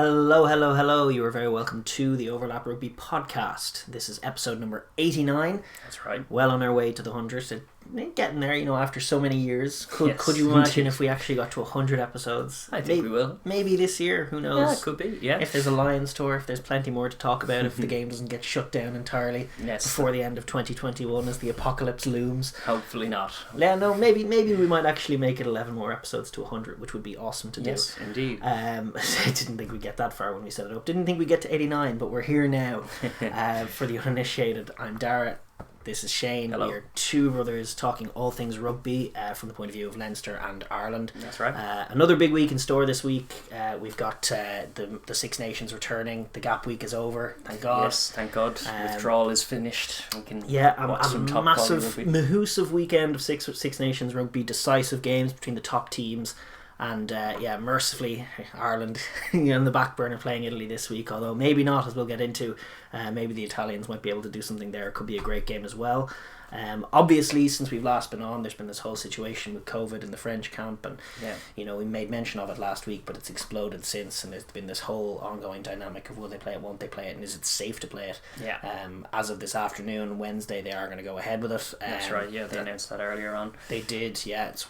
Hello, hello, hello. You are very welcome to the Overlap Rugby podcast. This is episode number 89. That's right. Well on our way to the 100. Getting there, after so many years. Yes, Could you imagine if we actually got to 100 episodes? I think we will. Maybe this year, who knows? Yeah, it could be, yeah. If there's a Lions tour, if there's plenty more to talk about, if the game doesn't get shut down entirely before the end of 2021 as the apocalypse looms. Hopefully not. Yeah, no, maybe we might actually make it 11 more episodes to 100, which would be awesome to do. Yes, indeed. I didn't think we'd get that far when we set it up. Didn't think we'd get to 89, but we're here now. For the uninitiated, I'm Daragh. This is Shane. Hello. We are two brothers talking all things rugby from the point of view of Leinster and Ireland. That's right. Another big week in store this week. We've got the Six Nations returning. The gap week is over, thank God. Yes, thank God. Withdrawal is finished. We can watch some a top massive, rugby. mahoosive weekend of Six Nations rugby. Decisive games between the top teams. And mercifully, Ireland on the back burner playing Italy this week, although maybe not, as we'll get into. Maybe the Italians might be able to do something there. It could be a great game as well. Obviously, since we've last been on, there's been this whole situation with COVID in the French camp, and we made mention of it last week, but it's exploded since, and there's been this whole ongoing dynamic of will they play it, won't they play it, and is it safe to play it? As of this afternoon, Wednesday, they are going to go ahead with it. That's right. Yeah, they announced that earlier on. They did. Yeah, it's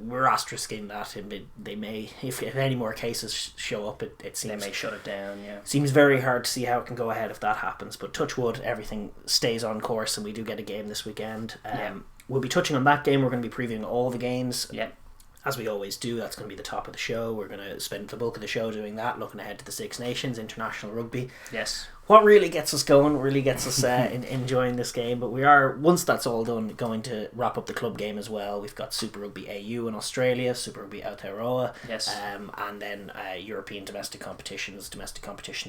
we're asterisking that, and they may, if any more cases show up, it seems they may shut it down. Yeah, seems very hard to see how it can go ahead if that happens. But touch wood, everything stays on course, and we do get a game this weekend. We'll be touching on that game. We're going to be previewing all the games. As we always do, that's going to be the top of the show. We're going to spend the bulk of the show doing that, looking ahead to the Six Nations, international rugby. Yes. What really gets us going, really gets us enjoying this game. But we are, once that's all done, going to wrap up the club game as well. We've got Super Rugby AU in Australia, Super Rugby Aotearoa, and then European domestic competitions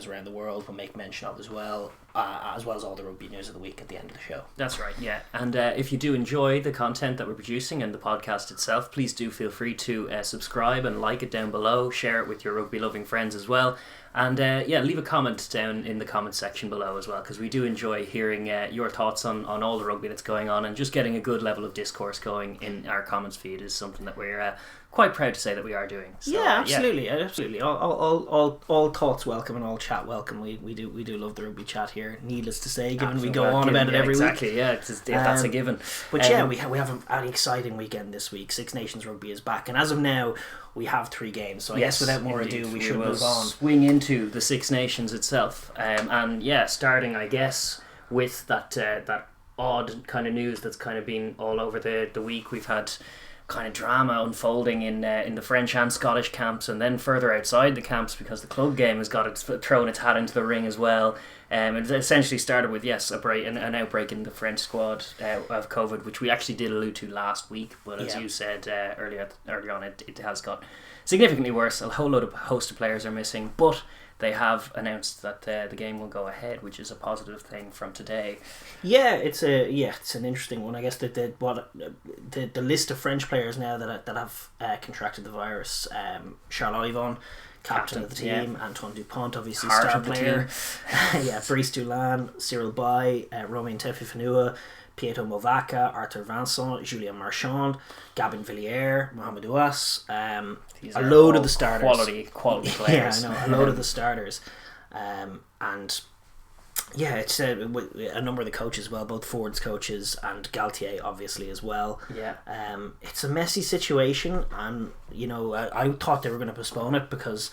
around the world we'll make mention of as well as all the rugby news of the week at the end of the show. That's right, yeah. And if you do enjoy the content that we're producing and the podcast itself, please do feel free to subscribe and like it down below, share it with your rugby-loving friends as well. And leave a comment down in the comment section below as well, because we do enjoy hearing your thoughts on all the rugby that's going on, and just getting a good level of discourse going in our comments feed is something that we're quite proud to say that we are doing. So, absolutely. All thoughts welcome and all chat welcome. We do love the rugby chat here. Needless to say, given we go on about it every week. Exactly. Yeah, that's a given. But we have an exciting weekend this week. Six Nations rugby is back, and as of now, we have 3 games. So I guess without more ado, we should move on. Swing into the Six Nations itself, starting I guess with that odd kind of news that's kind of been all over the week. We've had kind of drama unfolding in the French and Scottish camps, and then further outside the camps, because the club game has got thrown its hat into the ring as well. It essentially started with an outbreak in the French squad of COVID, which we actually did allude to last week, but as you said earlier on, it has got significantly worse. A host of players are missing, but they have announced that the game will go ahead, which is a positive thing from today. Yeah, it's an interesting one. I guess the list of French players now that have contracted the virus: Charles Yvon, captain of the team; Antoine Dupont, obviously star player; Brice Dulin, Cyril Bay, Romain Tefifanua, Pietro Movaca, Arthur Vincent, Julien Marchand, Gabin Villiers, Mohamed Ouass, a load of the starters. Quality players. Yeah, I know, a load of the starters. It's a number of the coaches as well, both Ford's coaches and Galtier obviously as well. It's a messy situation, and I thought they were going to postpone it because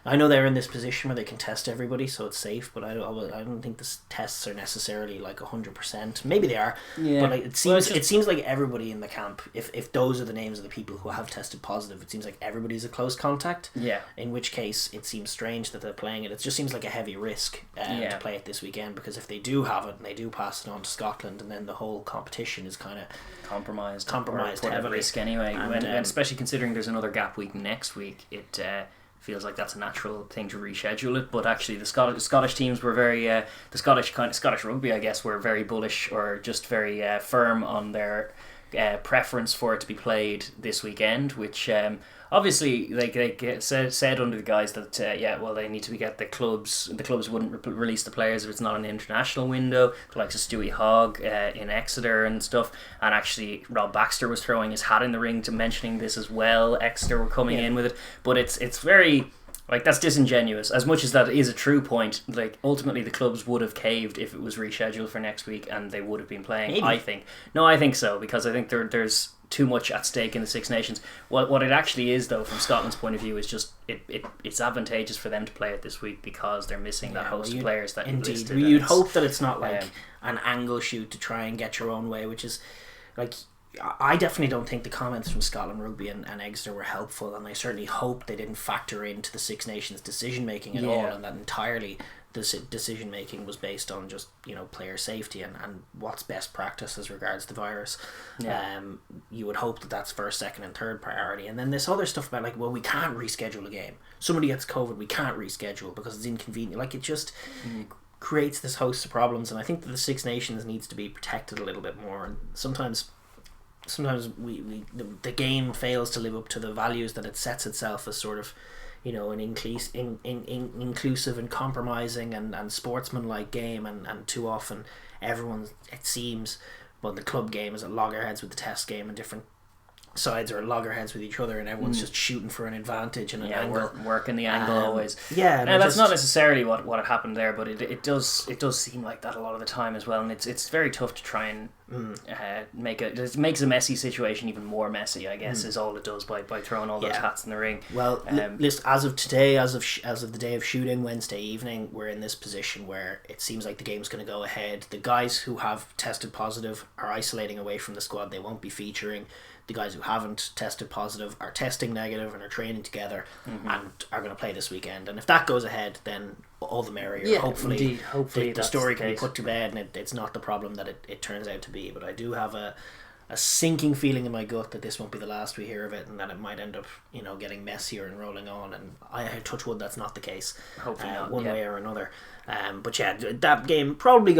I know they're in this position where they can test everybody, so it's safe. But I don't think the tests are necessarily like 100%. Maybe they are, but it seems like everybody in the camp, if those are the names of the people who have tested positive, it seems like everybody's a close contact. In which case, it seems strange that they're playing it. It just seems like a heavy risk to play it this weekend, because if they do have it and they do pass it on to Scotland, and then the whole competition is kind of compromised heavily. Risk anyway, and especially considering there's another gap week next week, it feels like that's a natural thing to reschedule it. But actually the Scottish teams were very the Scottish rugby, I guess, were very bullish, or just very firm on their preference for it to be played this weekend, which obviously they said under the guise that they need to get the clubs wouldn't release the players if it's not an international window, the likes of Stewie Hogg in Exeter and stuff. And actually Rob Baxter was throwing his hat in the ring to mentioning this as well. Exeter were coming in with it, but it's very Like, that's disingenuous. As much as that is a true point, like, ultimately the clubs would have caved if it was rescheduled for next week and they would have been playing, maybe. I think. No, I think so, because I think there's too much at stake in the Six Nations. What it actually is, though, from Scotland's point of view, is just it's advantageous for them to play it this week because they're missing that host of players that you listed. You'd hope that it's not like an angle shoot to try and get your own way, which is, like... I definitely don't think the comments from Scotland Rugby and Exeter were helpful, and I certainly hope they didn't factor into the Six Nations decision making at all, and that entirely the decision making was based on just, you know, player safety and what's best practice as regards the virus. You would hope that that's first, second and third priority, and then this other stuff about, like, well, we can't reschedule a game, somebody gets COVID, we can't reschedule because it's inconvenient. Like, it just creates this host of problems, and I think that the Six Nations needs to be protected a little bit more, and sometimes the game fails to live up to the values that it sets itself as, sort of, you know, an inclusive and compromising and sportsmanlike game, and too often everyone, it seems, well, the club game is at loggerheads with the test game, and different sides are at loggerheads with each other, and everyone's just shooting for an advantage and an angle. Working the angle always. Yeah, now that's not necessarily what had happened there, but it does seem like that a lot of the time as well, and it's very tough to try and it makes a messy situation even more messy, I guess, is all it does by throwing all those hats in the ring. Well, listen, as of today, as of the day of shooting, Wednesday evening, we're in this position where it seems like the game's going to go ahead. The guys who have tested positive are isolating away from the squad. They won't be featuring. The guys who haven't tested positive are testing negative and are training together and are going to play this weekend. And if that goes ahead, then all the merrier. Yeah, hopefully the story the can be put to bed, and it's not the problem that it turns out to be. But I do have a sinking feeling in my gut that this won't be the last we hear of it, and that it might end up, you know, getting messier and rolling on. And I touch wood, that's not the case. Hopefully not, one way or another. But yeah, that game probably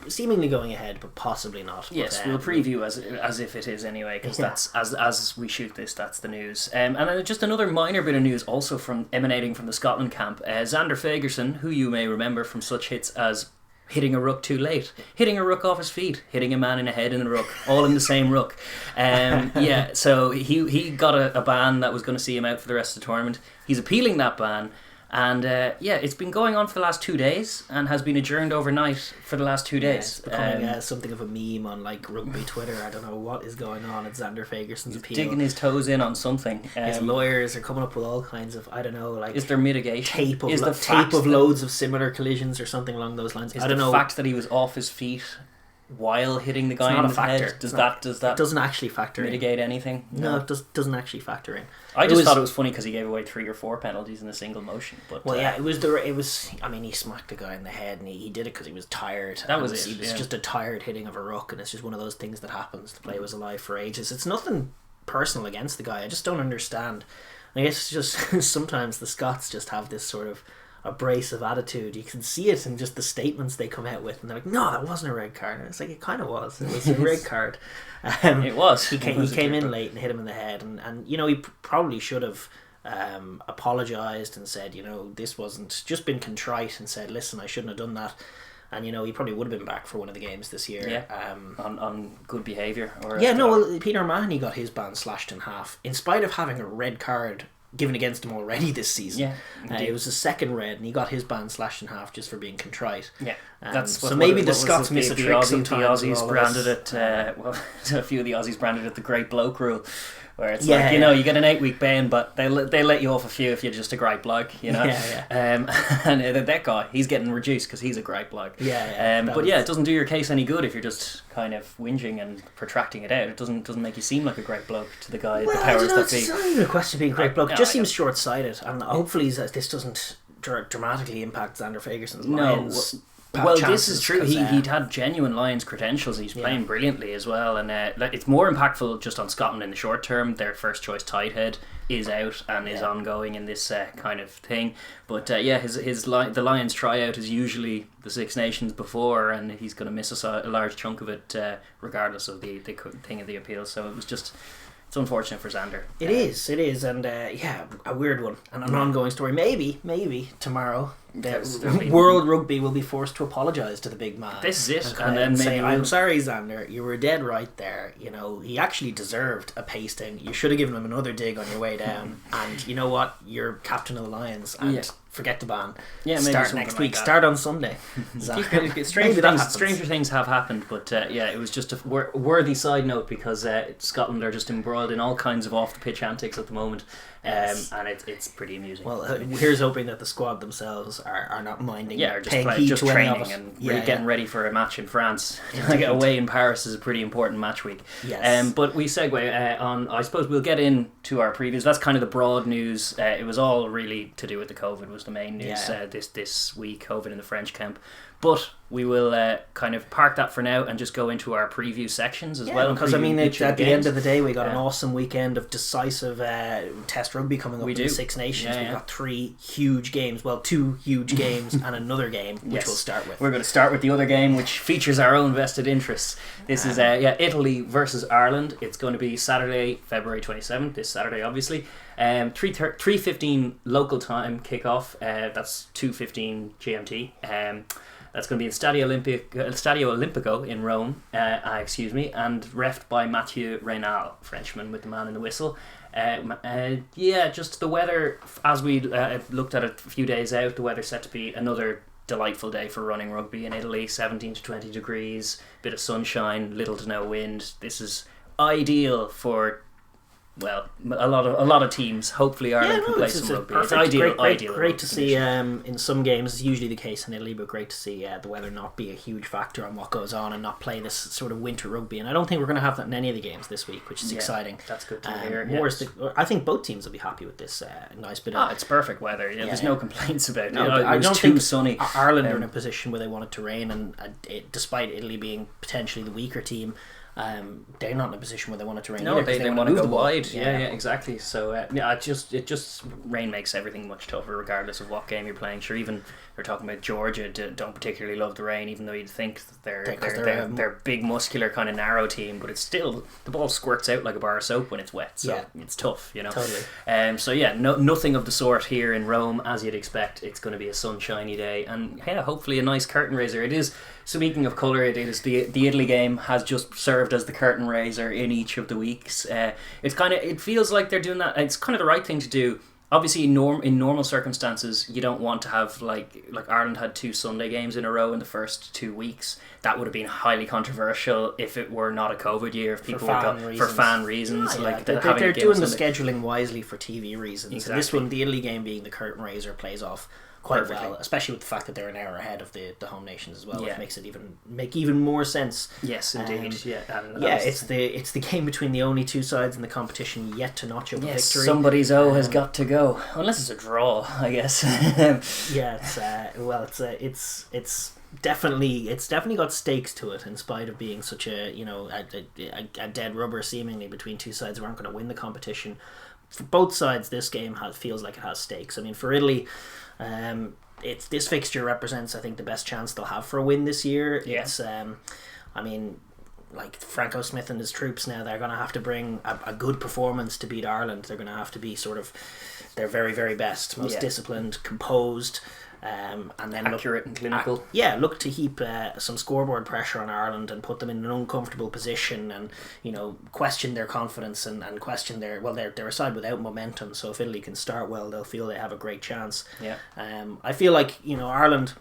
seemingly going ahead, but possibly not. Yes, but, we'll preview as if it is anyway, because that's as we shoot this, that's the news. And then just another minor bit of news, also emanating from the Scotland camp. Zander Fagerson, who you may remember from such hits as hitting a ruck too late, hitting a ruck off his feet, hitting a man in the head in a ruck, all in the same ruck. So he got a ban that was going to see him out for the rest of the tournament. He's appealing that ban. And it's been going on for the last 2 days and has been adjourned overnight for the last 2 days. It's becoming something of a meme on, like, rugby Twitter. I don't know what is going on at Zander Fagerson's appeal. Digging his toes in on something. His lawyers are coming up with all kinds of, I don't know, like... Is there mitigation? Tape of loads of similar collisions or something along those lines. I don't know. The fact that he was off his feet while hitting the guy in the head, does that it doesn't actually factor mitigate anything? No, it doesn't actually factor in. I just thought it was funny because he gave away 3 or 4 penalties in a single motion. But it was. I mean, he smacked the guy in the head, and he did it because he was tired. That was it. He was just a tired hitting of a ruck, and it's just one of those things that happens. The play was alive for ages. It's nothing personal against the guy. I just don't understand. I guess it's just sometimes the Scots just have this sort of abrasive attitude. You can see it in just the statements they come out with, and they're like, no, that wasn't a red card. And it's like, it kind of was. It was a red card. It was. He came in late and hit him in the head, and you know, he probably should have apologised and said, you know, this wasn't, just been contrite and said, listen, I shouldn't have done that. And you know, he probably would have been back for one of the games this year. Yeah. On good behaviour. Peter Mahoney got his ban slashed in half in spite of having a red card given against him already this season. Yeah, it was his second red, and he got his ban slashed in half just for being contrite. Yeah, so maybe the Scots miss a trick sometimes. The Aussies branded it. A few of the Aussies branded it the Great Bloke Rule, where it's like, you know, you get an 8-week ban, but they let you off a few if you're just a great bloke, you know. And that guy, he's getting reduced because he's a great bloke. It doesn't do your case any good if you're just kind of whinging and protracting it out. It doesn't make you seem like a great bloke to the guy. The powers that be. It's not even a question of being a great bloke. It just seems short-sighted, and hopefully this doesn't dramatically impact Zander Fagerson's Lions. Well, this is true. He'd had genuine Lions credentials. He's playing brilliantly as well, and it's more impactful just on Scotland in the short term. Their first choice tight head is out and is ongoing in this kind of thing. But the Lions tryout is usually the Six Nations before, and he's going to miss a large chunk of it, regardless of the thing of the appeal. So it's unfortunate for Zander. It is, and a weird one, and an ongoing story. Maybe tomorrow World Rugby will be forced to apologise to the big man. This is it. And then say, I'm sorry, Zander, you were dead right there. You know, he actually deserved a pasting. You should have given him another dig on your way down. And you know what? You're captain of the Lions. And forget the ban. Yeah, maybe start next week. Start on Sunday. Stranger things have happened, but it was just a worthy side note because Scotland are just embroiled in all kinds of off-the-pitch antics at the moment. And it's pretty amusing. Well, here's hoping that the squad themselves are not minding. Yeah, or just training and getting ready for a match in France. Like away in Paris is a pretty important match week. Yes. But we segue on. I suppose we'll get into our previews. That's kind of the broad news. It was all really to do with the COVID was the main news this week. COVID in the French camp. But we will kind of park that for now and just go into our preview sections as well. Because at the end of the day, we got an awesome weekend of decisive Test Rugby coming up in the Six Nations. We've got 3 huge games. Well, 2 huge games and another game, which we'll start with. We're going to start with the other game, which features our own vested interests. This is Italy versus Ireland. It's going to be Saturday, February 27th. This Saturday, obviously. 3:15 local time kickoff. That's 2:15 GMT. That's going to be in Stadio Olimpico in Rome, and refed by Mathieu Reynal, Frenchman with the man in the whistle. Just the weather, as we looked at it a few days out, the weather's set to be another delightful day for running rugby in Italy. 17 to 20 degrees, bit of sunshine, little to no wind. This is ideal for a lot of teams. Hopefully Ireland can play some rugby. It's ideal. Great to see in some games, it's usually the case in Italy, but great to see the weather not be a huge factor on what goes on and not play this sort of winter rugby. And I don't think we're going to have that in any of the games this week, which is exciting. That's good to hear. I think both teams will be happy with this nice bit of... it's perfect weather. There's no complaints about it. I don't think sunny. Ireland are in a position where they want it to rain, and despite Italy being potentially the weaker team, they're not in a position where they want it to rain. No, they want to go wide. Yeah, exactly. So it just rain makes everything much tougher, regardless of what game you're playing. Sure, even they're talking about Georgia don't particularly love the rain, even though you'd think that they're a big, muscular, kind of narrow team, but it's still the ball squirts out like a bar of soap when it's wet. So it's tough, Totally. Nothing of the sort here in Rome, as you'd expect. It's going to be a sunshiny day, and hopefully a nice curtain raiser. It is. Speaking of colour, it is the Italy game has just served as the curtain raiser in each of the weeks. It feels like they're doing that. It's kind of the right thing to do. Obviously, in normal circumstances, you don't want to have like Ireland had 2 Sunday games in a row in the first 2 weeks. That would have been highly controversial if it were not a COVID year. If people for fan reasons, they're doing the scheduling wisely for TV reasons. Exactly. And this one, the Italy game being the curtain raiser, plays off quite well, especially with the fact that they're an hour ahead of the home nations as well, which makes it make even more sense. Yes, indeed. It's the game between the only 2 sides in the competition yet to notch up a victory. Somebody's has got to go, unless it's a draw, I guess. It's definitely got stakes to it, in spite of being such a dead rubber seemingly between 2 sides who aren't going to win the competition. For both sides, this game feels like it has stakes. I mean, for Italy, this fixture represents, I think, the best chance they'll have for a win this year. Yeah. It's Franco Smith and his troops now, they're going to have to bring a good performance to beat Ireland. They're going to have to be sort of their very, very best, most disciplined, composed, and then accurate and clinical. Look to heap some scoreboard pressure on Ireland and put them in an uncomfortable position, and question their confidence and question they're a side without momentum. So if Italy can start well, they'll feel they have a great chance. I feel like Ireland,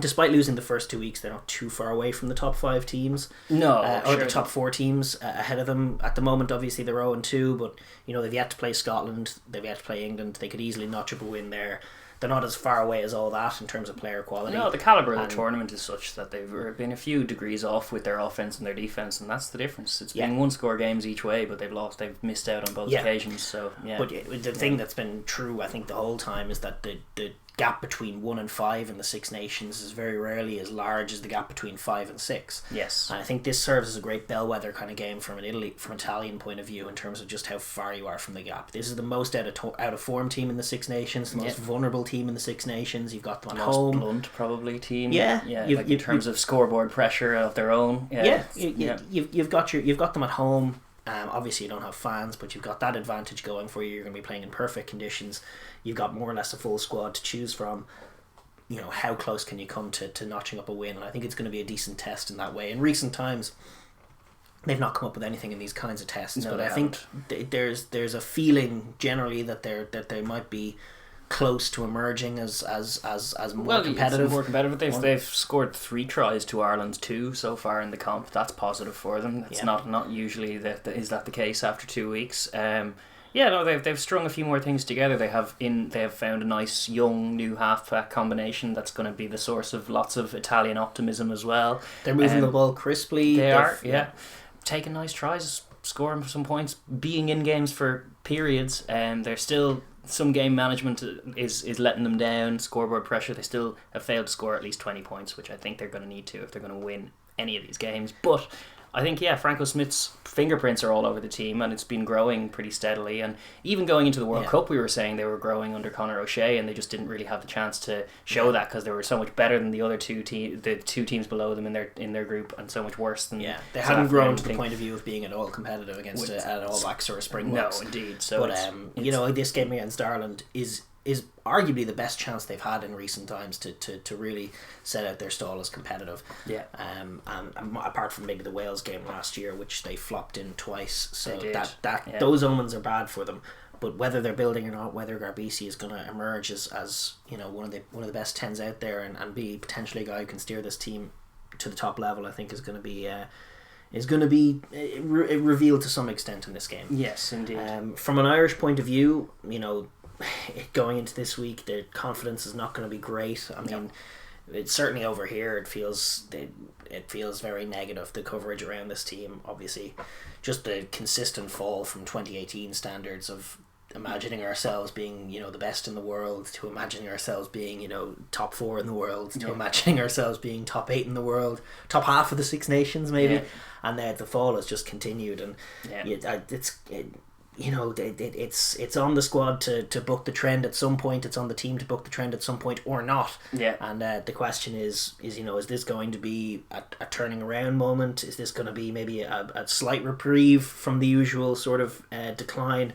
despite losing the first 2 weeks, they're not too far away from the top 5 teams. No, or the top 4 teams ahead of them at the moment. Obviously they're 0-2, but they've yet to play Scotland, they've yet to play England. They could easily notch up a win there. They're not as far away as all that in terms of player quality. No, the calibre of the tournament is such that they've been a few degrees off with their offence and their defence, and that's the difference. It's been 1-score games each way, but they've missed out on both occasions. So But the thing that's been true, I think, the whole time is that the gap between 1 and 5 in the Six Nations is very rarely as large as the gap between 5 and 6. Yes. And I think this serves as a great bellwether kind of game from Italian point of view, in terms of just how far you are from the gap. This is the most out of form team in the Six Nations, the most vulnerable team in the Six Nations. You've got them at home. Most blunt, probably, team. In terms of scoreboard pressure of their own. You've got them at home. Obviously, you don't have fans, but you've got that advantage going for you. You're going to be playing in perfect conditions. You've got more or less a full squad to choose from. How close can you come to notching up a win? And I think it's going to be a decent test in that way. In recent times, they've not come up with anything in these kinds of tests, but I think there's a feeling generally that they might be close to emerging as more competitive. More competitive. They've scored 3 tries to Ireland's 2 so far in the comp. That's positive for them. It's not usually that the case after 2 weeks. They've strung a few more things together. They have found a nice young new halfback combination that's going to be the source of lots of Italian optimism as well. They're moving the ball crisply. They're taking nice tries, scoring some points, being in games for periods. They're still, some game management is letting them down. Scoreboard pressure. They still have failed to score at least 20 points, which I think they're going to need to if they're going to win any of these games. But I think, Franco Smith's fingerprints are all over the team, and it's been growing pretty steadily. And even going into the World Cup, we were saying they were growing under Conor O'Shea, and they just didn't really have the chance to show that because they were so much better than the other the 2 teams below them in their group, and so much worse than. Yeah, they haven't grown to the point of view of being at all competitive against an All Blacks or a Springboks. No, indeed. So, but this game against Ireland is arguably the best chance they've had in recent times to really set out their stall as competitive. Yeah. And apart from maybe the Wales game last year, which they flopped in twice, so those omens are bad for them. But whether they're building or not, whether Garbisi is going to emerge as one of the best 10s out there and be potentially a guy who can steer this team to the top level, I think is going to be revealed to some extent in this game. Yes, indeed. From an Irish point of view, going into this week, their confidence is not going to be great. I mean, it's certainly over here. It feels very negative. The coverage around this team, obviously, just the consistent fall from 2018 standards of imagining ourselves being the best in the world to imagining ourselves being top 4 in the world to imagining ourselves being top 8 in the world, top half of the Six Nations maybe, and the fall has just continued, and it's on the squad to book the trend at some point. It's on the team to book the trend at some point or not. Yeah. And the question is this going to be a turning around moment? Is this going to be maybe a slight reprieve from the usual sort of decline?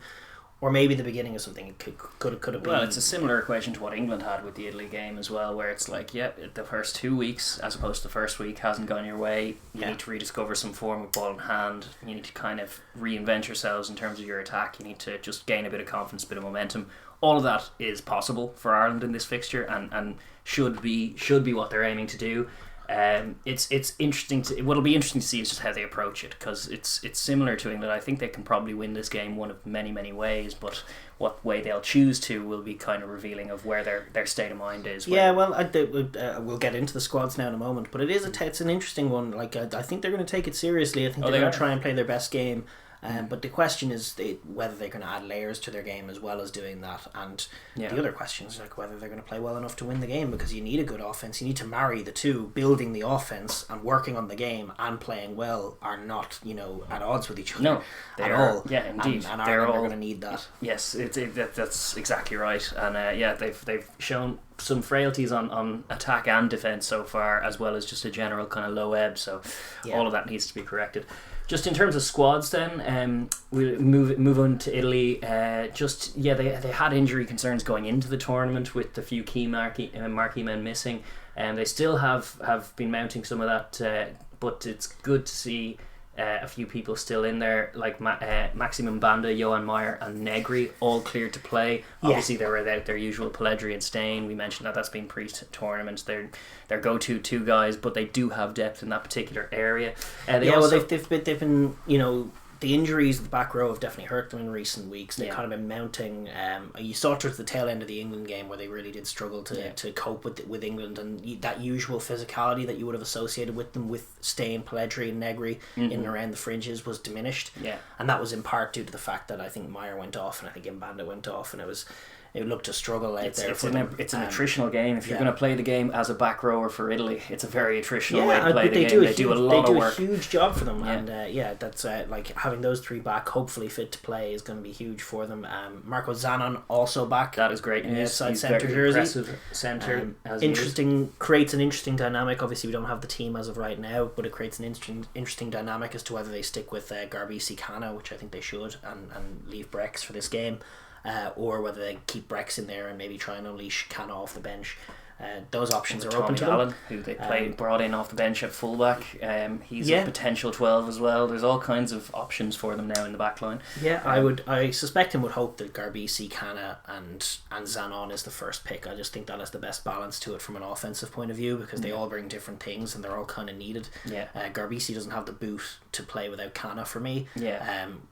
Or maybe the beginning of something. It could have been. Well, it's a similar equation to what England had with the Italy game as well, where it's like, the first 2 weeks, as opposed to the first week, hasn't gone your way. You need to rediscover some form with ball in hand. You need to kind of reinvent yourselves in terms of your attack. You need to just gain a bit of confidence, a bit of momentum. All of that is possible for Ireland in this fixture, and should be what they're aiming to do. It's interesting what'll be interesting to see is just how they approach it, because it's similar to England. I think they can probably win this game one of many ways, but what way they'll choose to will be kind of revealing of where their state of mind is. We'll get into the squads now in a moment, but it's an interesting one. Like I think they're going to take it seriously. I think they're going to try and play their best game. But the question is whether they're going to add layers to their game as well as doing that, and the other question is whether they're going to play well enough to win the game, because you need a good offense. You need to marry the two. Building the offense and working on the game and playing well are not at odds with each other at all. Yeah, indeed. And Ireland are going to need that. Yes, that's exactly right. And they've shown some frailties on attack and defence so far, as well as just a general kind of low ebb. So all of that needs to be corrected. Just in terms of squads then, we'll move on to Italy. They had injury concerns going into the tournament with a few key marquee men missing. They still have been mounting some of that, but it's good to see a few people still in there, like Maximum Banda, Johan Meyer and Negri, all cleared to play. Obviously they were without their usual Pelledri and Stain. We mentioned that's been pre-tournament. They're their go-to 2 guys, but they do have depth in that particular area. They've been the injuries at the back row have definitely hurt them in recent weeks. They've kind of been mounting. You saw towards the tail end of the England game where they really did struggle to cope with England, and that usual physicality that you would have associated with them with Stain, Pelledri and Negri in and around the fringes was diminished. And that was in part due to the fact that I think Meyer went off and I think Mbanda went off, and it it looked to struggle out there. It's an attritional game. If you're going to play the game as a back rower for Italy, it's a very attritional way to play the game. They do a lot of work. They do a huge job for them, and that's like having those three back, hopefully fit to play, is going to be huge for them. Marco Zanon also back. That is great news. Side centre jersey. Centre. Interesting, creates an interesting dynamic. Obviously, we don't have the team as of right now, but it creates an interesting dynamic as to whether they stick with Garbisi Kana, which I think they should, and leave Brex for this game. Or whether they keep Brex in there and maybe try and unleash Canna off the bench. Those options are open to them. Allen, who they brought in off the bench at fullback. He's a potential 12 as well. There's all kinds of options for them now in the back line. Yeah, I suspect and would hope that Garbisi, Canna and Zanon is the first pick. I just think that is the best balance to it from an offensive point of view, because they all bring different things and they're all kind of needed. Garbisi doesn't have the boot to play without Canna for me.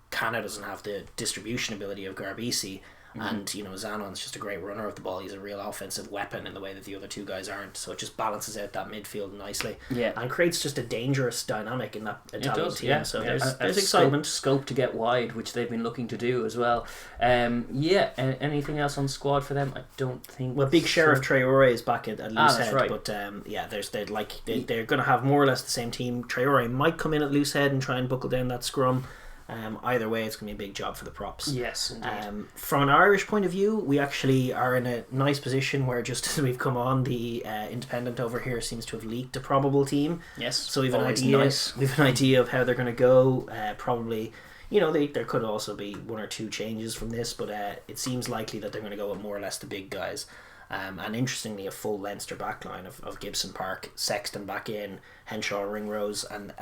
Canna doesn't have the distribution ability of Garbisi. And Zanon's just a great runner of the ball. He's a real offensive weapon in the way that the other two guys aren't. So it just balances out that midfield nicely. And creates just a dangerous dynamic in that Italian team. Yeah. So there's excitement. Scope to get wide, which they've been looking to do as well. Anything else on squad for them? I don't think. Well, big Sheriff Traore is back at Loosehead, right. But they're going to have more or less the same team. Traore might come in at Loosehead and try and buckle down that scrum. Either way, it's going to be a big job for the props. Yes, indeed. From an Irish point of view, we actually are in a nice position where just as we've come on, the Independent over here seems to have leaked a probable team. Yes, so we've an idea. Nice. We've an idea of how they're going to go. Probably, there could also be one or two changes from this, but it seems likely that they're going to go with more or less the big guys. And interestingly, a full Leinster backline of Gibson Park, Sexton back in, Henshaw, Ringrose, and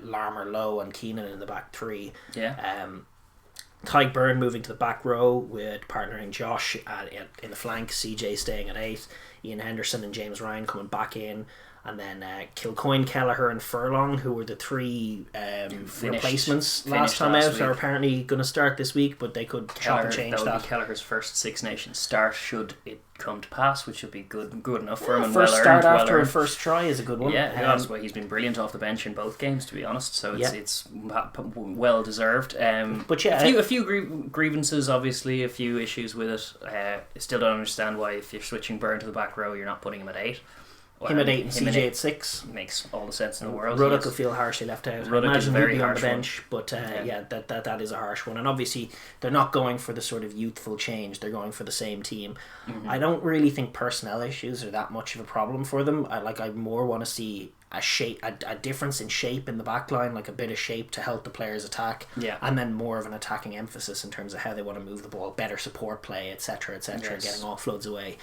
Larmer, Lowe, and Keenan in the back three. Tyke Byrne moving to the back row with partnering Josh in the flank, CJ staying at 8, Ian Henderson and James Ryan coming back in. And then Kilcoyne, Kelleher and Furlong, who were the three replacements last time out, are apparently going to start this week, but they could chop and change that. That would be Kelleher's first Six Nations start, should it come to pass, which would be good enough for him. And first start after a first try is a good one. That's why he's been brilliant off the bench in both games, to be honest. So it's well deserved. But a few grievances, obviously, a few issues with it. I still don't understand why, if you're switching Byrne to the back row, you're not putting him at 8. Him at 8 and CJ at 6 makes all the sense in the world. Ruddock will feel harshly left out. Ruddock is very harsh on the bench, but that is a harsh one. And obviously they're not going for the sort of youthful change. They're going for the same team. I don't really think personnel issues are that much of a problem for them. I more want to see a difference in shape in the back line, like a bit of shape to help the players attack, and then more of an attacking emphasis in terms of how they want to move the ball, better support play, etc., getting offloads away,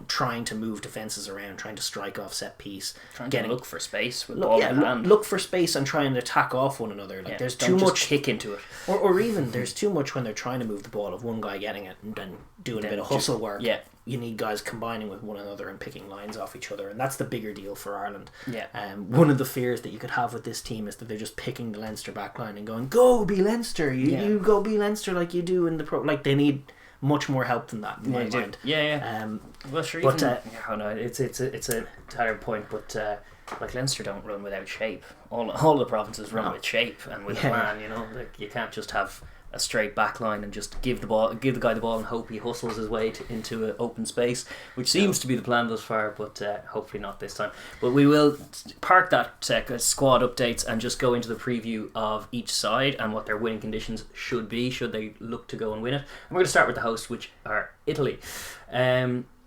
trying to move defences around, trying to strike off set piece, to look for space with ball in hand. Look for space and try and attack off one another. There's too much kick into it, or even there's too much when they're trying to move the ball of one guy getting it and then doing a bit of hustle work. You need guys combining with one another and picking lines off each other, and that's the bigger deal for Ireland. One of the fears that you could have with this team is that they're just picking the Leinster backline and going, "Go be Leinster, you go be Leinster like you do in the pro." Like, they need much more help than that in my mind. Well, sure. But it's a tired point, but like, Leinster don't run without shape. All the provinces run with shape and with a plan. You can't just have a straight back line and just give the guy the ball and hope he hustles his way into an open space, which seems to be the plan thus far, but hopefully not this time. But we will park that squad updates and just go into the preview of each side and what their winning conditions should be, should they look to go and win it. And we're going to start with the hosts, which are Italy.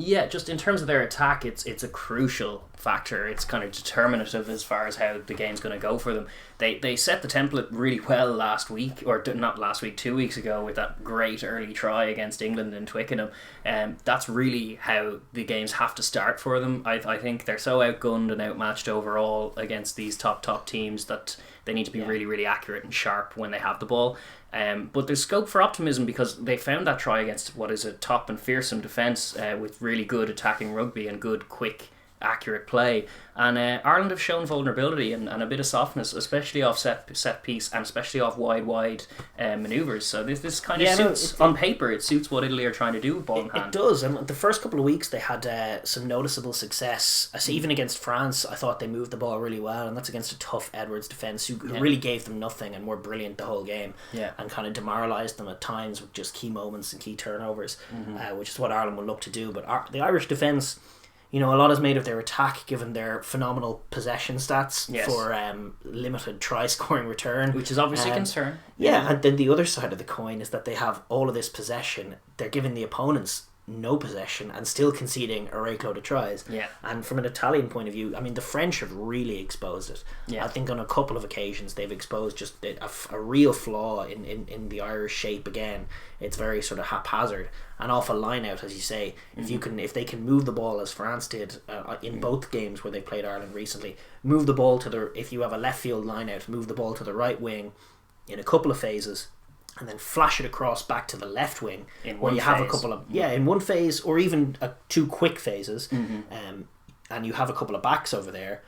Just in terms of their attack, it's a crucial factor. It's kind of determinative as far as how the game's going to go for them. They set the template really well last week, or not last week, 2 weeks ago, with that great early try against England in Twickenham. That's really how the games have to start for them. I think they're so outgunned and outmatched overall against these top teams that they need to be really, really accurate and sharp when they have the ball. But there's scope for optimism, because they found that try against what is a top and fearsome defence with really good attacking rugby and good, quick accurate play. And Ireland have shown vulnerability and a bit of softness, especially off set piece and especially off wide manoeuvres. So this kind of suits, on paper, it suits what Italy are trying to do with ball in hand. It does. And the first couple of weeks they had some noticeable success. I see, even against France, I thought they moved the ball really well, and that's against a tough Edwards defence who really gave them nothing and were brilliant the whole game, and kind of demoralised them at times with just key moments and key turnovers, which is what Ireland will look to do. But the Irish defence, a lot is made of their attack, given their phenomenal possession stats for limited try-scoring return. Which is obviously a concern. Yeah, and then the other side of the coin is that they have all of this possession. They're giving the opponents no possession and still conceding a rake load of tries. Yeah. And from an Italian point of view, I mean, the French have really exposed it. Yeah. I think on a couple of occasions they've exposed just a real flaw in the Irish shape again. It's very sort of haphazard and off a line out, as you say. If they can move the ball as France did in both games where they played Ireland recently, move the ball if you have a left field line out, move the ball to the right wing in a couple of phases, and then flash it across back to the left wing, where you have a couple of in one phase, or even two quick phases, and you have a couple of backs over there.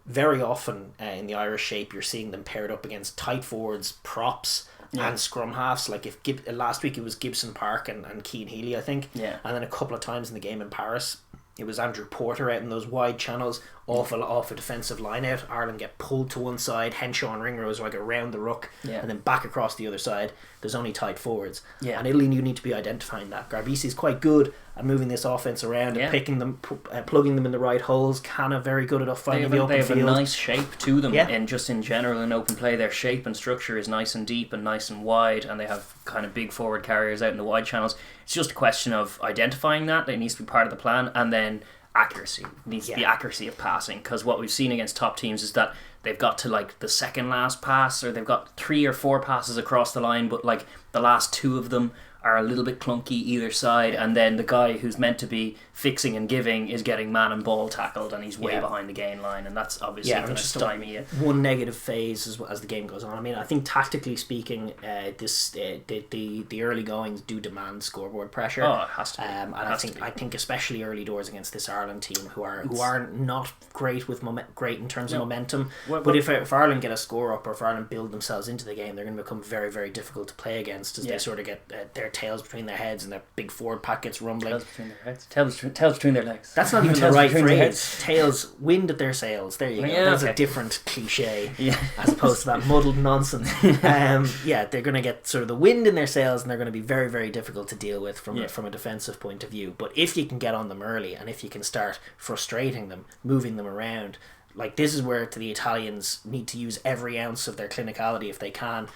Very often in the Irish shape, you're seeing them paired up against tight forwards, props, and scrum halves. Like last week it was Gibson Park and Keane Healy, I think, and then a couple of times in the game in Paris it was Andrew Porter out in those wide channels off a defensive line out. Ireland get pulled to one side, Henshaw and Ringrose like around the ruck, and then back across the other side. There's only tight forwards, and Italy, you need to be identifying that. Garbisi is quite good at moving this offense around and picking them, plugging them in the right holes. Canna very good at finding the open field. They have a nice shape to them, and just in general in open play, their shape and structure is nice and deep and nice and wide, and they have kind of big forward carriers out in the wide channels. It's just a question of identifying that. It needs to be part of the plan, and then accuracy needs to be accuracy of passing, because what we've seen against top teams is that they've got to like the second last pass, or they've got 3 or 4 passes across the line, but like the last 2 of them are a little bit clunky either side, and then the guy who's meant to be fixing and giving is getting man and ball tackled, and he's way behind the gain line, and that's obviously going to stymie you. One negative phase as the game goes on. I mean, I think tactically speaking, the early goings do demand scoreboard pressure. Oh, it has to be. And I think especially early doors against this Ireland team, who are not great with great in terms of momentum. But if Ireland get a score up, or if Ireland build themselves into the game, they're going to become very, very difficult to play against, as they sort of get their tails between their heads and their big forward pack gets rumbling. Tails between their heads. Tails between their legs. That's not even the right phrase. Tails, wind at their sails. There you go. That's a different cliche as opposed to that muddled nonsense. They're going to get sort of the wind in their sails, and they're going to be very, very difficult to deal with from a defensive point of view. But if you can get on them early, and if you can start frustrating them, moving them around, like, this is where the Italians need to use every ounce of their clinicality if they can,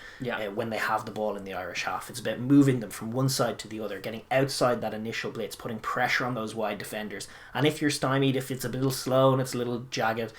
when they have the ball in the Irish half. It's about moving them from one side to the other, getting outside that initial blitz, putting pressure on those wide defenders. And if you're stymied, if it's a little slow and it's a little jagged,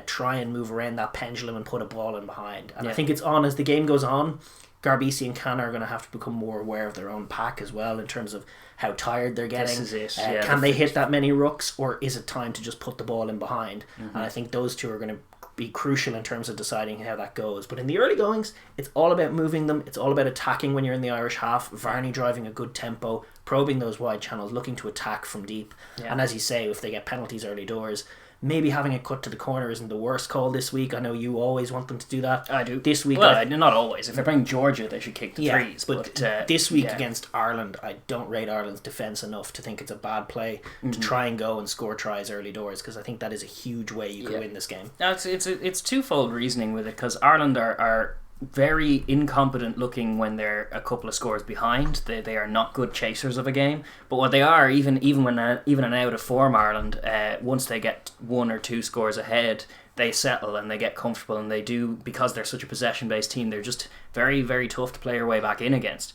try and move around that pendulum and put a ball in behind. And I think it's on as the game goes on. Garbisi and Canna are going to have to become more aware of their own pack as well, in terms of how tired they're getting. This is it. Can they hit that many rucks, or is it time to just put the ball in behind? And I think those two are going to be crucial in terms of deciding how that goes. But in the early goings, it's all about moving them. It's all about attacking when you're in the Irish half. Varney driving a good tempo, probing those wide channels, looking to attack from deep. And as you say, if they get penalties early doors, maybe having it cut to the corner isn't the worst call this week. I know you always want them to do that. I do. This week, not always. If they're playing Georgia, they should kick the threes. But this week against Ireland, I don't rate Ireland's defence enough to think it's a bad play to try and go and score tries early doors, because I think that is a huge way you can win this game. It's twofold reasoning with it, because Ireland are very incompetent looking when they're a couple of scores behind. They are not good chasers of a game. But what they are, even an out of form Ireland, once they get 1 or 2 scores ahead, they settle and they get comfortable, and they do, because they're such a possession based team, they're just very, very tough to play your way back in against.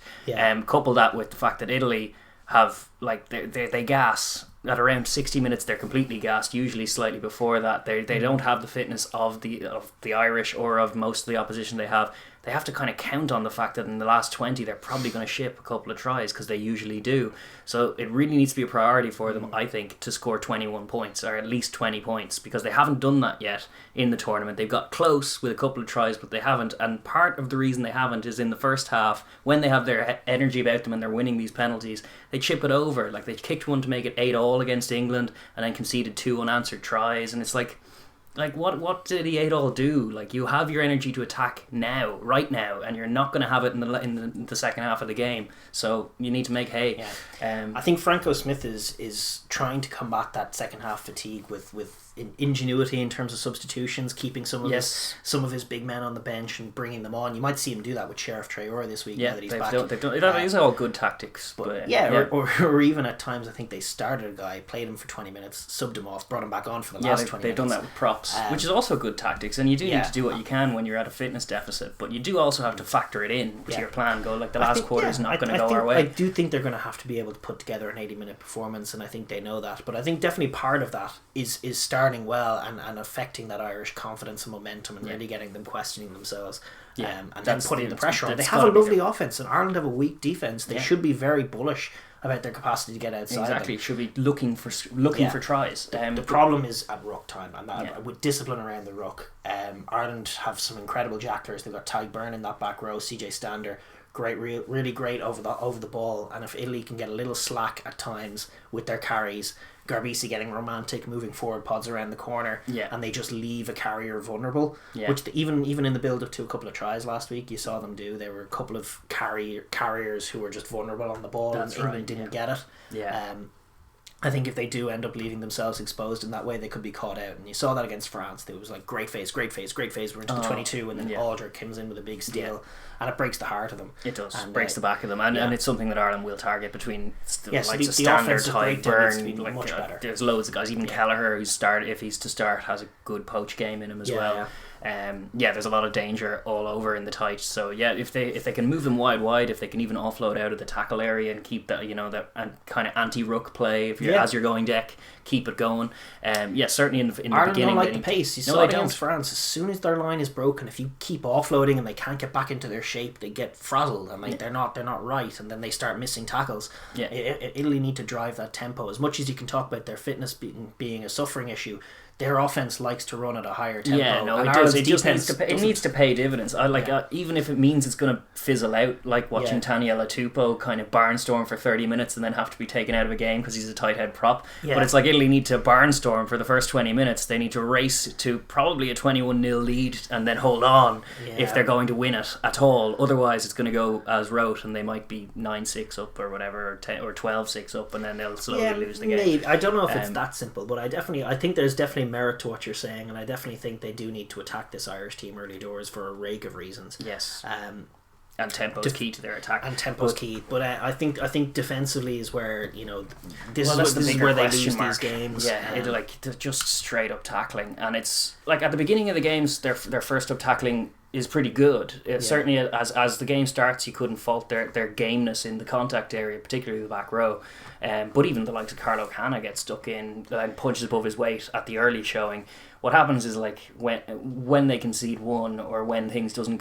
Couple that with the fact that Italy have, like, they gas at around 60 minutes. They're completely gassed, usually slightly before that. They don't have the fitness of the Irish or of most of the opposition they have. they have to kind of count on the fact that in the last 20 they're probably going to ship a couple of tries, because they usually do. So it really needs to be a priority for them, I think, to score 21 points, or at least 20 points, because they haven't done that yet in the tournament. They've got close with a couple of tries, but they haven't, and part of the reason they haven't is in the first half, when they have their energy about them and they're winning these penalties, they chip it over. Like, they kicked one to make it 8-all against England and then conceded 2 unanswered tries, and it's like what did the 8-all do? Like, you have your energy to attack now, right now, and you're not going to have it in the second half of the game, so you need to make hay. I think Franco Smith is trying to combat that second half fatigue with ingenuity in terms of substitutions, keeping some of his big men on the bench and bringing them on. You might see him do that with Sheriff Traore this week. Yeah, now that he's back. They've done that is all good tactics. But or even at times, I think they started a guy, played him for 20 minutes, subbed him off, brought him back on for the last 20 minutes. They've done that with props, which is also good tactics, and you do need to do what you can when you're at a fitness deficit, but you do also have to factor it in to your plan. Go, like, the last quarter is not going to go our way. I do think they're going to have to be able to put together an 80-minute performance, and I think they know that. But I think definitely part of that is starting well and affecting that Irish confidence and momentum, and really getting them questioning themselves. And then putting the pressure on. They have a lovely offense, and Ireland have a weak defence. They should be very bullish about their capacity to get outside. Exactly, them. Should be looking for tries. The problem is at ruck time, and with discipline around the ruck. Ireland have some incredible jacklers. They've got Ty Byrne in that back row, CJ Stander, really great over the ball. And if Italy can get a little slack at times with their carries, Garbisi getting romantic, moving forward, pods around the corner, and they just leave a carrier vulnerable. Which even in the build up to a couple of tries last week, you saw them do. There were a couple of carriers who were just vulnerable on the ball, and England didn't get it. I think if they do end up leaving themselves exposed in that way, they could be caught out. And you saw that against France. It was like great phase. We're into the 22, and then Aldridge comes in with a big steal, and it breaks the heart of them. It does. And breaks the back of them, and it's something that Ireland will target between the likes of Stander, Ty Byrne. Much better. There's loads of guys. Even Kelleher, if he's to start, has a good poach game in him as well. There's a lot of danger all over in the tight. So if they can move them wide, if they can even offload out of the tackle area and keep that that kind of anti-ruck play, as you're going deck, keep it going. Certainly in the Ireland beginning, don't like the pace. You saw it against France. As soon as their line is broken, if you keep offloading and they can't get back into their shape, they get frazzled and they're not right, and then they start missing tackles. Italy need to drive that tempo. As much as you can talk about their fitness being a suffering issue, their offense likes to run at a higher tempo. It does. It needs to pay dividends. Even if it means it's going to fizzle out, like watching Tanya Latupo kind of barnstorm for 30 minutes and then have to be taken out of a game because he's a tight head prop. But it's like Italy need to barnstorm for the first 20 minutes. They need to race to probably a 21-0 lead and then hold on if they're going to win it at all. Otherwise, it's going to go as rote, and they might be 9-6 up or whatever, or 12-6 up, and then they'll slowly lose the game. Maybe. I don't know if it's that simple, but I think there's definitely merit to what you're saying, and I definitely think they do need to attack this Irish team early doors for a rake of reasons. Yes. And tempo is key to their attack. And tempo is key, but I think defensively is where this is where they lose these games. They're just straight up tackling, and it's like at the beginning of the games, their first up tackling is pretty good. Certainly, as the game starts, you couldn't fault their gameness in the contact area, particularly the back row. But even the likes of Carlo Canna gets stuck in and punches above his weight at the early showing. What happens is, like, when they concede one, or when things don't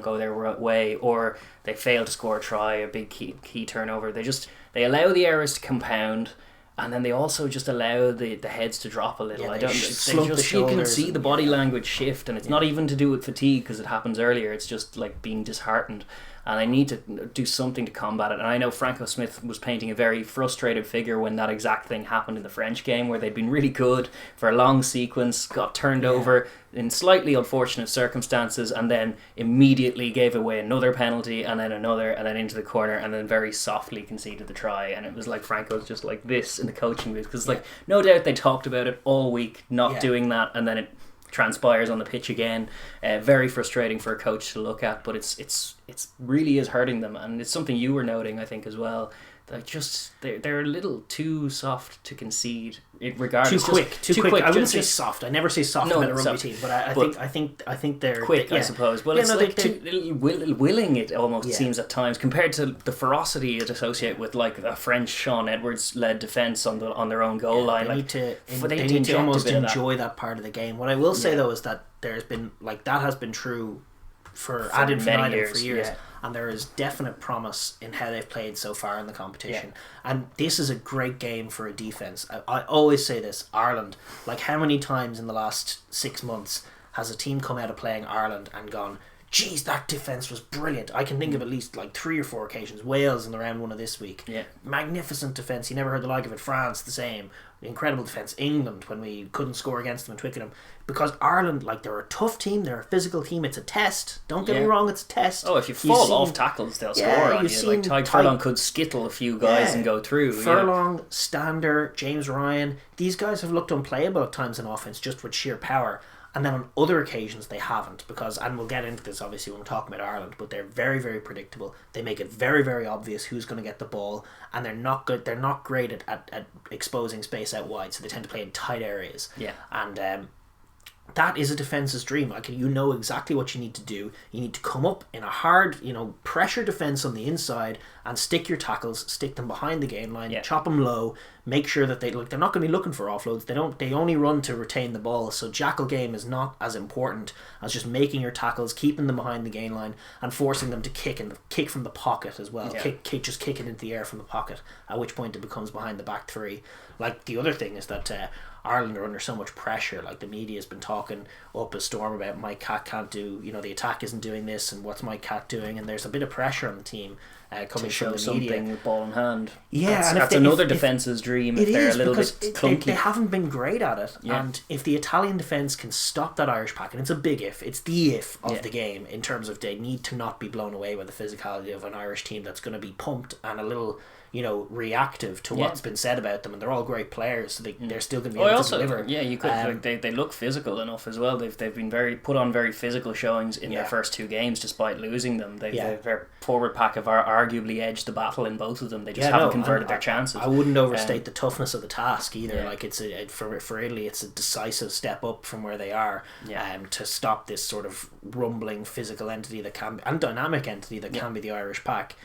go their way, or they fail to score a try, a big key turnover, they allow the errors to compound. And then they also just allow the heads to drop a little. You can see the body language shift, and it's not even to do with fatigue because it happens earlier. It's just like being disheartened, and I need to do something to combat it. And I know Franco Smith was painting a very frustrated figure when that exact thing happened in the French game, where they'd been really good for a long sequence, got turned over in slightly unfortunate circumstances, and then immediately gave away another penalty, and then another, and then into the corner, and then very softly conceded the try. And it was like Franco's just like this in the coaching booth, because no doubt they talked about it all week, not doing that, and then it transpires on the pitch again. Very frustrating for a coach to look at, but it's really is hurting them, and it's something you were noting, I think, as well. They're a little too soft to concede. Regardless, too quick. I wouldn't say soft. I never say soft about a rugby team, but I think they're quick. I suppose. Well, it's willing. It almost seems at times, compared to the ferocity it associate with like a French Sean Edwards led defence on their own goal line. They need to almost enjoy that part of the game. What I will say though is that there's been that has been true for ad infinitum years, for years. And there is definite promise in how they've played so far in the competition. And this is a great game for a defence. I always say this, Ireland, like how many times in the last 6 months has a team come out of playing Ireland and gone, geez, that defence was brilliant. I can think of at least like 3 or 4 occasions. Wales in the round 1 of this week. Magnificent defence. You never heard the like of it. France, the same. Incredible defence. England, when we couldn't score against them in Twickenham. Because Ireland, like, they're a tough team. They're a physical team. It's a test. Don't get me wrong, it's a test. Oh, if you fall off tackles, they'll score on you. Like, Tadhg Furlong could skittle a few guys and go through. Furlong, Stander, James Ryan. These guys have looked unplayable at times in offence just with sheer power. And then on other occasions they haven't, because, and we'll get into this obviously when we're talking about Ireland, but they're very, very predictable. They make it very, very obvious who's going to get the ball, and they're not good. They're not great at exposing space out wide, so they tend to play in tight areas. And that is a defence's dream. Like, you know exactly what you need to do. You need to come up in a hard, pressure defense on the inside and stick your tackles, stick them behind the game line, chop them low, make sure that they're not going to be looking for offloads. They only run to retain the ball. So jackal game is not as important as just making your tackles, keeping them behind the game line, and forcing them to kick from the pocket as well. Just kick it into the air from the pocket, at which point it becomes behind the back three. Like, the other thing is that Ireland are under so much pressure. Like, the media has been talking up a storm about Mike Catt can't do, the attack isn't doing this, and what's Mike Catt doing, and there's a bit of pressure on the team coming to show from the something media with ball in hand. That's another defence's dream if they're a little bit clunky. They haven't been great at it, and if the Italian defence can stop that Irish pack, and it's a big if, it's the if of the game in terms of they need to not be blown away by the physicality of an Irish team that's going to be pumped and a little reactive to what's been said about them, and they're all great players, so they're still going to be able to deliver. You could. They look physical enough as well. They've been put on very physical showings in their first 2 games, despite losing them. Their forward pack have arguably edged the battle in both of them. They just haven't converted their chances. I wouldn't overstate the toughness of the task either. Like, it's for Italy, it's a decisive step up from where they are, to stop this sort of rumbling physical entity that can and dynamic entity that can be the Irish pack.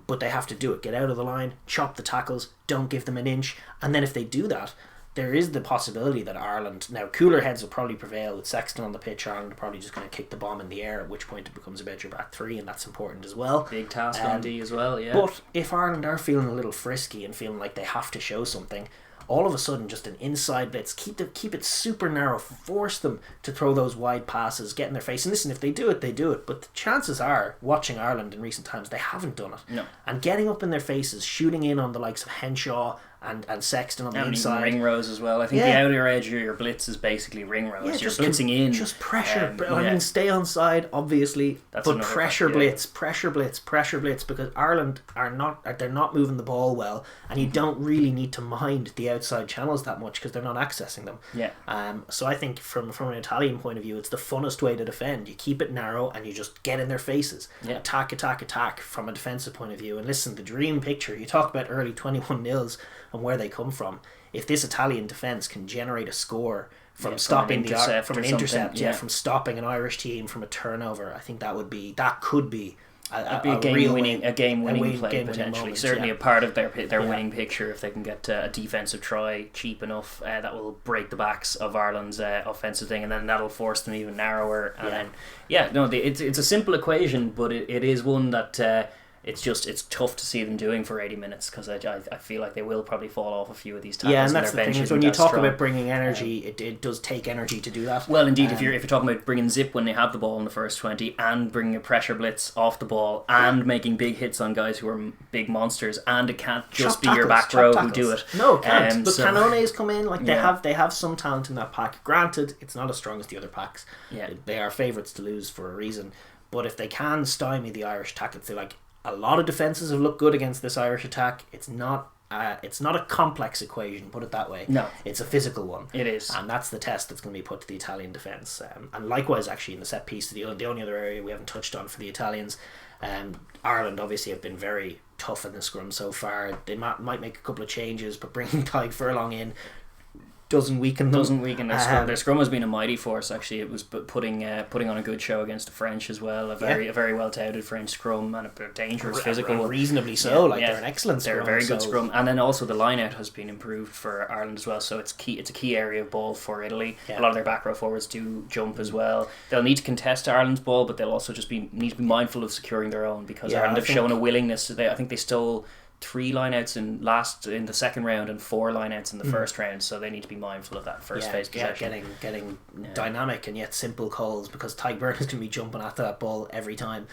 But they have to do it. Get out of the line, chop the tackles, don't give them an inch, and then if they do that, there is the possibility that Ireland, now cooler heads will probably prevail with Sexton on the pitch. Ireland are probably just going to kick the bomb in the air, at which point it becomes about your back three, and that's important as well. Big task on D as well, But if Ireland are feeling a little frisky and feeling like they have to show something, all of a sudden just an inside blitz, keep it super narrow, force them to throw those wide passes, get in their face, and listen, if they do it, they do it, but the chances are, watching Ireland in recent times, they haven't done it. No. And getting up in their faces, shooting in on the likes of Henshaw and Sexton on the inside. Ring rows as well. I think the outer edge of your blitz is basically ring rows. You're blitzing in. Just pressure. I mean, stay on side, obviously, but pressure blitz, because Ireland they're not moving the ball well, and you don't really need to mind the outside channels that much because they're not accessing them. So I think from an Italian point of view, it's the funnest way to defend. You keep it narrow and you just get in their faces. Attack from a defensive point of view. And listen, the dream picture, you talk about early 21-0s and where they come from. If this Italian defence can generate a score from stopping from an intercept, from stopping an Irish team from a turnover, I think that could be a game winning play potentially. Certainly a part of their winning picture if they can get a defensive try cheap enough that will break the backs of Ireland's offensive thing, and then that'll force them even narrower. And it's a simple equation, but it is one that. It's tough to see them doing for 80 minutes because I feel like they will probably fall off a few of these tackles. Yeah, and that's the thing is when you talk about bringing energy, it does take energy to do that. Well, indeed, if you're talking about bringing zip when they have the ball in the first 20 and bringing a pressure blitz off the ball and making big hits on guys who are big monsters, and it can't just be your back row who do it. No, it can't. But Cannone's come in, they have some talent in that pack. Granted, it's not as strong as the other packs. They are favourites to lose for a reason. But if they can stymie the Irish attack, it's like a lot of defences have looked good against this Irish attack. It's not a complex equation, put it that way. No. It's a physical one. It is. And that's the test that's going to be put to the Italian defence. And likewise, actually, in the set piece, the only other area we haven't touched on for the Italians, Ireland obviously have been very tough in the scrum so far. They might make a couple of changes, but bringing Tadhg Furlong in doesn't weaken them. Doesn't weaken their scrum. Their scrum has been a mighty force, actually. It was putting on a good show against the French as well. A very well touted French scrum, and a dangerous physical one. Reasonably so. They're an excellent scrum. They're a very good scrum. And then also the line out has been improved for Ireland as well. So it's a key area of ball for Italy. Yeah. A lot of their back row forwards do jump as well. They'll need to contest Ireland's ball, but they'll also just need to be mindful of securing their own, because Ireland have shown a willingness. I think they stole 3 lineouts in the second round and 4 lineouts in the first round, so they need to be mindful of that first phase possession. Getting dynamic and yet simple calls, because Tadhg is going to be jumping at that ball every time.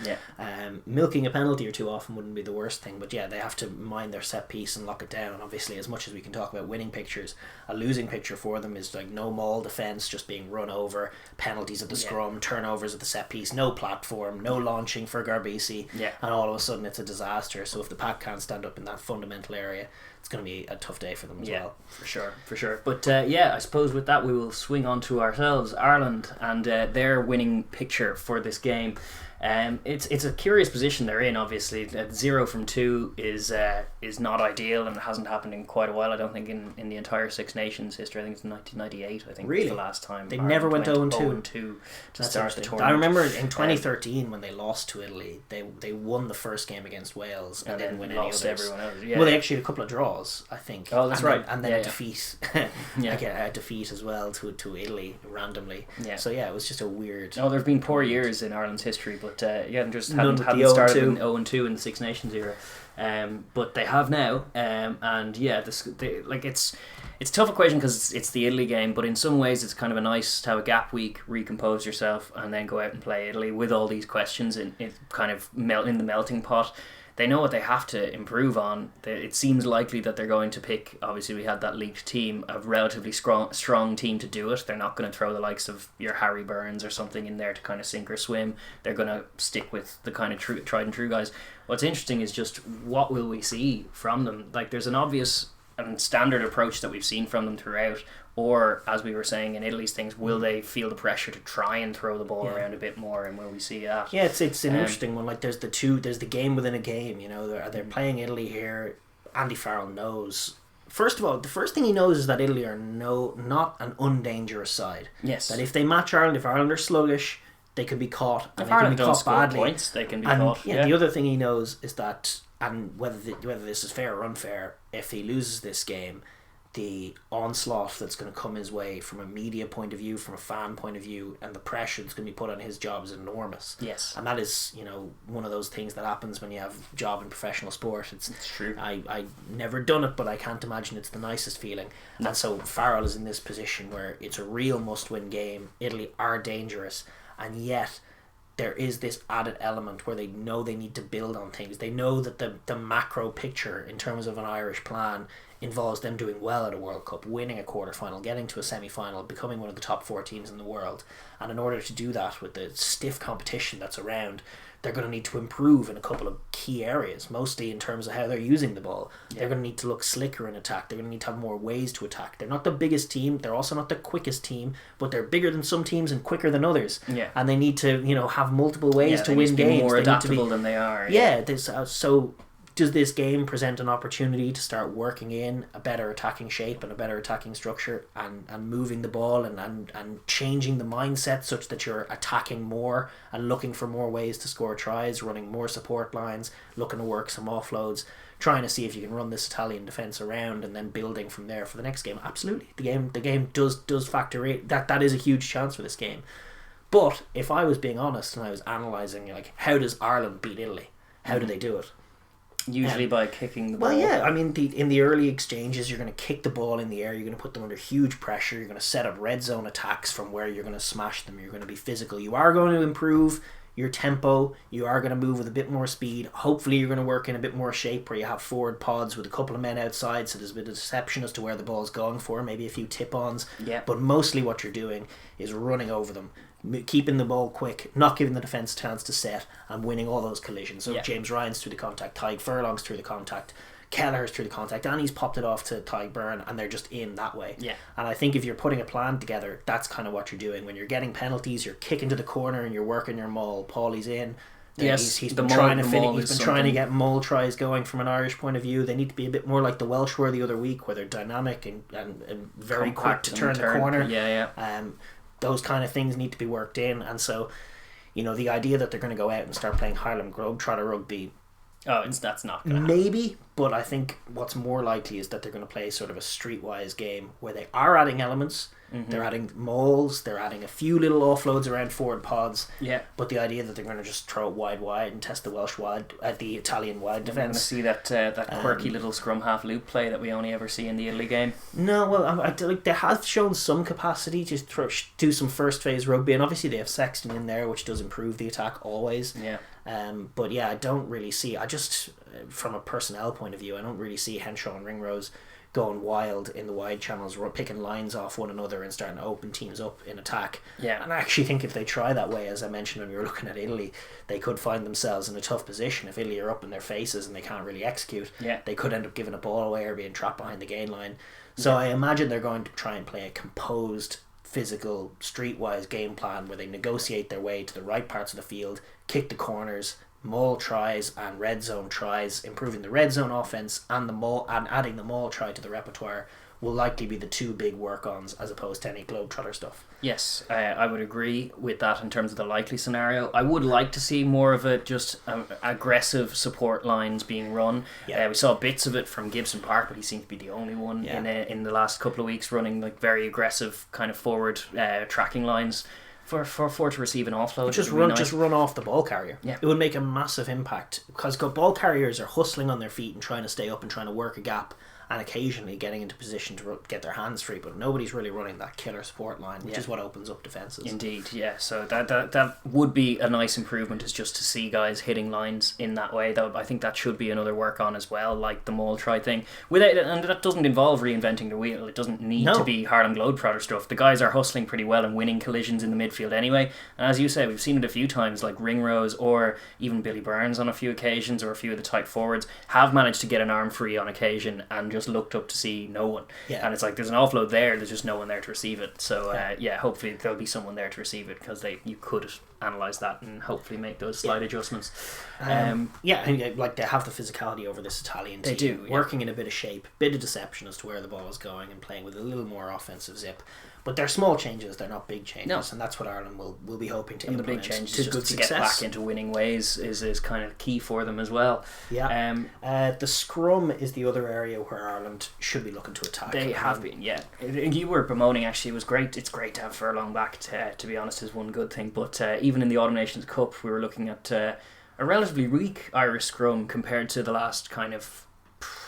Milking a penalty or two often wouldn't be the worst thing, but they have to mind their set piece and lock it down. And obviously, as much as we can talk about winning pictures, a losing picture for them is like no maul defence, just being run over, penalties at the scrum, turnovers at the set piece, no platform, no launching for Garbisi, and all of a sudden it's a disaster. So if the pack can't stand up in that fundamental area, it's going to be a tough day for them as well. For sure. But I suppose with that we will swing on to ourselves, Ireland, and their winning picture for this game. It's a curious position they're in. Obviously, 0 from 2 is not ideal, and it hasn't happened in quite a while. I don't think in the entire Six Nations history. I think it's 1998. I think was the last time they never went 0-2 to start the tournament. I remember in 2013 when they lost to Italy, they won the first game against Wales and didn't win any others. Everyone else. Well, they actually had a couple of draws, I think. Oh, that's right. And then a defeat, a defeat as well to Italy randomly. Yeah. So it was just a weird. No, there've been poor years in Ireland's history, but just hadn't started in 0-2 in the Six Nations era. But they have now, it's a tough equation because it's the Italy game, but in some ways it's kind of a nice to have a gap week, recompose yourself, and then go out and play Italy with all these questions in kind of in the melting pot. They know what they have to improve on. It seems likely that they're going to pick, obviously we had that leaked team, a relatively strong team to do it. They're not going to throw the likes of your Harry Burns or something in there to kind of sink or swim. They're going to stick with the kind of tried and true guys. What's interesting is just what will we see from them. Like, there's an obvious and standard approach that we've seen from them throughout, or as we were saying in Italy's things, will they feel the pressure to try and throw the ball around a bit more, and will we see that? Yeah, it's an interesting one. Like, there's the game within a game. They're playing Italy here. Andy Farrell knows. First of all, the first thing he knows is that Italy are not an undangerous side. Yes. That if they match Ireland, if Ireland are sluggish, they can be caught, and if they can be caught badly. Points, they can be caught. Yeah, the other thing he knows is that, and whether this is fair or unfair, if he loses this game, the onslaught that's going to come his way from a media point of view, from a fan point of view, and the pressure that's going to be put on his job is enormous. Yes. And that is, one of those things that happens when you have a job in professional sport. It's true. I never done it, but I can't imagine it's the nicest feeling. No. And so Farrell is in this position where it's a real must-win game. Italy are dangerous, and yet there is this added element where they know they need to build on things. They know that the macro picture in terms of an Irish plan involves them doing well at a World Cup, winning a quarter-final, getting to a semi-final, becoming one of the top 4 teams in the world. And in order to do that with the stiff competition that's around, they're going to need to improve in a couple of key areas, mostly in terms of how they're using the ball. Yeah. They're going to need to look slicker in attack. They're going to need to have more ways to attack. They're not the biggest team. They're also not the quickest team, but they're bigger than some teams and quicker than others. Yeah. And they need to, have multiple ways to win games. They need to be more adaptable than they are. Yeah. So does this game present an opportunity to start working in a better attacking shape and a better attacking structure, and moving the ball and changing the mindset such that you're attacking more and looking for more ways to score tries, running more support lines, looking to work some offloads, trying to see if you can run this Italian defence around, and then building from there for the next game? Absolutely. The game does factor in. That is a huge chance for this game. But if I was being honest and I was analysing, like, how does Ireland beat Italy? How do they do it? Usually by kicking the ball. Well, yeah, I mean, in the early exchanges, you're going to kick the ball in the air, you're going to put them under huge pressure, you're going to set up red zone attacks from where you're going to smash them, you're going to be physical, you are going to improve your tempo, you are going to move with a bit more speed, hopefully you're going to work in a bit more shape where you have forward pods with a couple of men outside, so there's a bit of deception as to where the ball's going for, maybe a few tip-ons, but mostly what you're doing is running over them, keeping the ball quick, not giving the defence a chance to set, and winning all those collisions. So James Ryan's through the contact, Tadhg Furlong's through the contact, Kelleher's through the contact, and he's popped it off to Tadhg Byrne, and they're just in that way. Yeah. And I think if you're putting a plan together, that's kind of what you're doing. When you're getting penalties, you're kicking to the corner and you're working your maul. Paulie's in, Yes, he's been trying to get maul tries going from an Irish point of view. They need to be a bit more like the Welsh were the other week, where they're dynamic and very quick to turn the corner. Those kind of things need to be worked in, and so, you know, the idea that they're going to go out and start playing Highland Globetrotter rugby. That's not going to maybe, but I think what's more likely is that they're going to play sort of a streetwise game where they are adding elements. They're adding mauls, they're adding a few little offloads around forward pods. Yeah. But the idea that they're going to just throw it wide and test the Welsh wide, the Italian wide defence. We're going to see that quirky little scrum half loop play that we only ever see in the Italy game. No, well, I like they have shown some capacity to do some first phase rugby, and obviously they have Sexton in there, which does improve the attack always. Yeah. But yeah, I don't really see. I just, from a personnel point of view, I don't really see Henshaw and Ringrose going wild in the wide channels, picking lines off one another and starting to open teams up in attack. Yeah. And I actually think if they try that way, as I mentioned when we were looking at Italy, they could find themselves in a tough position. If Italy are up in their faces and they can't really execute, they could end up giving a ball away or being trapped behind the gain line. So I imagine they're going to try and play a composed, physical, streetwise game plan where they negotiate their way to the right parts of the field, kick the corners, maul tries and red zone tries. Improving the red zone offense and adding the maul try to the repertoire will likely be the two big work-ons, as opposed to any Globetrotter stuff. Yes, I would agree with that in terms of the likely scenario. I would like to see more of aggressive support lines being run. We saw bits of it from Gibson Park, but he seemed to be the only one in the last couple of weeks running like very aggressive kind of forward tracking lines for to receive an offload. Just run off the ball carrier. It would make a massive impact, because ball carriers are hustling on their feet and trying to stay up and trying to work a gap, and occasionally getting into position to get their hands free, but nobody's really running that killer support line, which is what opens up defences. Indeed, yeah. So that would be a nice improvement, is just to see guys hitting lines in that way. Though I think that should be another work on as well, like the maul try thing. And that doesn't involve reinventing the wheel. It doesn't need to be Harlem Globetrotter stuff. The guys are hustling pretty well and winning collisions in the midfield anyway. And as you say, we've seen it a few times, like Ringrose or even Billy Burns on a few occasions, or a few of the tight forwards have managed to get an arm free on occasion and just looked up to see no one. And it's like there's an offload there's just no one there to receive it. So hopefully there'll be someone there to receive it, because you could analyse that and hopefully make those slight adjustments. And they have the physicality over this Italian team. They do, working in a bit of shape, bit of deception as to where the ball is going, and playing with a little more offensive zip. But they're small changes, they're not big changes, and that's what Ireland will be hoping to implement. The big change is just to get back into winning ways is kind of key for them as well. The scrum is the other area where Ireland should be looking to attack. They have been, You were bemoaning, actually, it was great. It's great to have Furlong back, to be honest, is one good thing. But even in the Autumn Nations Cup, we were looking at a relatively weak Irish scrum compared to the last kind of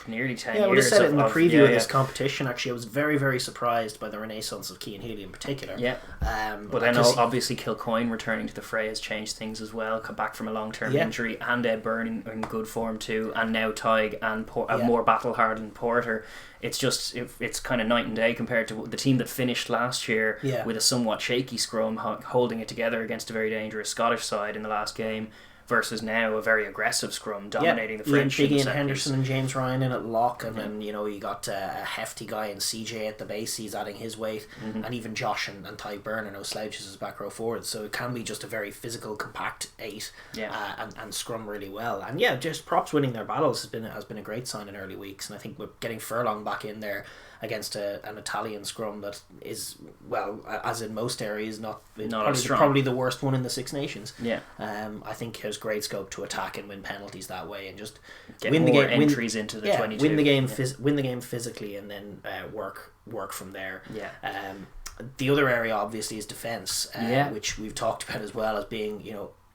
nearly 10 years. I would have said it in the preview of this competition. Actually, I was very, very surprised by the renaissance of Cian Healy in particular. But then obviously Kilcoyne returning to the fray has changed things as well. Come back from a long-term injury, and Ed Byrne in good form too, and now Tig and a more battle-hardened Porter. It's just it's kind of night and day compared to the team that finished last year with a somewhat shaky scrum, holding it together against a very dangerous Scottish side in the last game, versus now a very aggressive scrum dominating the French. Big Ian Henderson and James Ryan in at lock, and then you got a hefty guy in CJ at the base. He's adding his weight, and even Josh and Ty Byrne are no slouches as back row forwards. So it can be just a very physical, compact eight, and scrum really well. And just props winning their battles has been a great sign in early weeks. And I think we're getting Furlong back in there against an Italian scrum that is, well, as in most areas, probably the worst one in the Six Nations. I think there's great scope to attack and win penalties that way, and just get win the game, entries into the 22. Win the game physically, and then work from there. The other area obviously is defence, which we've talked about as well as being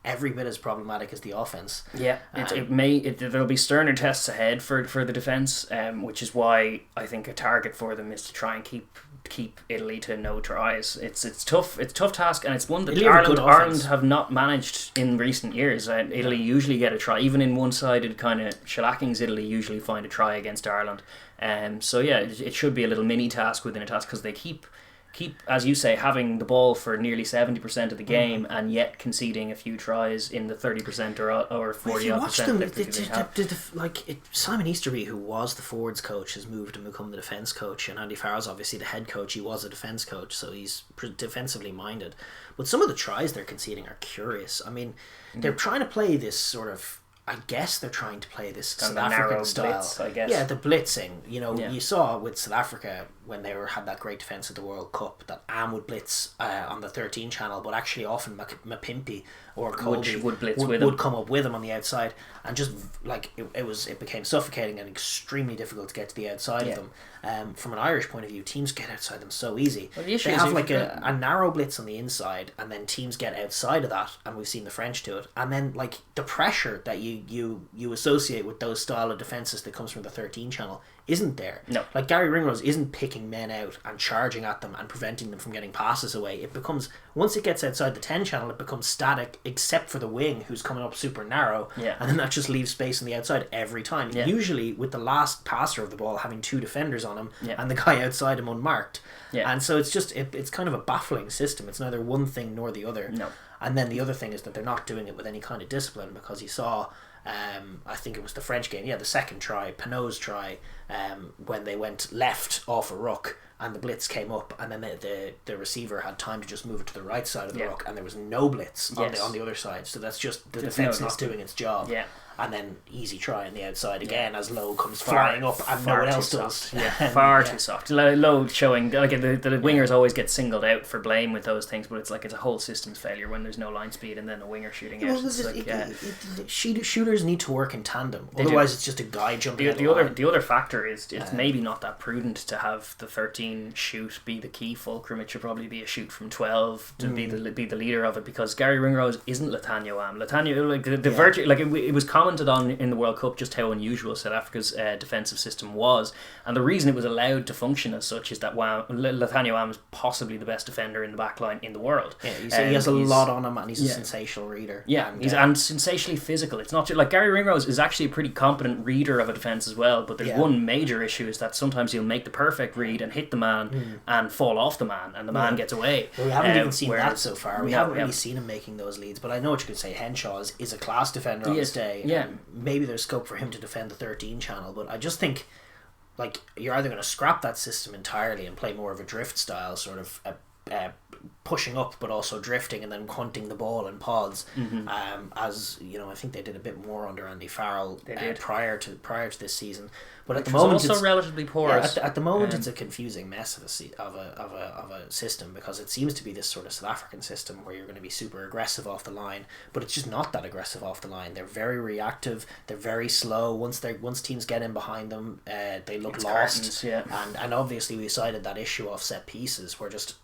every bit as problematic as the offense. There'll be sterner tests ahead for the defence, which is why I think a target for them is to try and keep Italy to no tries. It's tough task, and it's one that Ireland have not managed in recent years. Italy usually get a try, even in one-sided kind of shellackings. Italy usually find a try against Ireland. It should be a little mini task within a task, because they keep keep, as you say, having the ball for nearly 70% of the game and yet conceding a few tries in the 30% or 40%. Simon Easterby, who was the forwards coach, has moved and become the defence coach, and Andy Farrell's obviously the head coach. He was a defence coach, so he's defensively minded. But some of the tries they're conceding are curious. I mean, they're trying to play this sort of, I guess they're trying to play this South African style. Blitz, I guess. Yeah, the blitzing. You saw with South Africa when they had that great defence at the World Cup that Am would blitz on the 13 channel, but actually often Mapimpi or Colby would come up with him on the outside, and just like it became suffocating and extremely difficult to get to the outside of them. From an Irish point of view, teams get outside them so easy. Well, the they have like a narrow blitz on the inside, and then teams get outside of that, and we've seen the French do it. And then like the pressure that you associate with those style of defences that comes from the 13 channel isn't there. No. Like Gary Ringrose isn't picking men out and charging at them and preventing them from getting passes away. It becomes, once it gets outside the 10 channel, it becomes static except for the wing who's coming up super narrow, and then that just leaves space on the outside every time. Usually with the last passer of the ball having two defenders on him and the guy outside him unmarked. And so it's just it's kind of a baffling system. It's neither one thing nor the other. No. And then the other thing is that they're not doing it with any kind of discipline, because you saw I think it was the French game, the second try, Pinot's try, when they went left off a ruck and the blitz came up, and then the receiver had time to just move it to the right side of the ruck, and there was no blitz on the other side. So that's just the defence not doing its job. And then easy try on the outside again as Lowe comes flying up and no one else does. Far too soft. Lowe showing like the wingers always get singled out for blame with those things, but it's like it's a whole systems failure when there's no line speed and then a winger shooting out. Shooters need to work in tandem. Otherwise, it's just a guy jumping. The other factor is it's maybe not that prudent to have the 13 shoot be the key fulcrum. It should probably be a shoot from 12 to be the leader of it, because Gary Ringrose isn't Lothanio Am. Lothanio, like the virtue, like it was commented on in the World Cup just how unusual South Africa's defensive system was, and the reason it was allowed to function as such is that Lothanio Am is possibly the best defender in the back line in the world. He has a lot on him, and he's a sensational reader. And sensationally physical. It's not just like Gary Ringrose is actually a pretty competent reader of a defence as well, but there's one major issue is that sometimes he'll make the perfect read and hit the man and fall off the man, and the man gets away. Well, we haven't even seen that so far. We haven't really seen him making those leads, but I know what you could say. Henshaw is a class defender on his day. Maybe there's scope for him to defend the 13 channel, but I just think like you're either going to scrap that system entirely and play more of a drift style, sort of pushing up but also drifting and then hunting the ball in pods, as I think they did a bit more under Andy Farrell prior to this season. But at the moment, also relatively porous. At the moment, it's a confusing mess of a system, because it seems to be this sort of South African system where you're going to be super aggressive off the line, but it's just not that aggressive off the line. They're very reactive. They're very slow. Once teams get in behind them, they look lost. And obviously we cited that issue of set pieces where just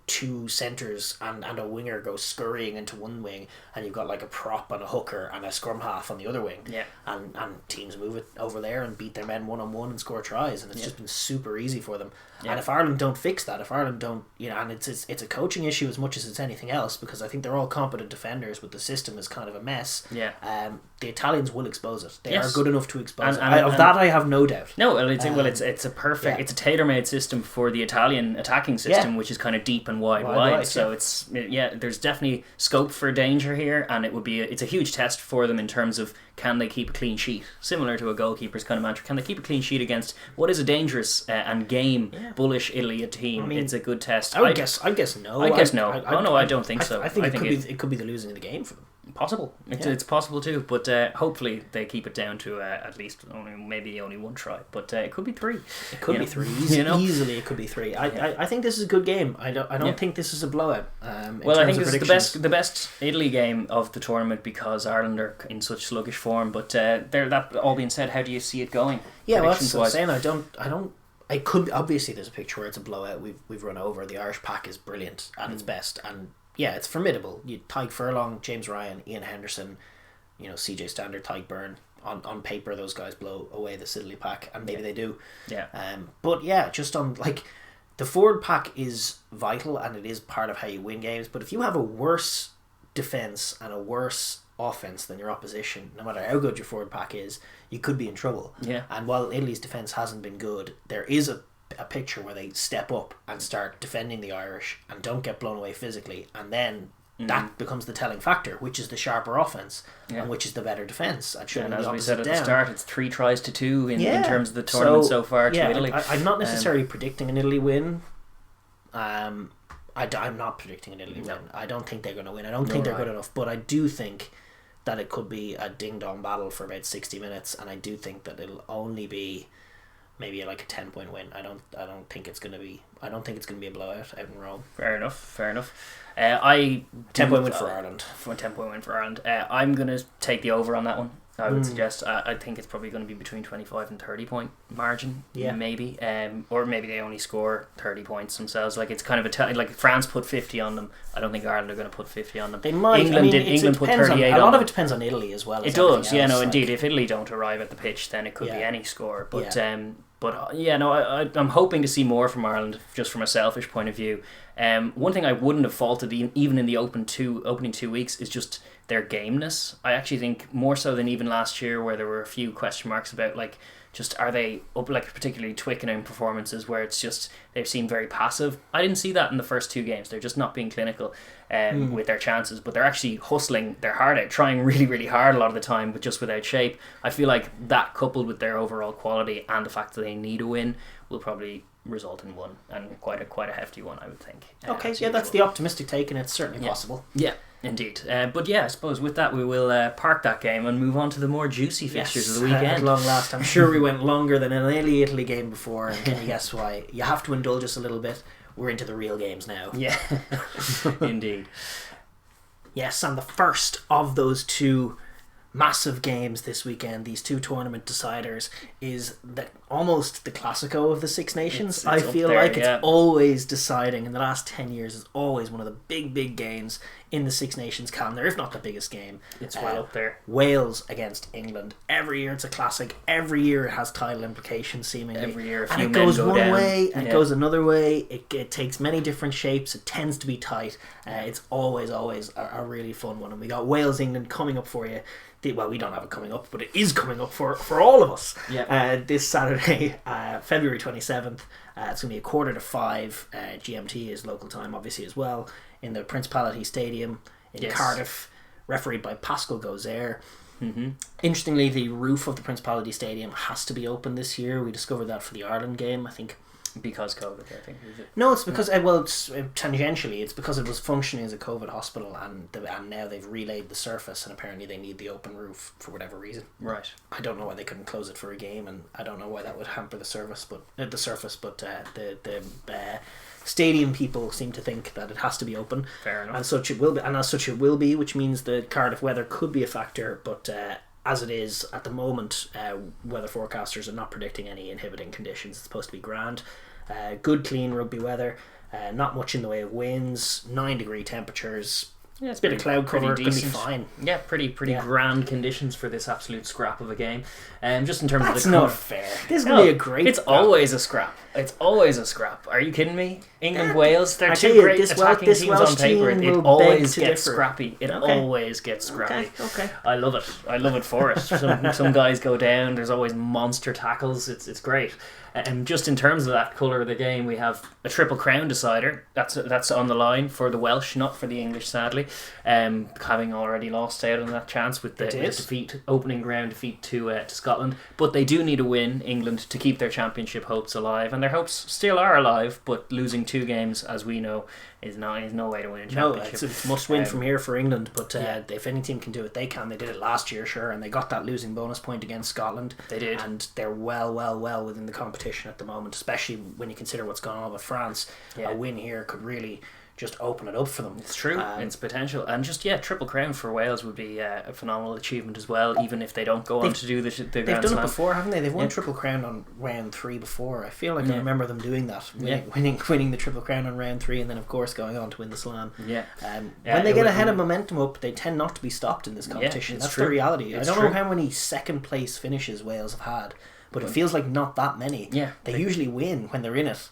two centres and a winger go scurrying into one wing, and you've got like a prop and a hooker and a scrum half on the other wing. And teams move it over there and beat their men one-on-one and score tries, and it's just been super easy for them. And if Ireland don't fix that, if Ireland don't, and it's a coaching issue as much as it's anything else, because I think they're all competent defenders, but the system is kind of a mess. The Italians will expose it. They are good enough to expose it. Of that I have no doubt. No, it's a perfect, it's a tailor-made system for the Italian attacking system, which is kind of deep and wide. So it's there's definitely scope for danger here, and it's a huge test for them in terms of, can they keep a clean sheet, similar to a goalkeeper's kind of mantra. Can they keep a clean sheet against what is a dangerous and bullish Italy team? It's a good test. I guess no. I guess no. I don't think so. I think it could be the losing of the game for them. Possible. It's possible too, but hopefully they keep it down to at least maybe only one try. But it could be three. It could be three. Easily, it could be three. I think this is a good game. I don't think this is a blowout. Well, I think this is the best Italy game of the tournament, because Ireland are in such sluggish form. But that all being said, how do you see it going? Yeah, well, that's what I'm saying. I don't. I could obviously there's a picture where it's a blowout. We've run over. The Irish pack is brilliant at its best, and it's formidable. You Tyke Furlong, James Ryan, Ian Henderson, CJ Stander, Tyke Byrne. On paper, those guys blow away the Italy pack, and maybe they do. But just on like the forward pack is vital, and it is part of how you win games. But if you have a worse defense and a worse offense than your opposition, no matter how good your forward pack is, you could be in trouble. And while Italy's defense hasn't been good, there is a a picture where they step up and start defending the Irish and don't get blown away physically, and then that becomes the telling factor, which is the sharper offense and which is the better defence. And as we said at the start, it's 3 tries to 2 in terms of the tournament so far to Italy. I'm not necessarily predicting an Italy win. I'm not predicting an Italy win. I don't think they're going to win. I don't think they're good enough, but I do think that it could be a ding-dong battle for about 60 minutes, and I do think that it'll only be maybe like a 10-point win. I don't think it's going to be a blowout out in Rome. Fair enough. 10-point win for Ireland. For a 10-point win for Ireland. I'm going to take the over on that one. I would suggest. I think it's probably going to be between 25 and 30 point margin. Yeah. Maybe. Or maybe they only score 30 points themselves. Like it's kind of like France put 50 on them. I don't think Ireland are going to put 50 on them. They might. England put 38 on them. A lot of it depends on Italy as well. It does. Yeah. No. Indeed. If Italy don't arrive at the pitch, then it could be any score. But I'm hoping to see more from Ireland, just from a selfish point of view. One thing I wouldn't have faulted even in the opening 2 weeks is just their gameness. I actually think more so than even last year, where there were a few question marks about like just are they up, like particularly Twickenham performances where it's just they seem very passive. I didn't see that in the first 2 games. They're just not being clinical with their chances, but they're actually hustling their heart out, trying really, really hard a lot of the time, but just without shape. I feel like that, coupled with their overall quality and the fact that they need a win, will probably result in one, and quite a hefty one, I would think. Okay, that's the optimistic take, and it's certainly possible. Yeah. Indeed. But I suppose with that we will park that game and move on to the more juicy fixtures of the weekend. At long last. I'm sure we went longer than an Italy game before, and can you guess why? You have to indulge us a little bit. We're into the real games now. Yeah. Indeed. Yes, and the first of those 2 massive games this weekend, these 2 tournament deciders, is almost the Classico of the Six Nations. It's I feel there, like it's always deciding. In the last 10 years, it's always one of the big games in the Six Nations calendar, if not the biggest game. It's well up there. Wales against England. Every year it's a classic. Every year it has title implications, seemingly. Every year and it goes one way and it goes another way. It takes many different shapes. It tends to be tight. It's always a really fun one. And we got Wales-England coming up for you. Well, we don't have it coming up, but it is coming up for all of us. This Saturday, February 27th. It's going to be 4:45 GMT is local time, obviously, as well, in the Principality Stadium in Cardiff, refereed by Pascal Gozer. Interestingly, the roof of the Principality Stadium has to be open this year. We discovered that for the Ireland game, I think. Because COVID, I think. Is it? No, it's because it's tangentially. It's because it was functioning as a COVID hospital, and now they've relayed the surface, and apparently they need the open roof for whatever reason. Right. I don't know why they couldn't close it for a game, and I don't know why that would hamper the surface, but the stadium people seem to think that it has to be open. Fair enough. And such it will be, which means the Cardiff weather could be a factor, but. As it is at the moment, weather forecasters are not predicting any inhibiting conditions. It's supposed to be grand. Good, clean rugby weather. Not much in the way of winds. 9-degree temperatures. Yeah, it's a bit of cloud cover. Going to be fine. Yeah, pretty grand conditions for this absolute scrap of a game. Just in terms That's of the not fair. This is going to be a great. It's always a scrap. It's always a scrap. Are you kidding me? England, Wales, they're two great attacking teams on paper. It always gets scrappy. It always gets scrappy. Okay. I love it. I love it for it. Some guys go down. There's always monster tackles. It's great. And just in terms of that colour of the game, we have a Triple Crown decider. That's on the line for the Welsh, not for the English, sadly. Having already lost out on that chance with the opening ground defeat to Scotland. But they do need a win, England, to keep their championship hopes alive. And their hopes still are alive, but losing 2 games, as we know, is no way to win a championship. No, it's a must win from here for England, but if any team can do it, they can. They did it last year, sure, and they got that losing bonus point against Scotland. They did. And they're well within the competition at the moment, especially when you consider what's going on with France. A win here could really just open it up for them. It's true. It's potential. And just, Triple Crown for Wales would be a phenomenal achievement as well, even if they don't go on to do the Grand Slam. They've done it before, haven't they? They've won Triple Crown on round 3 before. I feel like I remember them doing that. Winning the Triple Crown on round 3 and then, of course, going on to win the Slam. When they get ahead of momentum up, they tend not to be stopped in this competition. That's true. The reality. I don't know how many second place finishes Wales have had, but it feels like not that many. They usually win when they're in it.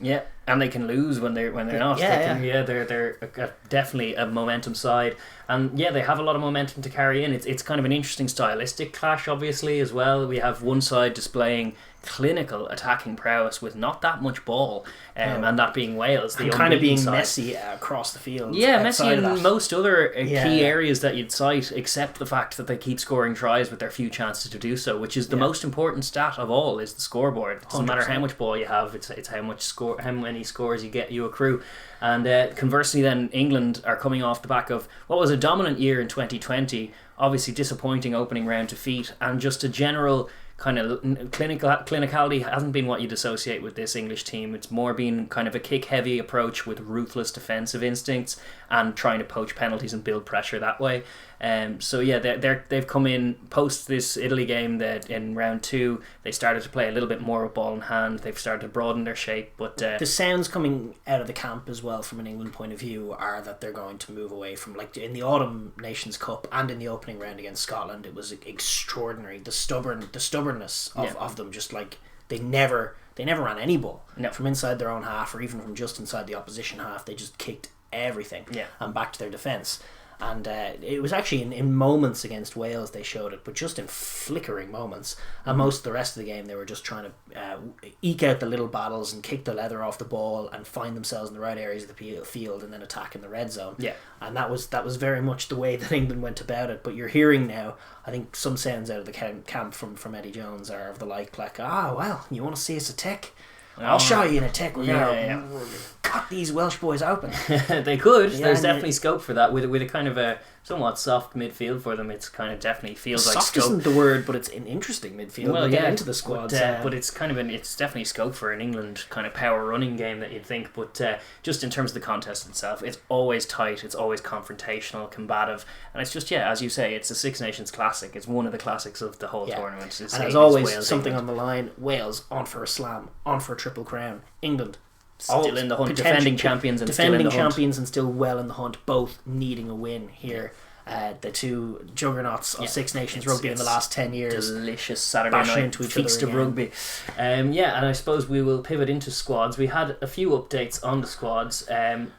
And they can lose when they're not. They're definitely a momentum side, and they have a lot of momentum to carry in. It's kind of an interesting stylistic clash, obviously, as well. We have one side displaying clinical attacking prowess with not that much ball, and that being Wales, the kind of being side. messy across the field. Messy in most other key areas that you'd cite, except the fact that they keep scoring tries with their few chances to do so, which is the most important stat of all, is the scoreboard. It doesn't 100%. Matter how much ball you have, it's how many scores you accrue. And conversely then, England are coming off the back of what was a dominant year in 2020, obviously disappointing opening round defeat, and just a general kind of clinicality hasn't been what you'd associate with this English team. It's more been kind of a kick-heavy approach with ruthless defensive instincts and trying to poach penalties and build pressure that way. They've come in post this Italy game that in round 2 they started to play a little bit more with ball in hand. They've started to broaden their shape, but the sounds coming out of the camp as well from an England point of view are that they're going to move away from, like in the Autumn Nations Cup and in the opening round against Scotland, it was extraordinary. The stubbornness of them, just like they never ran any ball from inside their own half or even from just inside the opposition half. They just kicked everything and back to their defence. And it was actually in moments against Wales they showed it, but just in flickering moments. And most of the rest of the game they were just trying to eke out the little battles and kick the leather off the ball and find themselves in the right areas of the field and then attack in the red zone. And that was very much the way that England went about it. But you're hearing now, I think some sounds out of the camp from Eddie Jones are of the like, well, you want to see us attack? I'll show you in a tick. We're gonna cut these Welsh boys open. They could. There's definitely scope for that with a kind of a somewhat soft midfield for them. It's kind of definitely feels like soft isn't the word, but it's an interesting midfield. We'll get into the squad, but it's kind of it's definitely scope for an England kind of power running game that you'd think. But just in terms of the contest itself, it's always tight. It's always confrontational, combative, and it's just as you say, it's a Six Nations classic. It's one of the classics of the whole tournament. And there's always Wales, something England on the line. Wales on for a slam, on for a triple crown. England still in the hunt, defending champions and still well in the hunt, both needing a win here. The two juggernauts of Six Nations rugby in the last 10 years. Delicious Saturday night feast of rugby. And I suppose we will pivot into squads. We had a few updates on the squads.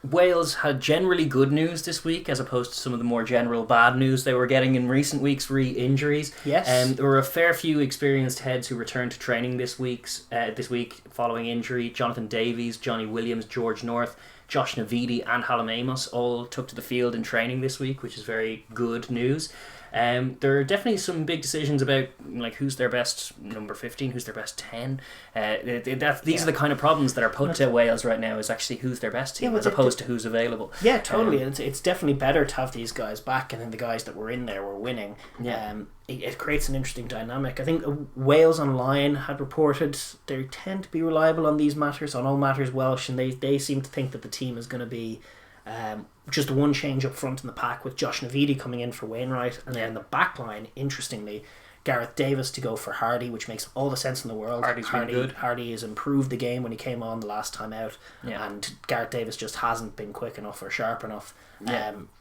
Wales had generally good news this week as opposed to some of the more general bad news they were getting in recent weeks, re-injuries. Yes. There were a fair few experienced heads who returned to training this week following injury. Jonathan Davies, Johnny Williams, George North, Josh Navidi and Hallam Amos all took to the field in training this week, which is very good news. There are definitely some big decisions about who's their best number 15, who's their best 10. These are the kind of problems that are put to Wales right now, is actually who's their best team as opposed to who's available. Yeah, totally. And it's definitely better to have these guys back, and then the guys that were in there were winning. It creates an interesting dynamic. I think Wales Online had reported they tend to be reliable on these matters, on all matters Welsh, and they seem to think that the team is going to be just one change up front in the pack, with Josh Navidi coming in for Wainwright, and then the back line, interestingly, Gareth Davis to go for Hardy, which makes all the sense in the world. Hardy has improved the game when he came on the last time out, and Gareth Davis just hasn't been quick enough or sharp enough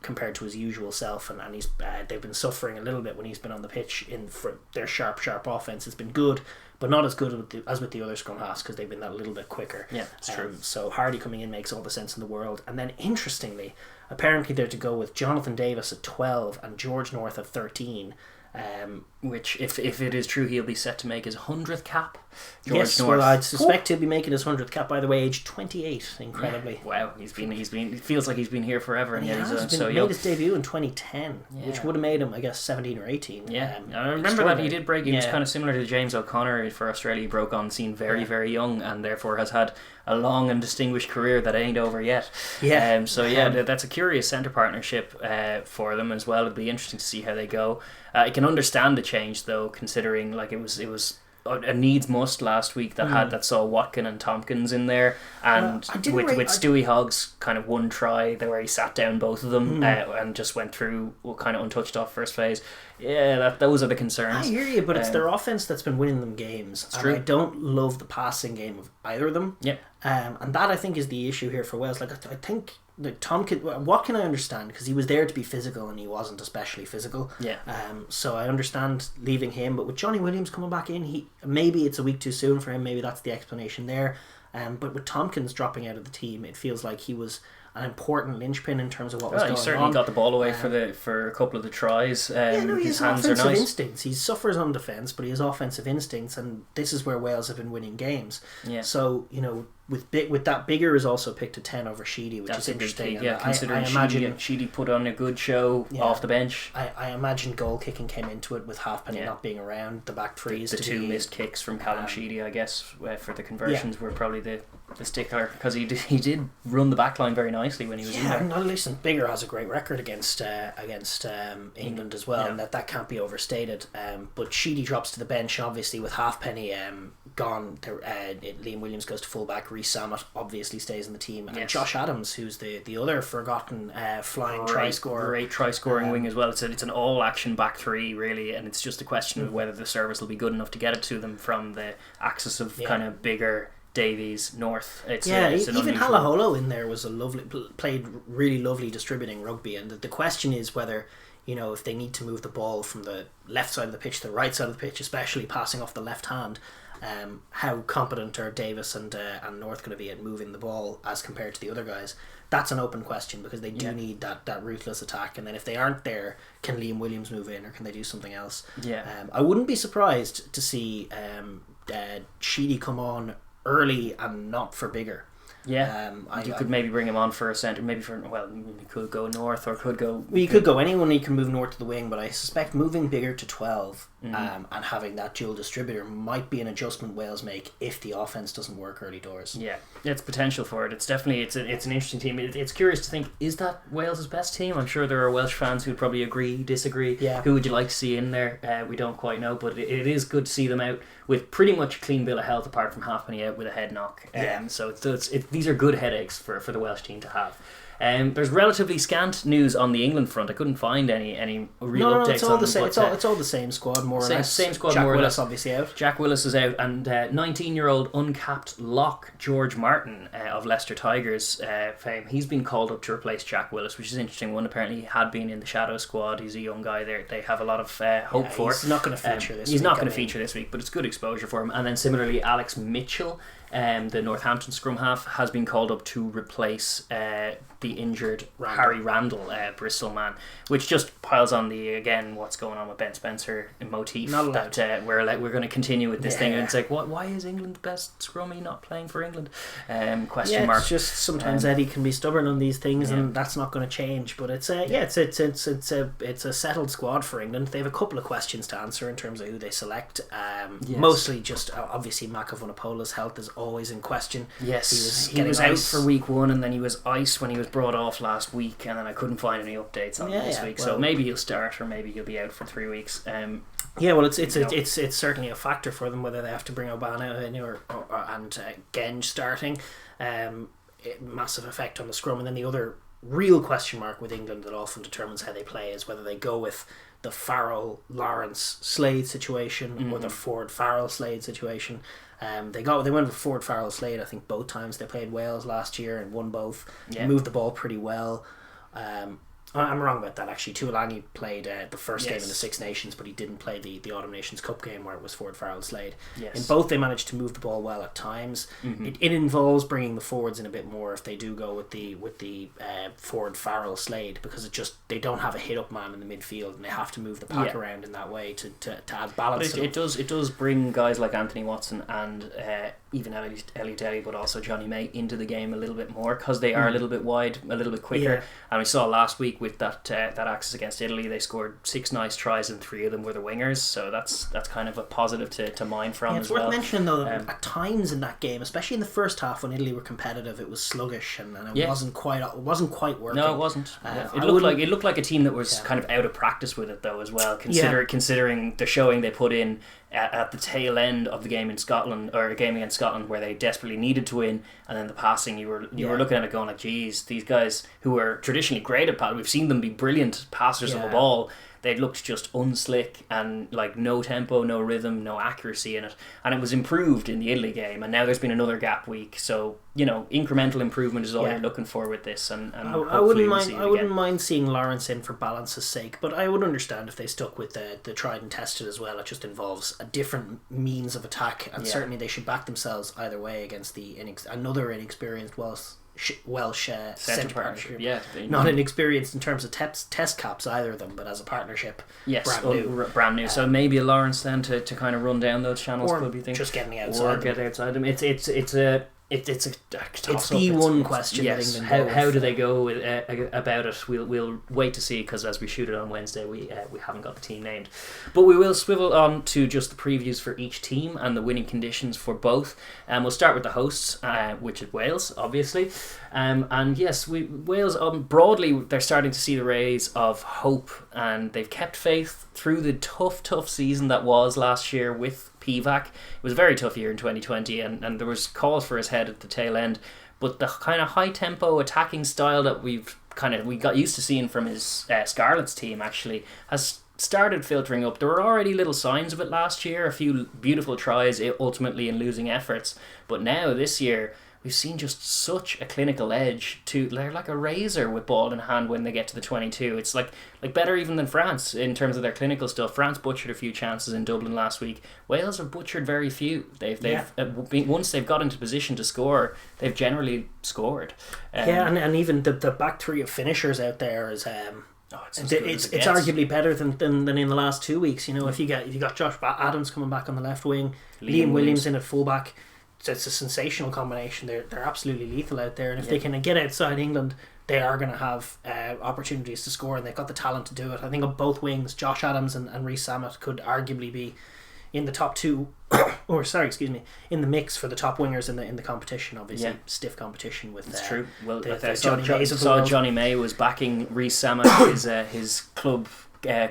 compared to his usual self, and he's they've been suffering a little bit when he's been on the pitch for their sharp offense. It's been good, but not as good as with the other scrum halves, because they've been that little bit quicker. Yeah, it's true. So Hardy coming in makes all the sense in the world. And then interestingly, apparently they're to go with Jonathan Davis at 12 and George North at 13. Which, if it is true, he'll be set to make his 100th cap. North. Well, I'd suspect he'll be making his 100th cap, by the way, age 28. Incredibly, wow, he's been. It feels like he's been here forever, and yet he's so young. Made his debut in 2010, which would have made him, I guess, 17 or 18. Yeah, I remember that he did break. He was kind of similar to James O'Connor for Australia. He broke on the scene very, very young, and therefore has had a long and distinguished career that ain't over yet. That's a curious centre partnership for them as well. It'll be interesting to see how they go. I can understand the change though, considering it was a needs must last week that saw Watkin and Tompkins in there, and with Stewie Hogg's kind of one try there where he sat down both of them and just went through kind of untouched off first phase. Those are the concerns. I hear you, but it's their offense that's been winning them games. It's true. I don't love the passing game of either of them. And that I think is the issue here for Wales. I think Tompkins, Watkin I understand, because he was there to be physical and he wasn't especially physical. So I understand leaving him, but with Johnny Williams coming back in, maybe it's a week too soon for him. Maybe that's the explanation there. But with Tompkins dropping out of the team, it feels like he was an important linchpin in terms of what was going on. He certainly got the ball away for a couple of the tries. His hands are offensive nice. instincts. He suffers on defence, but he has offensive instincts, and this is where Wales have been winning games. Yeah. So, with that, Bigger is also picked to 10 over Sheedy, which is interesting. Yeah, considering Sheedy put on a good show off the bench. I imagine goal kicking came into it with Halfpenny not being around, the back threes. The two missed kicks from Callum Sheedy, I guess, for the conversions were probably the stickler, because he did run the back line very nicely when he was in there. Yeah, listen, Bigger has a great record against England as well, and that can't be overstated. But Sheedy drops to the bench, obviously, with Halfpenny gone. Liam Williams goes to fullback. Rees-Zammit obviously stays in the team, and Josh Adams, who's the other forgotten flying try scorer, great try scoring wing as well. It's an all action back three really, and it's just a question of whether the service will be good enough to get it to them from the axis of kind of Bigger, Davies, North. It's even Halaholo in there was played really lovely distributing rugby, and the question is whether, if they need to move the ball from the left side of the pitch to the right side of the pitch, especially passing off the left hand, how competent are Davis and North going to be at moving the ball as compared to the other guys? That's an open question, because they do need that ruthless attack, and then if they aren't there, can Liam Williams move in, or can they do something else? I wouldn't be surprised to see Sheedy come on early and not for Bigger. You could maybe bring him on for a centre, maybe he could go North, or could go... Well, you could go anyone, you can move North to the wing, but I suspect moving Bigger to 12 and having that dual distributor might be an adjustment Wales make if the offence doesn't work early doors. Yeah, it's potential for it. It's definitely it's an interesting team. It's curious to think, is that Wales' best team? I'm sure there are Welsh fans who'd probably agree, disagree. Yeah. Who would you like to see in there? We don't quite know, but it is good to see them out with pretty much a clean bill of health, apart from Halfpenny out with a head knock. So these are good headaches for the Welsh team to have. There's relatively scant news on the England front. I couldn't find any real updates. It's all the same. It's all the same squad, more or less. Same squad, Jack more or Willis less. obviously out. Jack Willis is out, and 19-year-old uncapped lock George Martin of Leicester Tigers fame. He's been called up to replace Jack Willis, which is an interesting one. Apparently, he had been in the shadow squad. He's a young guy there. They have a lot of hope for. He's not going to feature this. He's not going to feature this week, but it's good exposure for him. And then similarly, Alex Mitchell, the Northampton scrum half, has been called up to replace the injured Harry Randall, Bristol man, which just piles on what's going on with Ben Spencer motif that we're going to continue with this thing, and it's like, why is England's best scrummy not playing for England? Question mark. It's just sometimes Eddie can be stubborn on these things, and that's not going to change. But it's a settled squad for England. They have a couple of questions to answer in terms of who they select. Mostly just obviously Makavunapola's health is always in question. Yes, he was out for week 1, and then he was iced when he was brought off last week, and then I couldn't find any updates on this week. So maybe he'll start, or maybe he'll be out for 3 weeks. It's certainly a factor for them whether they have to bring Obana in or Genge starting. Massive effect on the scrum, and then the other real question mark with England that often determines how they play is whether they go with the Farrell, Lawrence, Slade situation or the Ford, Farrell, Slade situation. They went with Ford, Farrell, Slade. I think both times they played Wales last year and won both. Moved the ball pretty well. I'm wrong about that actually. Tuilagi played the first game in the Six Nations, but he didn't play the Autumn Nations Cup game where it was Ford, Farrell, Slade. In both they managed to move the ball well at times. It involves bringing the forwards in a bit more if they do go with the Ford, Farrell, Slade, because they don't have a hit up man in the midfield, and they have to move the pack around in that way to add balance. But it does bring guys like Anthony Watson and even Ellie Daly, but also Johnny May into the game a little bit more, because they are a little bit wide, a little bit quicker. And we saw last week with that axis against Italy, they scored 6 nice tries and 3 of them were the wingers, so that's kind of a positive to mine from as well. It's worth mentioning though that at times in that game, especially in the first half when Italy were competitive, it was sluggish and it wasn't quite working. No, it wasn't. It looked like a team that was kind of out of practice with it though as well, considering the showing they put in at the tail end of the game in Scotland, or a game against Scotland, where they desperately needed to win, and then the passing, you were looking at it going like, geez, these guys who are traditionally great at passing, we've seen them be brilliant passers of the ball, they looked just unslick and like no tempo, no rhythm, no accuracy in it. And it was improved in the Italy game, and now there's been another gap week. So, you know, incremental improvement is all you're looking for with this. And I wouldn't mind seeing Lawrence in for balance's sake, but I would understand if they stuck with the tried and tested as well. It just involves a different means of attack, and certainly they should back themselves either way against another inexperienced Welsh centre partnership. Yeah, not inexperienced in terms of test caps, either of them, but as a partnership, brand new. So maybe a Lawrence then to kind of run down those channels, could be thinking, just getting outside, or get outside them. It's the one question. Yes, how do they go about it? We'll wait to see, because as we shoot it on Wednesday, we haven't got the team named, but we will swivel on to just the previews for each team and the winning conditions for both. And we'll start with the hosts, which is Wales, obviously. And yes, Wales broadly, they're starting to see the rays of hope, and they've kept faith through the tough season that was last year with Pivac. It was a very tough year in 2020, and there was calls for his head at the tail end, but the kind of high tempo attacking style that we got used to seeing from his Scarlets team actually has started filtering up. There were already little signs of it last year, a few beautiful tries ultimately in losing efforts, but now this year we've seen just such a clinical edge. They're like a razor with ball in hand when they get to the 22. It's like better even than France in terms of their clinical stuff. France butchered a few chances in Dublin last week. Wales have butchered very few. Once they've got into position to score, they've generally scored. And even the back three of finishers out there is it's arguably better than in the last 2 weeks. You know, if you got Josh Adams coming back on the left wing, Liam Williams in at fullback, it's a sensational combination. They're absolutely lethal out there, and if they can get outside England, they are going to have opportunities to score, and they've got the talent to do it. I think on both wings, Josh Adams and Rees-Zammit could arguably be in the top two, in the mix for the top wingers in the competition. Obviously, stiff competition with. It's true. Well, I saw Johnny May was backing Rees-Zammit, his club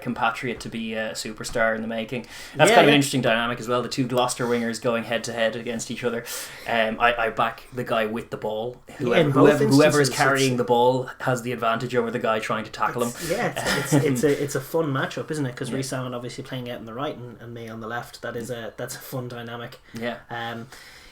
compatriot, to be a superstar in the making. That's kind of an interesting dynamic as well, the two Gloucester wingers going head to head against each other. I back the guy with the ball. Whoever is carrying the ball has the advantage over the guy trying to tackle him. It's a fun matchup, isn't it? Because Rees-Zammit obviously playing out on the right and May on the left. That's a fun dynamic.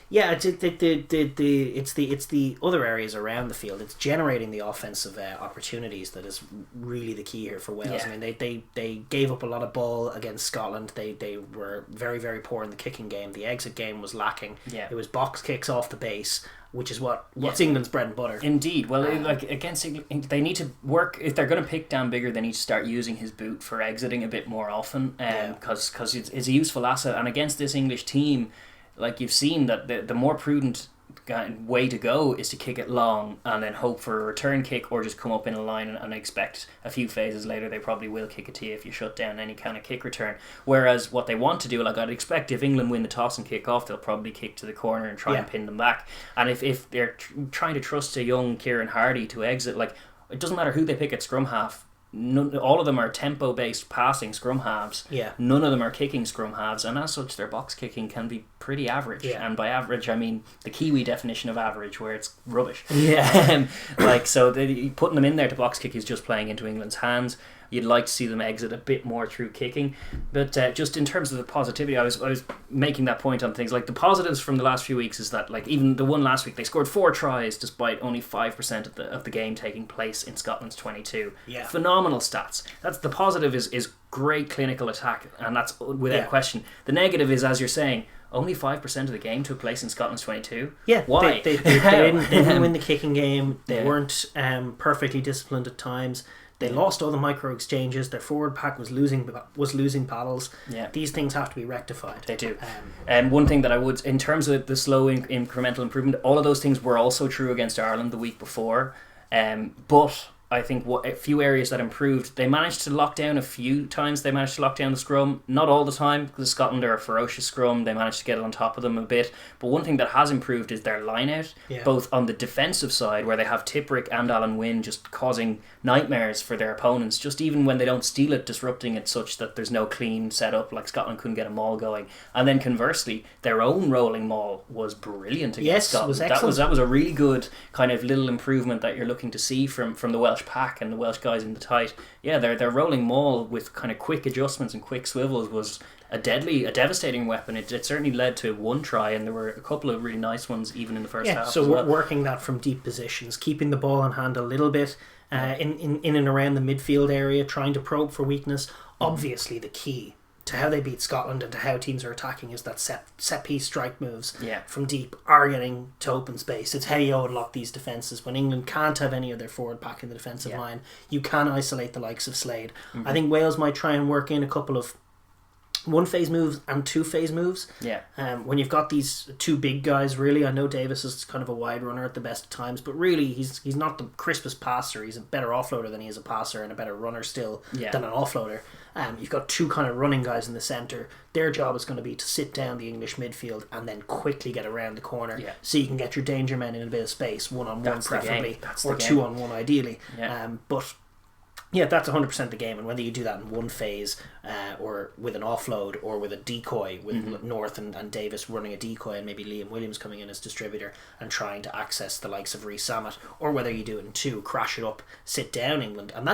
It's the other areas around the field. It's generating the offensive opportunities that is really the key here for Wales. I mean, they gave up a lot of ball against Scotland. They were very, very poor in the kicking game. The exit game was lacking. It was box kicks off the base, which is what's England's bread and butter. Indeed. Well, against England, they need to work. If they're going to pick Dan Biggar, they need to start using his boot for exiting a bit more often, because it's a useful asset. And against this English team, like you've seen, that the more prudent way to go is to kick it long and then hope for a return kick, or just come up in a line and expect a few phases later they probably will kick it to you if you shut down any kind of kick return. Whereas what they want to do, like I'd expect if England win the toss and kick off, they'll probably kick to the corner and try and pin them back. And if they're trying to trust a young Kieran Hardy to exit, like it doesn't matter who they pick at scrum half. All of them are tempo-based passing scrum halves. None of them are kicking scrum halves, and as such, their box kicking can be pretty average. And by average, I mean the Kiwi definition of average, where it's rubbish. Putting them in there to box kick is just playing into England's hands. You'd like to see them exit a bit more through kicking, but just in terms of the positivity, I was making that point on things like the positives from the last few weeks is that, like, even the one last week, they scored 4 tries despite only 5% of the game taking place in Scotland's 22. Phenomenal stats. That's the positive is great clinical attack, and that's without question. The negative is, as you're saying, only 5% of the game took place in Scotland's 22. Why? They didn't win the kicking game. They weren't perfectly disciplined at times. They lost all the micro exchanges. Their forward pack was losing battles. These things have to be rectified. They do. One thing that I would, in terms of the slow incremental improvement, all of those things were also true against Ireland the week before. But I think a few areas that improved, they managed to lock down a few times. They managed to lock down the scrum, not all the time, because Scotland are a ferocious scrum. They managed to get on top of them a bit. But one thing that has improved is their line out, both on the defensive side, where they have Tipuric and Alan Wynne just causing nightmares for their opponents, just even when they don't steal it, disrupting it such that there's no clean setup, like Scotland couldn't get a maul going. And then conversely, their own rolling maul was brilliant against Scotland. Was excellent. That was a really good kind of little improvement that you're looking to see from the Welsh Welsh pack and the Welsh guys in the tight, their rolling maul with kind of quick adjustments and quick swivels was a devastating weapon. It certainly led to one try, and there were a couple of really nice ones even in the first half. So we're working that from deep positions, keeping the ball in hand a little bit, in and around the midfield area, trying to probe for weakness. Obviously, the key to how they beat Scotland and to how teams are attacking is that set piece strike moves from deep are getting to open space. It's how you unlock these defences. When England can't have any of their forward pack in the defensive line, you can isolate the likes of Slade. I think Wales might try and work in a couple of one-phase moves and two-phase moves. When you've got these two big guys, really, I know Davis is kind of a wide runner at the best of times, but really he's not the crispest passer. He's a better offloader than he is a passer, and a better runner still than an offloader. You've got two kind of running guys in the centre. Their job is going to be to sit down the English midfield and then quickly get around the corner, so you can get your danger men in a bit of space, one-on-one preferably, or two-on-one ideally. But that's 100% the game, and whether you do that in one phase or with an offload or with a decoy, with North and Davis running a decoy and maybe Liam Williams coming in as distributor and trying to access the likes of Rees-Zammit, or whether you do it in two, crash it up, sit down England. And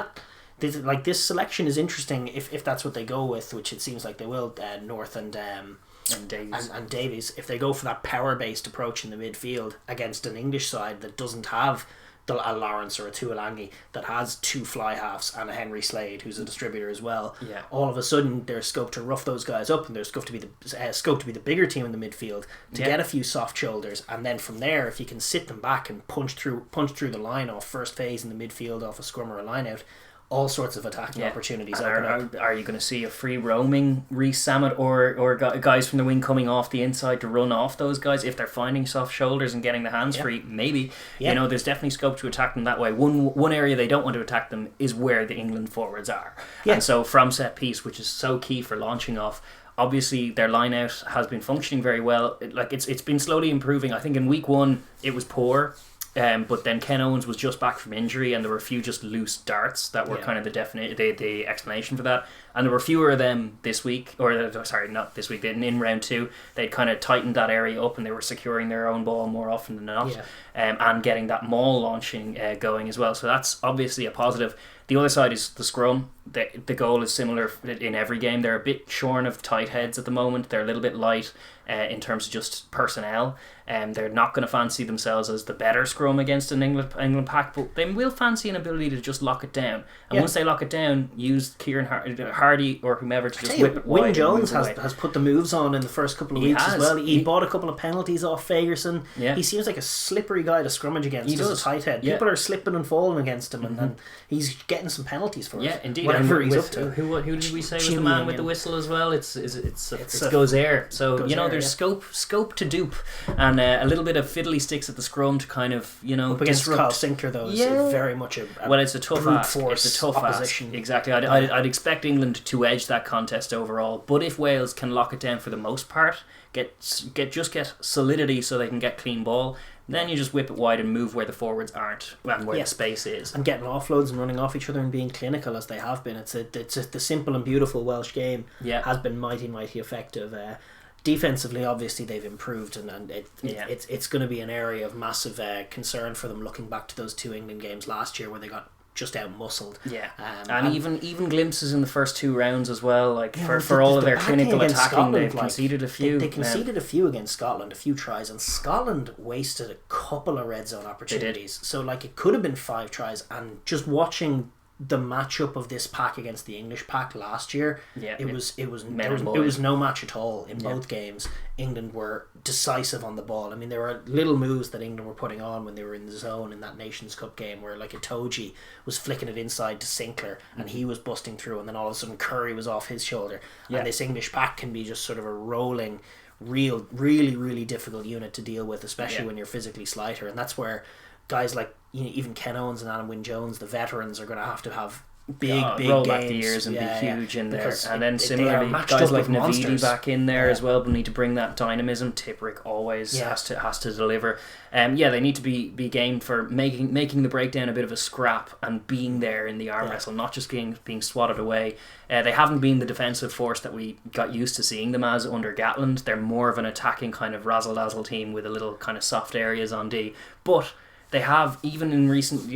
this selection is interesting if that's what they go with, which it seems like they will, North and Davies. And Davies, if they go for that power-based approach in the midfield against an English side that doesn't have a Lawrence or a Tuolangi, that has two fly halves and a Henry Slade who's a distributor as well, all of a sudden there's scope to rough those guys up, and there's scope to be the bigger team in the midfield to get a few soft shoulders, and then from there, if you can sit them back and punch through the line off first phase in the midfield off a scrum or a line out, all sorts of attacking opportunities open up. Are you going to see a free roaming Rees-Zammit or guys from the wing coming off the inside to run off those guys if they're finding soft shoulders and getting the hands free? Maybe. There's definitely scope to attack them that way. One area they don't want to attack them is where the England forwards are. And so from set piece, which is so key for launching off, obviously their line out has been functioning very well. It's been slowly improving. I think in week 1 it was poor. But then Ken Owens was just back from injury, and there were a few just loose darts that were kind of the explanation for that. And there were fewer of them this week, not this week, in round 2. They'd kind of tightened that area up, and they were securing their own ball more often than not, and getting that maul launching going as well. So that's obviously a positive. The other side is the scrum. The goal is similar in every game. They're a bit shorn of tight heads at the moment. They're a little bit light in terms of just personnel. They're not going to fancy themselves as the better scrum against an England pack, but they will fancy an ability to just lock it down. And once they lock it down, use Kieran Hardy or whomever to just whip it wide. Wyn Jones has put the moves on in the first couple of weeks as well. He bought a couple of penalties off Fagerson. He seems like a slippery guy to scrummage against. He does. A tight head. People are slipping and falling against him, and he's getting some penalties for it. Yeah, indeed. Whatever he's up to. Who did we say was the man with the whistle as well? It's Gozair. So there's scope to dupe, and a little bit of fiddly sticks at the scrum to kind of up against Kyle Sinclair though is very much it's a tough ask. It's a tough opposition. Ask. Exactly. I'd expect England to edge that contest overall, but if Wales can lock it down for the most part, get solidity so they can get clean ball, then you just whip it wide and move where the forwards aren't and where the space is, and getting offloads and running off each other and being clinical as they have been. It's the simple and beautiful Welsh game has been mighty effective. Defensively, obviously, they've improved, and it's going to be an area of massive concern for them looking back to those 2 England games last year where they got just out-muscled. And even glimpses in the first 2 rounds as well, for all of their clinical attacking, Scotland, they've conceded a few. They conceded a few against Scotland, a few tries, and Scotland wasted a couple of red zone opportunities. So it could have been 5 tries, and just watching the matchup of this pack against the English pack last year, it was no match at all in both games. England were decisive on the ball. I mean, there were little moves that England were putting on when they were in the zone in that Nations Cup game, where Itoje was flicking it inside to Sinclair and he was busting through, and then all of a sudden Curry was off his shoulder. And this English pack can be just sort of a rolling, really difficult unit to deal with, especially when you're physically slighter. And that's where guys like even Ken Owens and Adam Wyn Jones, the veterans, are going to have big roll games. Back the years and be huge in there. And then similarly, guys like Navidi back in there as well, but need to bring that dynamism. Tipperick always has to deliver. They need to be game for making the breakdown a bit of a scrap and being there in the arm wrestle, not just being swatted away. They haven't been the defensive force that we got used to seeing them as under Gatland. They're more of an attacking kind of razzle-dazzle team with a little kind of soft areas on D. But they have, even in recent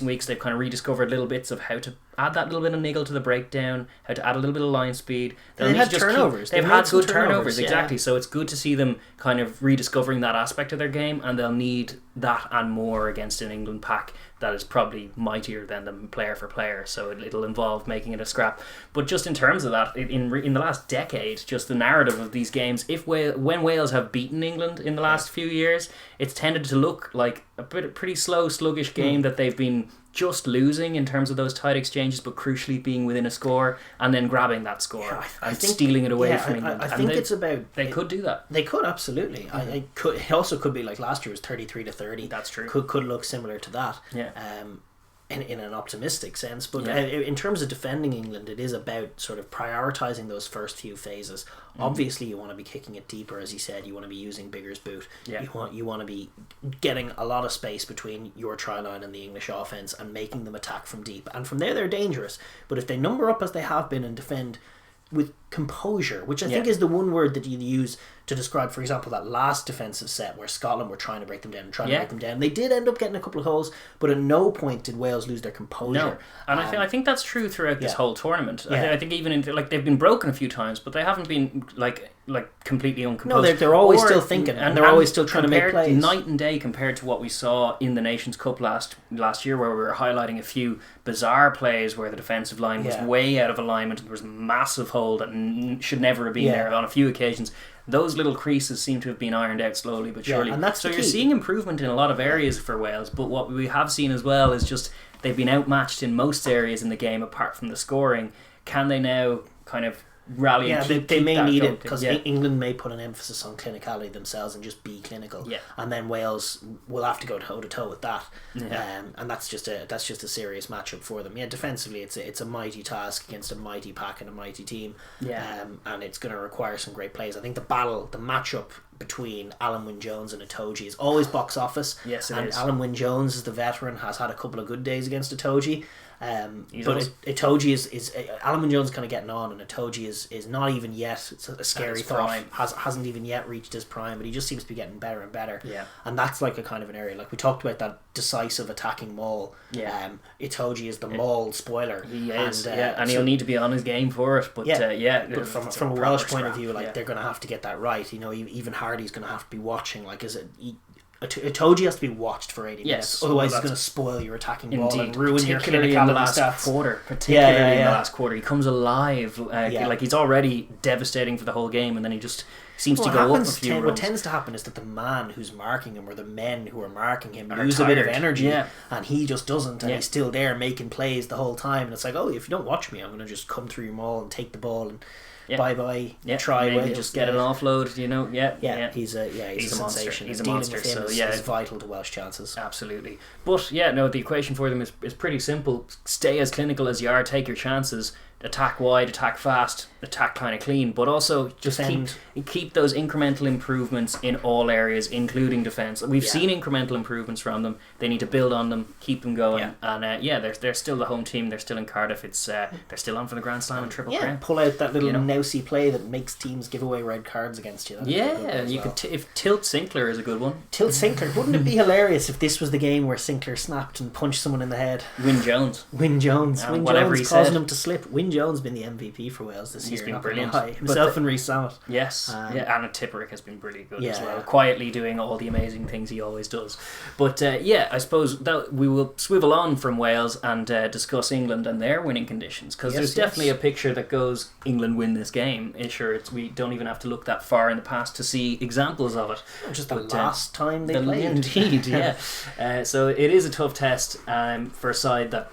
weeks, they've kind of rediscovered little bits of how to add that little bit of niggle to the breakdown, how to add a little bit of line speed. They've had turnovers. They've had good turnovers, exactly. So it's good to see them kind of rediscovering that aspect of their game, and they'll need that and more against an England pack that is probably mightier than them player for player. So it'll involve making it a scrap. But just in terms of that, in the last decade, just the narrative of these games, when Wales have beaten England in the last few years, it's tended to look like a pretty slow, sluggish game that they've been just losing in terms of those tight exchanges, but crucially being within a score and then grabbing that score and stealing it away from England. I think it's about... They could do that. They could, absolutely. It also could be like last year was 33-30. That's true. Could look similar to that. Yeah. In an optimistic sense, but in terms of defending England, it is about sort of prioritising those first few phases. Obviously, you want to be kicking it deeper, as you said. You want to be using Bigger's boot. Yeah. You want to be getting a lot of space between your try line and the English offence and making them attack from deep. And from there, they're dangerous. But if they number up as they have been and defend with composure, which I think is the one word that you use to describe, for example, that last defensive set where Scotland were trying to break them down, They did end up getting a couple of goals, but at no point did Wales lose their composure. No, and I think that's true throughout this whole tournament. I think even they've been broken a few times, but they haven't been like completely uncomposed. No, they're always still thinking, and they're always still trying to make plays. Night and day compared to what we saw in the Nations Cup last year, where we were highlighting a few bizarre plays where the defensive line was way out of alignment and there was a massive hole that should never have been there on a few occasions. Those little creases seem to have been ironed out slowly but surely. And that's so you're seeing improvement in a lot of areas for Wales, but what we have seen as well is just they've been outmatched in most areas in the game apart from the scoring. Can they now kind of rally and keep they may that need going? it, because England may put an emphasis on clinicality themselves and just be clinical, and then Wales will have to go toe to toe with that, and that's just a serious matchup for them. Defensively it's a mighty task against a mighty pack and a mighty team, and it's going to require some great plays. I think the matchup between Alan Wynne-Jones and Itoje is always box office. Yes, it is. Alan Wynne-Jones, as the veteran, has had a couple of good days against Itoje. But Itoje is Alan Wynne-Jones kind of getting on, and Itoje is not even yet. It's a scary thought. Hasn't even yet reached his prime, but he just seems to be getting better and better. And that's like a kind of an area, like we talked about, that decisive attacking maul. Itoje is the maul spoiler. He is, and he'll need to be on his game for it. But but from a Welsh point of view, they're going to have to get that right. Even Hardy's going to have to be watching. Itoje has to be watched for 80 minutes. Otherwise, it's going to spoil your attacking ball and ruin your clinicality in the last stats. Quarter. Particularly in the last quarter, he comes alive. Like he's already devastating for the whole game, and then he just seems to go up a few runs. What tends to happen is that the man who's marking him, or the men who are marking him, lose a bit of energy, and he just doesn't, and he's still there making plays the whole time. And it's like, if you don't watch me, I'm going to just come through your maul and take the ball and bye. Try maybe just get an offload. He's a sensation. He's a monster. So is vital to Welsh chances. Absolutely. But the equation for them is pretty simple. Stay as clinical as you are. Take your chances. Attack wide, attack fast, attack kind of clean, but also just keep those incremental improvements in all areas, including defence. We've seen incremental improvements from them. They need to build on them, keep them going, and they're still the home team. They're still in Cardiff. It's they're still on for the Grand Slam and Triple Crown. Pull out that little nousy play that makes teams give away red cards against you. You could if Tilt Sinclair is a good one. Tilt Sinclair, wouldn't it be hilarious if this was the game where Sinclair snapped and punched someone in the head? Wynne-Jones Wynne-Jones causing him to slip. Wynne-Jones been the MVP for Wales this year. He's been brilliant. Himself and Rees-Zammit. Yes, and Tipperick has been really good as well. Quietly doing all the amazing things he always does. But I suppose that we will swivel on from Wales and discuss England and their winning conditions, because there's definitely a picture that goes England win this game. We don't even have to look that far in the past to see examples of it. Just the last time they played. Indeed, so it is a tough test for a side that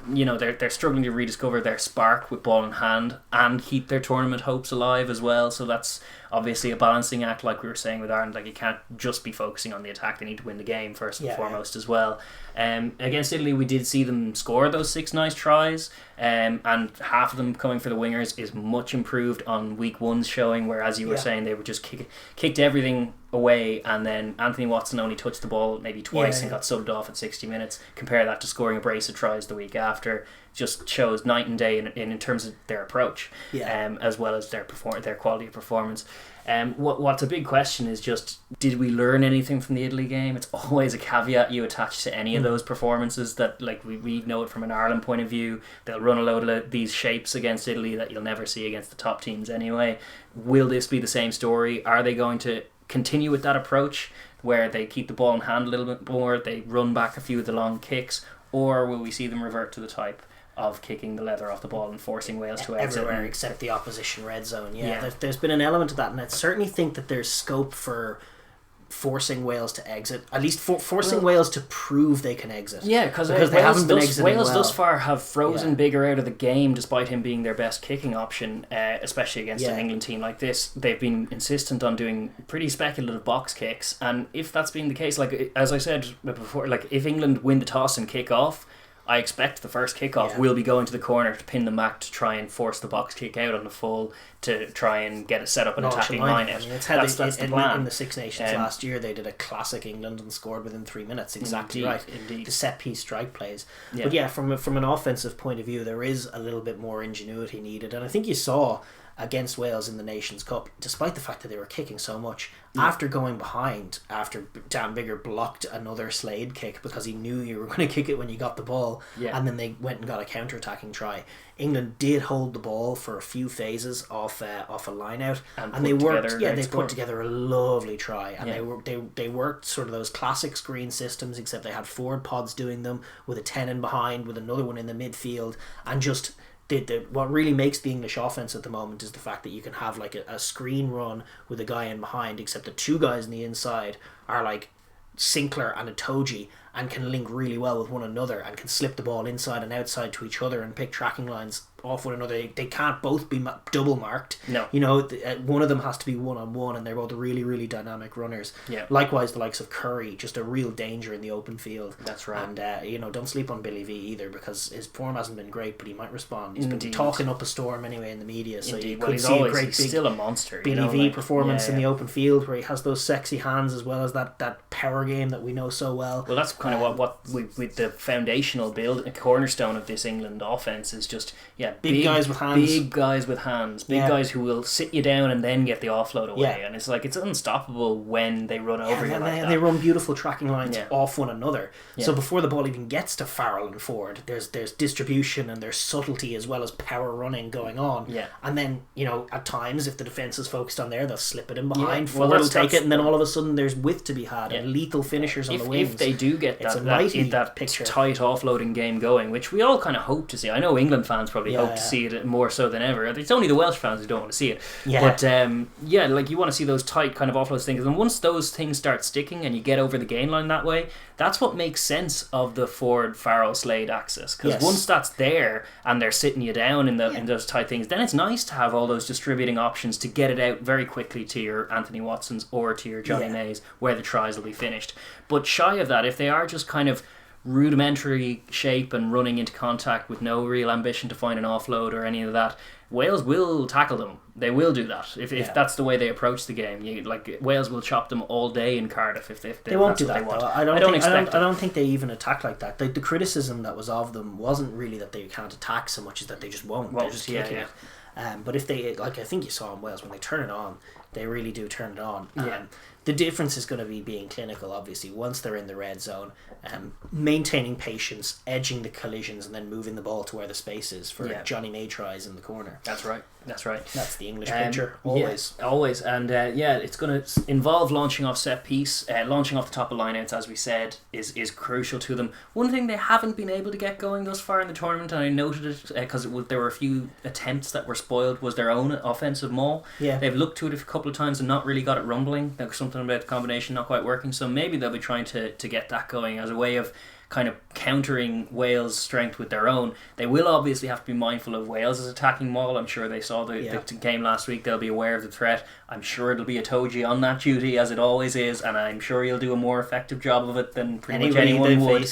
they're struggling to rediscover their spark with ball in hand and keep their tournament hopes alive as well. So that's obviously a balancing act, like we were saying with Ireland. Like, you can't just be focusing on the attack. They need to win the game first and foremost as well. Against Italy, we did see them score those 6 nice tries, and half of them coming for the wingers is much improved on week one's showing, where, as you were saying, they were just kicked everything away, and then Anthony Watson only touched the ball maybe twice and got subbed off at 60 minutes. Compare that to scoring a brace of tries the week after. Just shows night and day in terms of their approach, as well as their quality of performance. What's a big question is just, did we learn anything from the Italy game? It's always a caveat you attach to any of those performances, that like we know it from an Ireland point of view. They'll run a load of these shapes against Italy that you'll never see against the top teams anyway. Will this be the same story? Are they going to continue with that approach where they keep the ball in hand a little bit more, they run back a few of the long kicks, or will we see them revert to the type of kicking the leather off the ball and forcing Wales to exit everywhere except the opposition red zone? There's been an element of that, and I certainly think that there's scope for forcing Wales to exit, at least forcing Wales to prove they can exit. Because they haven't been exiting Wales well. thus far have frozen Biggar out of the game despite him being their best kicking option, especially against an England team like this. They've been insistent on doing pretty speculative box kicks, and if that's being the case, like as I said before, like if England win the toss and kick off, I expect the first kickoff will be going to the corner to pin them back to try and force the box kick out on the full to try and get it set up an attacking line out. That's the plan. In the Six Nations last year, they did a classic England and scored within 3 minutes. Exactly right. Indeed. The set piece strike plays. But from an offensive point of view, there is a little bit more ingenuity needed, and I think you saw against Wales in the Nations Cup, despite the fact that they were kicking so much, after going behind, after Dan Biggar blocked another Slade kick because he knew you were going to kick it when you got the ball, and then they went and got a counter-attacking try. England did hold the ball for a few phases off a line out, and they worked. They put together a lovely try, and they worked sort of those classic screen systems, except they had forward pods doing them with a 10 in behind, with another one in the midfield, and just. What really makes the English offense at the moment is the fact that you can have like a screen run with a guy in behind, except the two guys on the inside are like Sinclair and Itoje, and can link really well with one another and can slip the ball inside and outside to each other and pick tracking lines off one another. They can't both be double marked. No. One of them has to be one-on-one, and they're both really, really dynamic runners. Yeah. Likewise, the likes of Curry, just a real danger in the open field. That's right. And, don't sleep on Billy V either, because his form hasn't been great, but he might respond. He's been talking up a storm anyway in the media, so you could see a great he's still a monster. Billy V performance in the open field, where he has those sexy hands as well as that power game that we know so well. Well, that's kind of what with the foundational build, a cornerstone of this England offense is just big guys with hands, big guys who will sit you down and then get the offload away, and it's like it's unstoppable when they run over you like that. They run beautiful tracking lines off one another. So before the ball even gets to Farrell and Ford, there's distribution and there's subtlety as well as power running going on. And then at times if the defense is focused on there, they'll slip it in behind. Ford will take it, and then all of a sudden there's width to be had and lethal finishers on the wings. If they do get that tight offloading game going, which we all kind of hope to see. I know England fans probably hope to see it more so than ever. It's only the Welsh fans who don't want to see it. But like you want to see those tight kind of offload things, and once those things start sticking and you get over the gain line that way, that's what makes sense of the Ford Farrell Slade axis, because once that's there and they're sitting you down in those tight things, then it's nice to have all those distributing options to get it out very quickly to your Anthony Watsons or to your Johnny Mays, where the tries will be finished. But shy of that, if they are just kind of rudimentary shape and running into contact with no real ambition to find an offload or any of that, Wales will tackle them. They will do that if that's the way they approach the game. Wales will chop them all day in Cardiff if they won't do that. I don't think they even attack like that. The criticism that was of them wasn't really that they can't attack so much as that they just won't. They're just kicking it. But if they, I think you saw in Wales, when they turn it on, they really do turn it on. The difference is going to be being clinical, obviously, once they're in the red zone, maintaining patience, edging the collisions, and then moving the ball to where the space is for Johnny May tries in the corner. That's right. That's the English picture, always. Yeah, always. And it's going to involve launching off set piece. Launching off the top of lineouts, as we said, is crucial to them. One thing they haven't been able to get going thus far in the tournament, and I noted it because there were a few attempts that were spoiled, was their own offensive maul. They've looked to it a couple of times and not really got it rumbling. There was something about the combination not quite working, so maybe they'll be trying to get that going as a way of kind of countering Wales' strength with their own. They will obviously have to be mindful of Wales' attacking maul. I'm sure they saw the game last week. They'll be aware of the threat. I'm sure it'll be Atoji on that duty, as it always is, and I'm sure he'll do a more effective job of it than pretty much anyone would.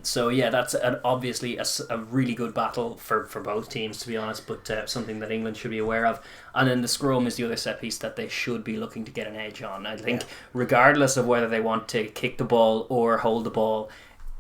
So that's obviously a really good battle for both teams, to be honest, but something that England should be aware of. And then the scrum is the other set piece that they should be looking to get an edge on. I think regardless of whether they want to kick the ball or hold the ball,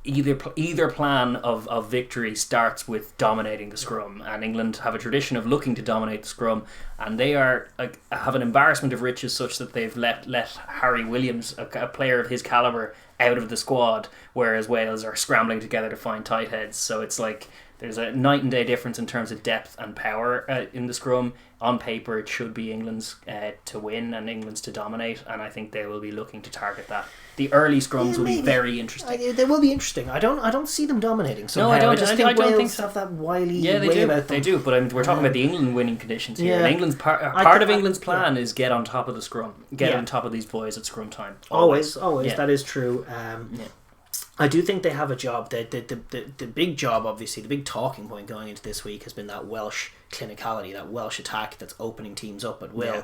either plan of victory starts with dominating the scrum, and England have a tradition of looking to dominate the scrum, and they have an embarrassment of riches such that they've let Harry Williams, a player of his calibre, out of the squad, whereas Wales are scrambling together to find tight heads. So it's like there's a night and day difference in terms of depth and power in the scrum. On paper, it should be England's to win and England's to dominate, and I think they will be looking to target that. The early scrums will be very interesting. They will be interesting. I don't see them dominating somehow. No, I don't. I just think Wales think so. have that wily way about them. They do, but we're talking about the England winning conditions here. And England's part of England's plan is get on top of the scrum, get on top of these boys at scrum time. Always. That is true. I do think they have a job. The big job, obviously, the big talking point going into this week has been that Welsh clinicality, that Welsh attack that's opening teams up at will,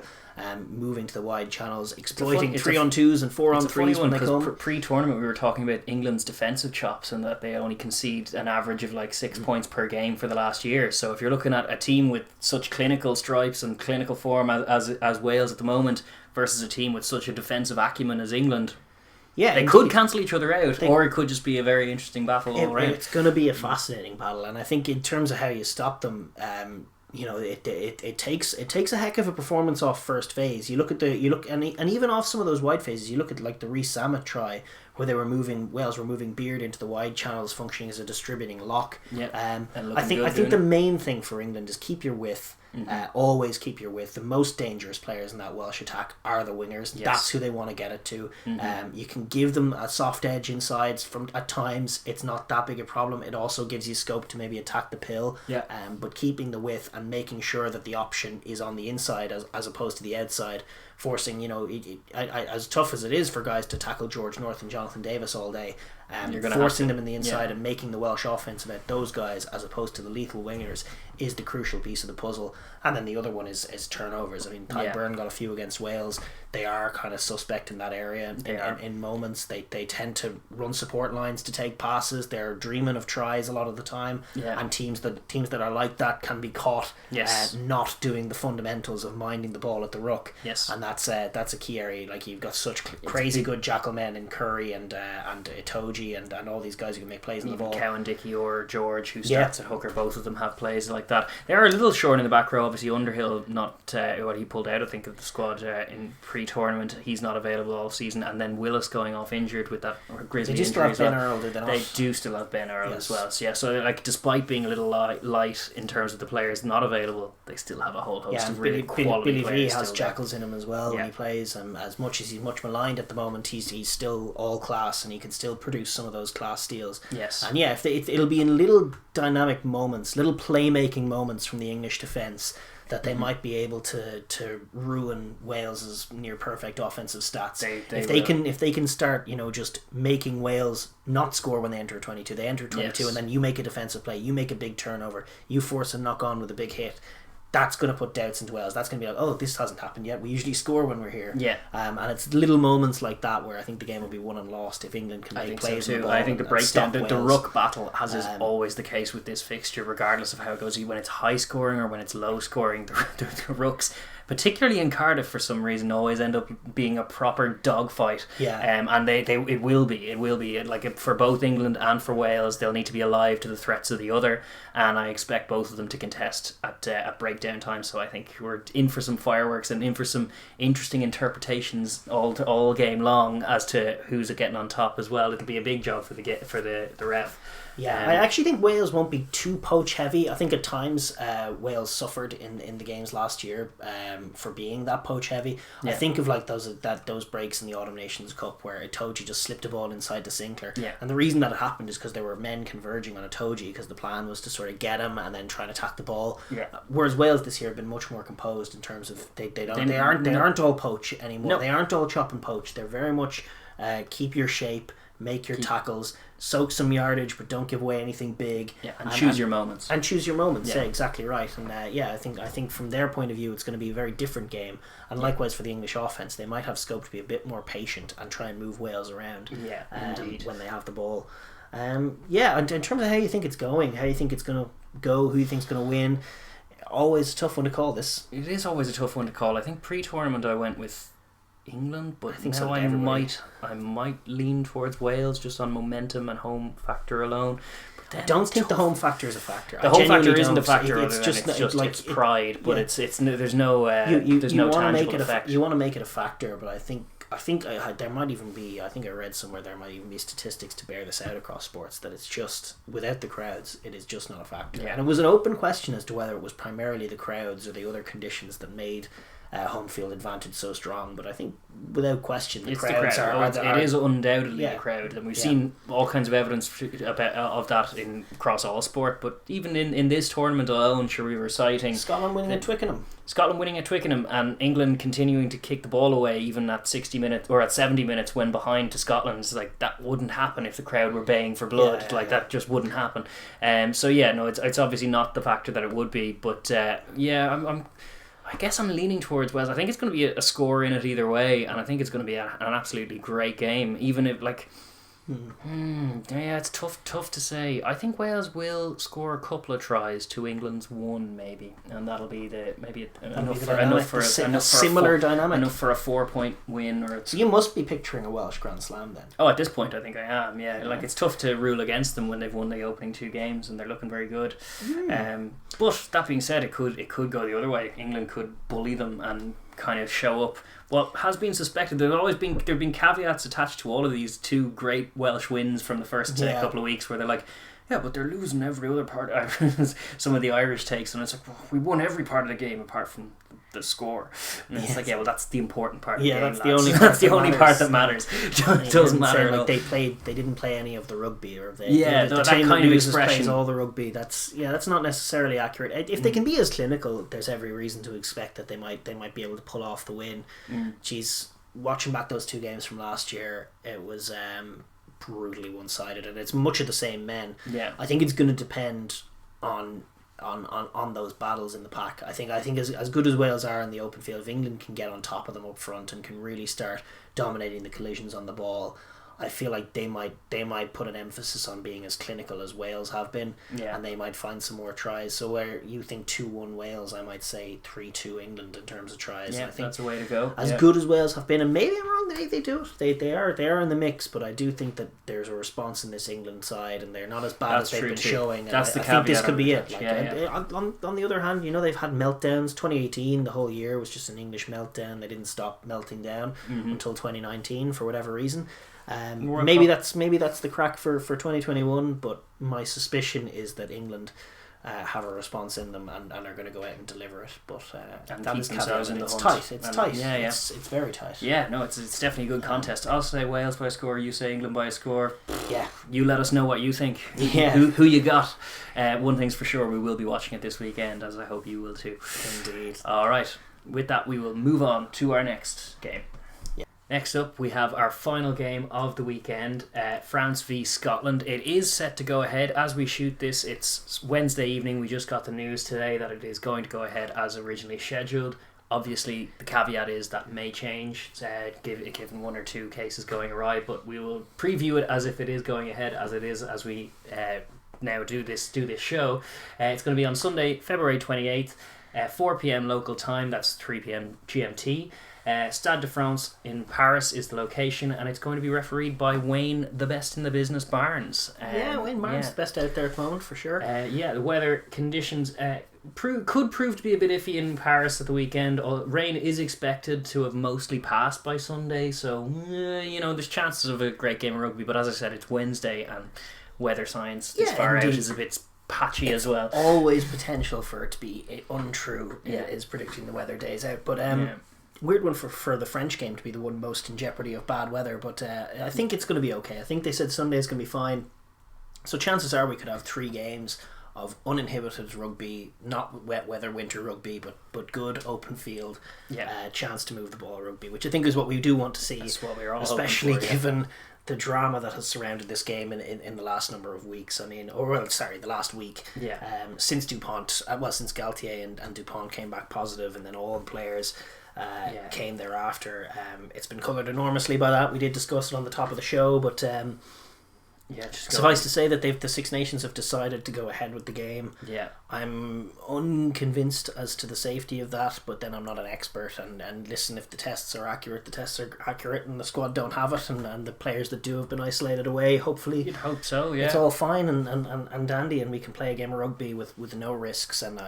moving to the wide channels, exploiting 3-on-2s and 4-on-3s when they come. Pre-tournament, we were talking about England's defensive chops and that they only concede an average of like 6 points per game for the last year. So if you're looking at a team with such clinical stripes and clinical form as Wales at the moment versus a team with such a defensive acumen as England, they could cancel each other out, or it could just be a very interesting battle all around. It's going to be a fascinating battle, and I think in terms of how you stop them, it takes a heck of a performance off first phase. You look and even off some of those wide phases. You look at like the Rees-Zammit try, where Wales were moving Beard into the wide channels, functioning as a distributing lock. I think the main thing for England is keep your width. Always keep your width. The most dangerous players in that Welsh attack are the wingers. That's who they want to get it to. You can give them a soft edge inside at times. It's not that big a problem. It also gives you scope to maybe attack the pill. But keeping the width and making sure that the option is on the inside as opposed to the outside, forcing as tough as it is for guys to tackle George North and Jonathan Davis all day, forcing them in the inside and making the Welsh offense about those guys as opposed to the lethal wingers is the crucial piece of the puzzle. And then the other one is turnovers. I mean, Ty Byrne got a few against Wales. They are kind of suspect in that area in moments. They tend to run support lines to take passes. They're dreaming of tries a lot of the time. And teams that are like that can be caught not doing the fundamentals of minding the ball at the ruck. And that's a key area. Like, you've got such crazy good jackal men in Curry and Itoje and all these guys who can make plays in the ball. Cowan, Dickey or George, who starts at hooker, both of them have plays like that. They are a little short in the back row. Obviously Underhill, not what he pulled out I think of the squad in pre-tournament, he's not available all season, and then Willis going off injured with that Grizzly injury. They still have Ben Earl, did they not? They do still have Ben Earl as well. So like, despite being a little light in terms of the players not available, they still have a whole host of really quality players. Billy V has jackals in him as well when he plays, as much as he's much maligned at the moment, he's still all class, and he can still produce some of those class steals. And it'll be in little dynamic moments, little playmaking moments from the English defence that they might be able to ruin Wales's near perfect offensive stats. If they can start just making Wales not score when they enter 22, they enter 22 and then you make a defensive play, you make a big turnover, you force a knock on with a big hit. That's going to put doubts into Wales. That's going to be like, oh, this hasn't happened yet. We usually score when we're here. And it's little moments like that where I think the game will be won and lost if England can make plays. So too. I think the breakdown, the ruck battle, as is always the case with this fixture, regardless of how it goes, when it's high scoring or when it's low scoring, the rucks, particularly in Cardiff for some reason, always end up being a proper dogfight. And it will be like, for both England and for Wales, they'll need to be alive to the threats of the other, and I expect both of them to contest at breakdown time. So I think we're in for some fireworks and in for some interesting interpretations all game long as to who's getting on top as well. It'll be a big job for the ref. I actually think Wales won't be too poach heavy. I think at times Wales suffered in the games last year for being that poach heavy. I think of like those breaks in the Autumn Nations Cup where Itoje just slipped a ball inside to Sinclair, and the reason that it happened is because there were men converging on Itoje because the plan was to sort of get him and then try and attack the ball. Whereas Wales this year have been much more composed in terms of they aren't all poach anymore. They aren't all chop and poach. They're very much keep your shape. make your tackles, soak some yardage, but don't give away anything big. Yeah, and choose your moments. And choose your moments. Yeah, exactly right. And I think from their point of view, it's going to be a very different game. And likewise for the English offense, they might have scope to be a bit more patient and try and move Wales around. Yeah, indeed. When they have the ball. And in terms of how you think it's going, how you think it's going to go, who you think's going to win, always a tough one to call this. It is always a tough one to call. I think pre-tournament I went with England, but I think now I might lean towards Wales just on momentum and home factor alone. I don't think the home factor is a factor. The home factor isn't a factor. It's just pride, but there's no tangible effect. You want to make it a factor, but I think there might even be. I think I read somewhere there might even be statistics to bear this out across sports that it's just without the crowds, it is just not a factor. Yeah. And it was an open question as to whether it was primarily the crowds or the other conditions that made home field advantage so strong, but I think without question the crowds are. It is undoubtedly the crowd, and we've seen all kinds of evidence of that across all sport. But even in this tournament alone, we were citing Scotland winning at Twickenham, and England continuing to kick the ball away even at 60 minutes or at 70 minutes when behind to Scotland. It's like that wouldn't happen if the crowd were baying for blood. That just wouldn't happen. It's obviously not the factor that it would be, but I guess I'm leaning towards Wales. I think it's going to be a score in it either way, and I think it's going to be an absolutely great game. Even if it's tough to say. I think Wales will score a couple of tries to England's one, maybe, and that'll be enough for a similar dynamic, enough for a 4-point win. So you must be picturing a Welsh Grand Slam then. Oh, at this point, I think I am. Yeah, it's tough to rule against them when they've won the opening 2 games and they're looking very good. But that being said, it could go the other way. England could bully them and kind of show up what has been suspected. There have been caveats attached to all of these 2 great Welsh wins from the first couple of weeks where they're like, yeah, but they're losing every other part. Some of the Irish takes, and it's like, well, we won every part of the game apart from the score. And it's like, that's the important part of the game. That's the only part that matters. It doesn't matter at all. They didn't play any of the rugby, or the that kind of expression plays all the rugby. That's not necessarily accurate. If they can be as clinical, there's every reason to expect that they might be able to pull off the win. Geez, watching back those 2 games from last year, it was brutally one-sided, and it's much of the same men. I think it's going to depend on those battles in the pack. I think as good as Wales are in the open field, if England can get on top of them up front and can really start dominating the collisions on the ball, I feel like they might put an emphasis on being as clinical as Wales have been, and they might find some more tries. So where you think 2-1 Wales, I might say 3-2 England in terms of tries. Yeah, I think that's the way to go. As good as Wales have been, and maybe I'm wrong, they do it. They are in the mix, but I do think that there's a response in this England side, and they're not as bad as they've been showing. That's the I think this could be it. On the other hand, they've had meltdowns. 2018, the whole year was just an English meltdown. They didn't stop melting down until 2019 for whatever reason. Maybe that's the crack for 2021, but my suspicion is that England have a response in them and are going to go out and deliver it. But that is themselves in the hunt. Tight. It's tight. It's very tight. Yeah, no, it's definitely a good contest. I'll say Wales by a score. You say England by a score. Yeah. You let us know what you think. Yeah. Who you got? One thing's for sure, we will be watching it this weekend, as I hope you will too. Indeed. All right. With that, we will move on to our next game. Next up, we have our final game of the weekend, France v Scotland. It is set to go ahead as we shoot this. It's Wednesday evening. We just got the news today that it is going to go ahead as originally scheduled. Obviously, the caveat is that may change, given 1 or 2 cases going awry, but we will preview it as if it is going ahead as it is as we now do this show. It's going to be on Sunday, February 28th, 4 p.m. local time. That's 3 p.m. GMT. Stade de France in Paris is the location, and it's going to be refereed by Wayne, the best in the business, Barnes. Wayne Barnes, the best out there at the moment for sure. The weather conditions could prove to be a bit iffy in Paris at the weekend. Rain is expected to have mostly passed by Sunday, so there's chances of a great game of rugby. But as I said, it's Wednesday, and weather science this far out is a bit patchy as well. Always potential for it to be untrue. Is predicting the weather days out, but weird one for the French game to be the one most in jeopardy of bad weather, but I think it's going to be okay. I think they said Sunday is going to be fine, so chances are we could have 3 games of uninhibited rugby, not wet weather winter rugby, but good open field chance to move the ball rugby, which I think is what we do want to see. That's what we're all especially hoping for, given the drama that has surrounded this game in the last number of weeks. I mean, the last week. Yeah. Since since Galtier and Dupont came back positive, and then all the players came thereafter. It's been coloured enormously by that. We did discuss it on the top of the show, but suffice to say that the Six Nations have decided to go ahead with the game. Yeah. I'm unconvinced as to the safety of that, but then I'm not an expert, and listen, if the tests are accurate, and the squad don't have it, and the players that do have been isolated away, hopefully you'd hope so, yeah, it's all fine and dandy, and we can play a game of rugby with no risks. And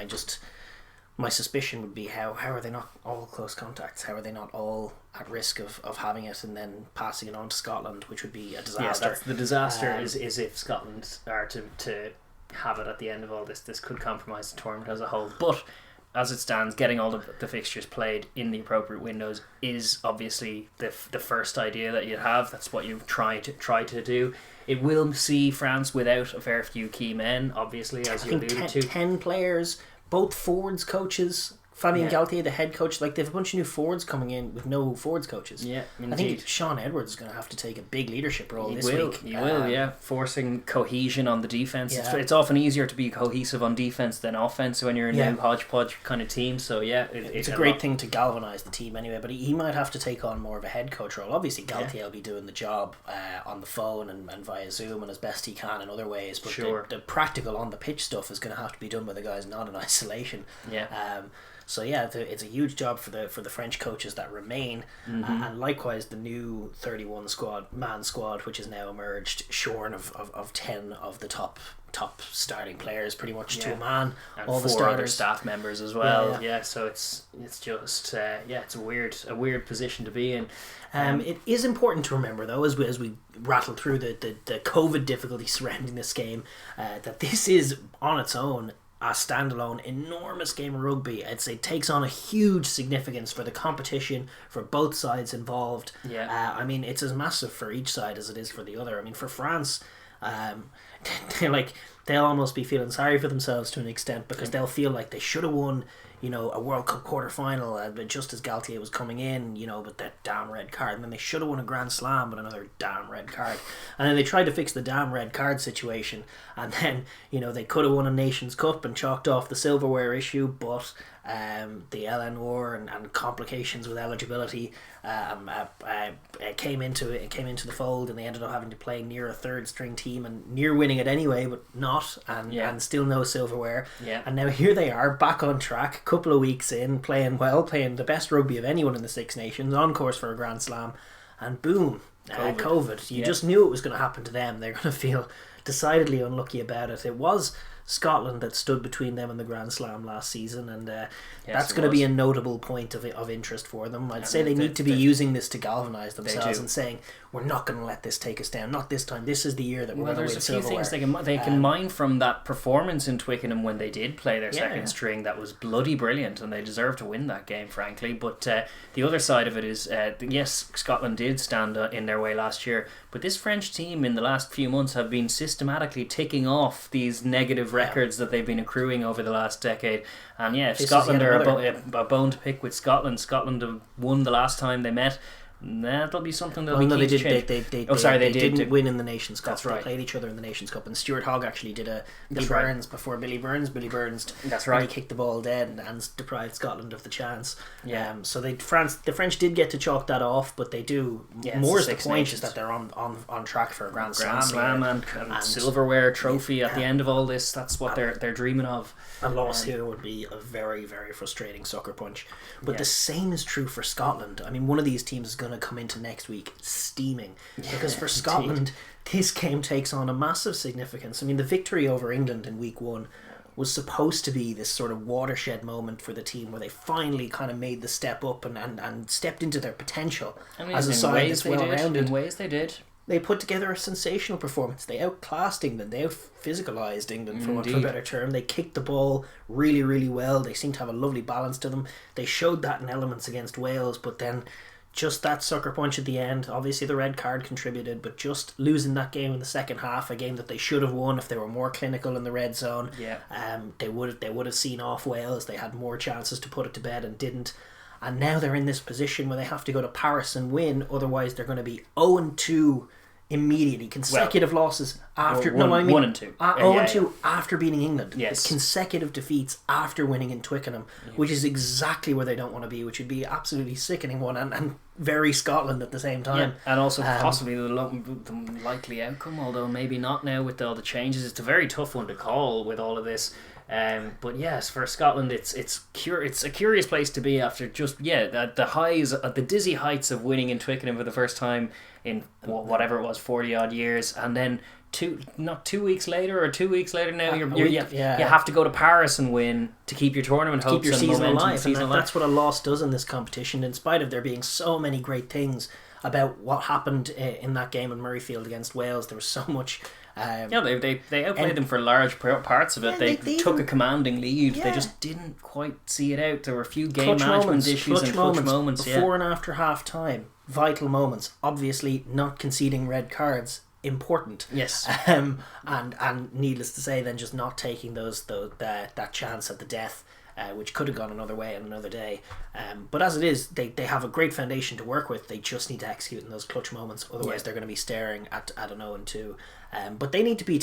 my suspicion would be how are they not all close contacts? How are they not all at risk of having it and then passing it on to Scotland, which would be a disaster? Yeah, that's the disaster. Is if Scotland are to have it at the end of all this. This could compromise the tournament as a whole. But as it stands, getting all the fixtures played in the appropriate windows is obviously the first idea that you'd have. That's what you try to do. It will see France without a fair few key men, obviously, as you alluded to. 10 players. Both forwards coaches, Fabien Galtier, the head coach, like they have a bunch of new forwards coming in with no forwards coaches. Yeah, indeed. I think Sean Edwards is going to have to take a big leadership role this week. He will, yeah. Forcing cohesion on the defence. Yeah. It's often easier to be cohesive on defence than offence when you're a new hodgepodge kind of team. So yeah, it's a great thing to galvanise the team anyway. But he might have to take on more of a head coach role. Obviously, Galtier will be doing the job on the phone and via Zoom and as best he can in other ways. But the practical on the pitch stuff is going to have to be done by the guys not in isolation. Yeah. So yeah, it's a huge job for the French coaches that remain, and likewise the new 31 man squad, which has now emerged, shorn of 10 of the top starting players, pretty much to a man, and all the 4 starters. Other staff members as well. Yeah. So it's just it's a weird position to be in. It is important to remember, though, as we rattle through the COVID difficulties surrounding this game, that this is on its own a standalone enormous game of rugby. I'd say takes on a huge significance for the competition, for both sides involved. I mean, it's as massive for each side as it is for the other. I mean, for France, they'll almost be feeling sorry for themselves to an extent, because they'll feel like they should have won, a World Cup quarter-final, but just as Galtier was coming in, with that damn red card, and then they should have won a Grand Slam with another damn red card, and then they tried to fix the damn red card situation, and then, they could have won a Nations Cup and chalked off the silverware issue, but the LN War and complications with eligibility came into the fold, and they ended up having to play near a third string team and near winning it anyway, but not, and still no silverware. And now here they are back on track, a couple of weeks in, playing the best rugby of anyone in the Six Nations, on course for a Grand Slam, and boom, COVID. You just knew it was going to happen to them. They're going to feel decidedly unlucky about it. It was Scotland that stood between them and the Grand Slam last season, and that's going to be a notable point of interest for them. I'd say they need to be using this to galvanise themselves and saying, we're not going to let this take us down, not this time. This is the year that we're going to win silverware. There's a few things they can mine from that performance in Twickenham when they did play their second string. That was bloody brilliant, and they deserved to win that game, frankly. But the other side of it is, yes, Scotland did stand in their way last year, but this French team in the last few months have been systematically ticking off these negative records that they've been accruing over the last decade. And if Scotland are a bone to pick with Scotland have won the last time they met, that'll be something that'll be key to change. They didn't win in the Nations Cup. That's right. They played each other in the Nations Cup, and Stuart Hogg actually did a Billy Burns before Billy Burns. Billy Burns really kicked the ball dead and deprived Scotland of the chance. So the French did get to chalk that off, but they do. More is the point is that they're on track for a Grand Slam and silverware trophy at the end of all this. That's what they're dreaming of. A loss here would be a very, very frustrating sucker punch. But the same is true for Scotland. I mean, one of these teams is going to come into next week steaming, because for Scotland this game takes on a massive significance. I mean, the victory over England in week 1 was supposed to be this sort of watershed moment for the team, where they finally kind of made the step up and stepped into their potential as a side that's well-rounded. In ways they did. They put together a sensational performance. They outclassed England. They out-physicalised England, for want of a better term. They kicked the ball really, really well. They seemed to have a lovely balance to them. They showed that in elements against Wales, but then just that sucker punch at the end. Obviously the red card contributed, but just losing that game in the second half, a game that they should have won if they were more clinical in the red zone. They would have seen off Wales. They had more chances to put it to bed and didn't. And now they're in this position where they have to go to Paris and win, otherwise they're going to be 0-2 immediately. Consecutive losses after... One, no, I mean... 1 and 2. 0 and 2 after beating England. Yes. Consecutive defeats after winning in Twickenham, which is exactly where they don't want to be, which would be absolutely sickening one and very Scotland at the same time. Yeah. And also possibly the likely outcome, although maybe not now with all the changes. It's a very tough one to call with all of this. But yes, for Scotland, it's a curious place to be after just the highs, the dizzy heights of winning in Twickenham for the first time in whatever it was, 40 odd years, and then 2 weeks later now you have to go to Paris and win to keep your tournament hopes, keep your and season momentum, alive. That's what a loss does in this competition. In spite of there being so many great things about what happened in that game in Murrayfield against Wales, there was so much. They outplayed them for large parts of it. They took a commanding lead. They just didn't quite see it out. There were a few game management issues and clutch moments before and after half time. Vital moments. Obviously, not conceding red cards, important. Yes. And needless to say, then just not taking that chance at the death. Which could have gone another way on another day. But as it is, they have a great foundation to work with. They just need to execute in those clutch moments. Otherwise, they're going to be staring at an 0 and 2. But they need to be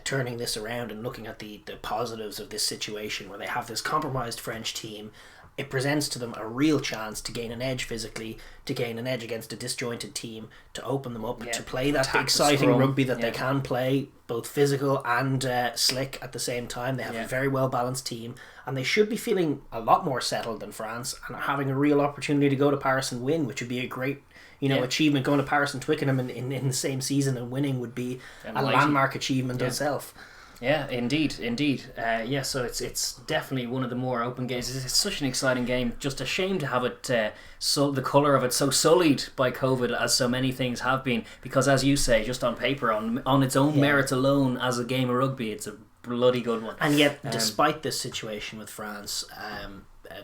turning this around and looking at the positives of this situation where they have this compromised French team. It presents to them a real chance to gain an edge physically, to gain an edge against a disjointed team, to open them up, to play that exciting rugby that they can play, both physical and slick at the same time. They have a very well balanced team, and they should be feeling a lot more settled than France and having a real opportunity to go to Paris and win, which would be a great achievement. Going to Paris and Twickenham in the same season and winning would be a landmark achievement itself. Yeah, indeed. So it's definitely one of the more open games. It's such an exciting game. Just a shame to have it, the colour of it so sullied by COVID as so many things have been. Because as you say, just on paper, on its own merits alone, as a game of rugby, it's a bloody good one. And yet, despite this situation with France,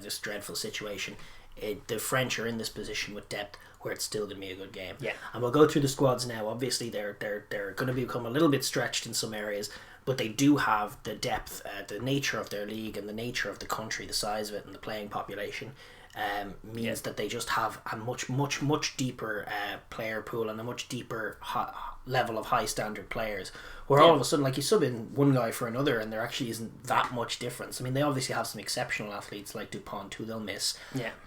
this dreadful situation, the French are in this position with depth where it's still going to be a good game. Yeah. And we'll go through the squads now. Obviously, they're going to become a little bit stretched in some areas, but they do have the depth, the nature of their league and the nature of the country, the size of it and the playing population means that they just have a much deeper player pool and a much deeper level of high standard players, where all of a sudden, like, you sub in one guy for another and there actually isn't that much difference. I mean, they obviously have some exceptional athletes like Dupont who they'll miss,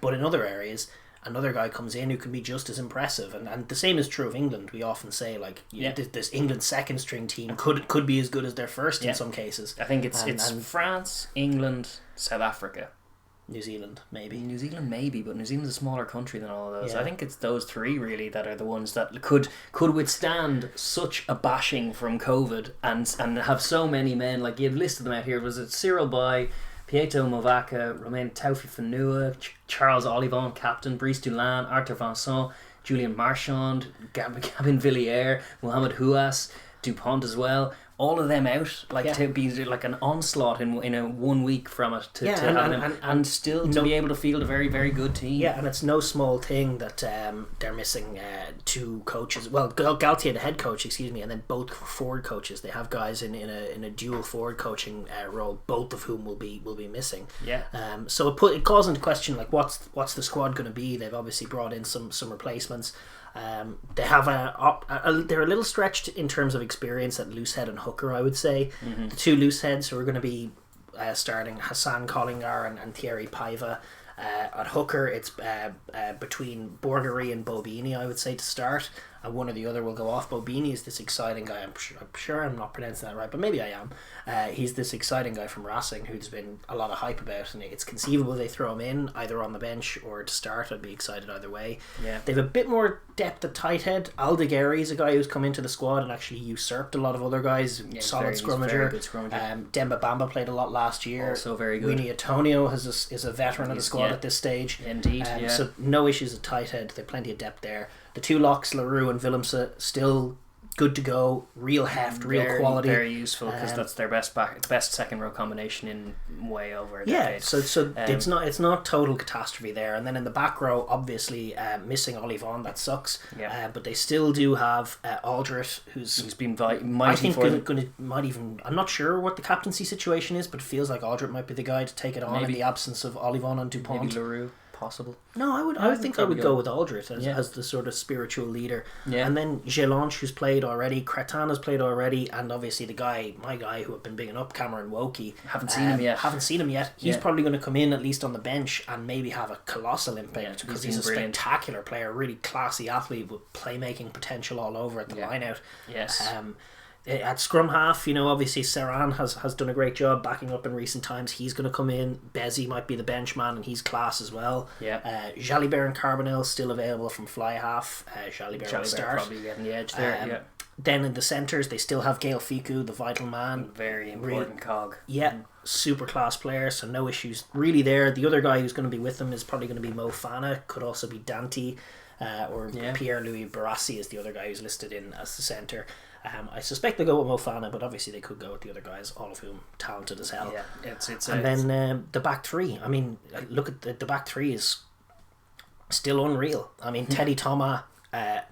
but in other areas another guy comes in who can be just as impressive, and the same is true of England. We often say, like, this England second string team could be as good as their first in some cases. I think it's France, England, South Africa, New Zealand maybe, but New Zealand's a smaller country than all of those. I think it's those three really that are the ones that could withstand such a bashing from COVID and have so many men, like you've listed them out here. Was it Cyril Bay, Pieto Movaka, Romain Taufi-Fanua, Charles Olivon, captain, Brice Dulin, Arthur Vincent, Julian Marchand, Gabin Villiers, Mohamed Houas, Dupont as well. All of them out, to be like an onslaught in a 1 week from it and still to be able to field a very, very good team. Yeah, and it's no small thing that they're missing two coaches. Well, Galtier, the head coach, and then both forward coaches. They have guys in a dual forward coaching role, both of whom will be missing. Yeah. So it calls into question, like, what's the squad going to be? They've obviously brought in some replacements. They have they're a little stretched in terms of experience at loosehead and hooker, I would say. Mm-hmm. The two looseheads who are going to be starting, Hassan Collingar and Thierry Paiva. At hooker, it's between Borgari and Bobini, I would say, to start. And one or the other will go off. Bobini is this exciting guy. I'm sure I'm not pronouncing that right, but maybe I am. He's this exciting guy from Racing who's been a lot of hype about, and it's conceivable they throw him in either on the bench or to start. I'd be excited either way. Yeah. They have a bit more depth at tight head. Aldegheri is a guy who's come into the squad and actually usurped a lot of other guys. Solid scrummager. Very good scrummager. Demba Bamba played a lot last year. Also very good. Winnie Aotearoa is a veteran of the squad at this stage. Indeed. So no issues at tight head. They have plenty of depth there. The two locks, Leroux and Willemse, still good to go. Real heft, real quality. Very useful because that's their best second row combination in way over a Yeah, decade. so it's not total catastrophe there. And then in the back row, obviously missing Olivon, that sucks. Yeah. But they still do have Aldrit, who's been mighty for them. I'm not sure what the captaincy situation is, but it feels like Aldrit might be the guy to take it on in the absence of Olivon and Dupont. Maybe Leroux. possible. No, I would think I would go with Aldred as the sort of spiritual leader. Yeah. And then Gelange, who's played already, Cretan has played already, and obviously my guy who I've been bigging up, Cameron Wokey. Haven't seen him yet. He's probably going to come in at least on the bench and maybe have a colossal impact because he's a spectacular player, really classy athlete with playmaking potential all over at the line out. Yes. At scrum half, obviously Serran has done a great job backing up in recent times. He's going to come in. Bezzy might be the bench man, and he's class as well. Yeah. Jalibert and Carbonell still available from fly half. Jalibert will start. Probably getting the edge there. Then in the centres, they still have Gail Fiku, the vital man. Very important cog. Yeah, super class player, so no issues really there. The other guy who's going to be with them is probably going to be Mo Fana. Could also be Dante. Or Pierre-Louis Barassi is the other guy who's listed in as the centre. I suspect they'll go with Mo Fana, but obviously they could go with the other guys, all of whom talented as hell. Yeah, then the back three. I mean, look at the back three is still unreal. I mean, Teddy Thomas,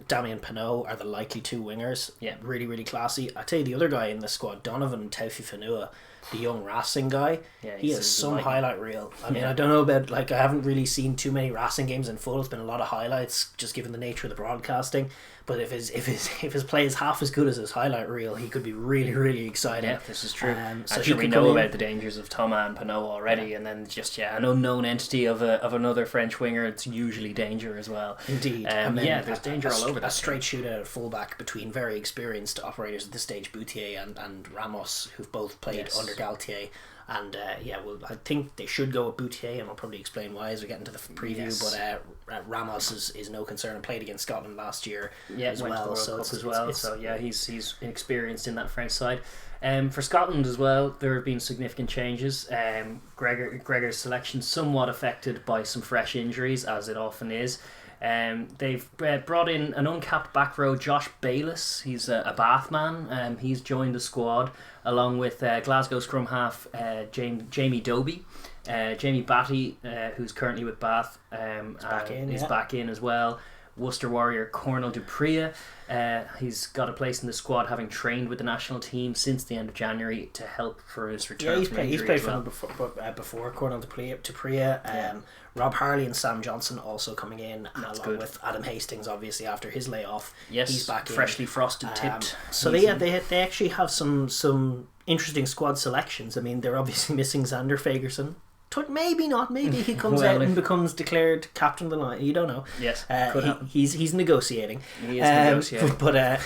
Damien Pinot are the likely two wingers. Yeah, really, really classy. I tell you, the other guy in the squad, Donovan Taufi Fanua, the young Racing guy, he has some highlight reel. I mean, I don't know about, I haven't really seen too many Racing games in full. It's been a lot of highlights, just given the nature of the broadcasting. But if his play is half as good as his highlight reel, he could be really, really exciting. Yeah, this is true. So we know about the dangers of Thomas and Pinot already, and then just an unknown entity of another French winger. It's usually danger as well. Indeed. And then there's danger all over. A straight shootout at fullback between very experienced operators at this stage, Boutier and Ramos, who've both played under Galtier. And I think they should go with Boutier, and I'll probably explain why as we get into the preview. Yes. But Ramos is no concern and played against Scotland last year as well. So he's experienced in that French side. For Scotland as well, there have been significant changes. Gregor's selection somewhat affected by some fresh injuries, as it often is. They've brought in an uncapped back row, Josh Bayliss. He's a Bath man. He's joined the squad along with Glasgow scrum half Jamie Doby. Jamie Batty, who's currently with Bath, is back in as well. Worcester Warrior Cornel Dupria. He's got a place in the squad, having trained with the national team since the end of January to help for his return. He's played for them before Cornel Dupria. Rob Harley and Sam Johnson also coming in, along with Adam Hastings, obviously after his layoff. Yes, he's back freshly frosted, tipped. So they actually have some interesting squad selections. I mean, they're obviously missing Zander Fagerson. Maybe not. Maybe he comes out and becomes declared captain of the line. You don't know. Yes, he's negotiating. He is negotiating. But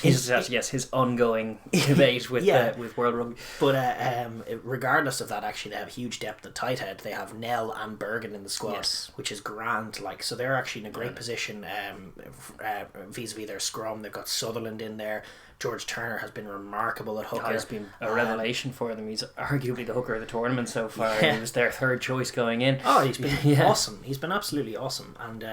his ongoing debate with World Rugby. But regardless of that, actually, they have huge depth at tight head. They have Nell and Bergen in the squad, which is grand. So they're actually in a great position vis-a-vis their scrum. They've got Sutherland in there. George Turner has been remarkable at hooker. He's been a revelation for them. He's arguably the hooker of the tournament so far. He was their third choice going in. Oh, he's been awesome. He's been absolutely awesome. And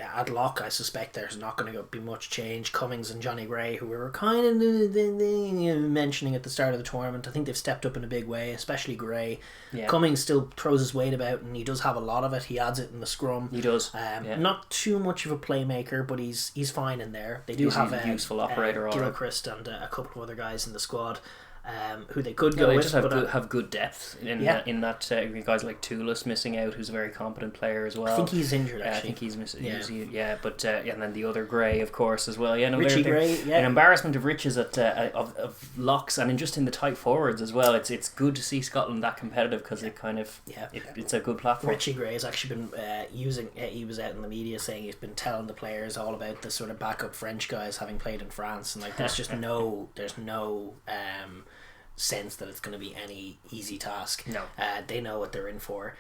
at lock, I suspect there's not going to be much change. Cummings and Johnny Gray, who we were kind of mentioning at the start of the tournament, I think they've stepped up in a big way, especially Gray. Yeah. Cummings still throws his weight about, and he does have a lot of it. He adds it in the scrum. He does. Not too much of a playmaker, but he's fine in there. They do have a useful operator, Gilchrist, and a couple of other guys in the squad. Who they could go they with, just have good depth in that guys like Toulis missing out, who's a very competent player as well. I think he's injured. Actually, I think he's missing. But and then the other Gray, of course, as well. Richie Gray. An embarrassment of riches of locks, and just in the tight forwards as well. It's good to see Scotland that competitive because it's a good platform. Richie Gray has actually been using. He was out in the media saying he's been telling the players all about the sort of backup French guys having played in France, and there's just no sense that it's going to be any easy task. No. They know what they're in for.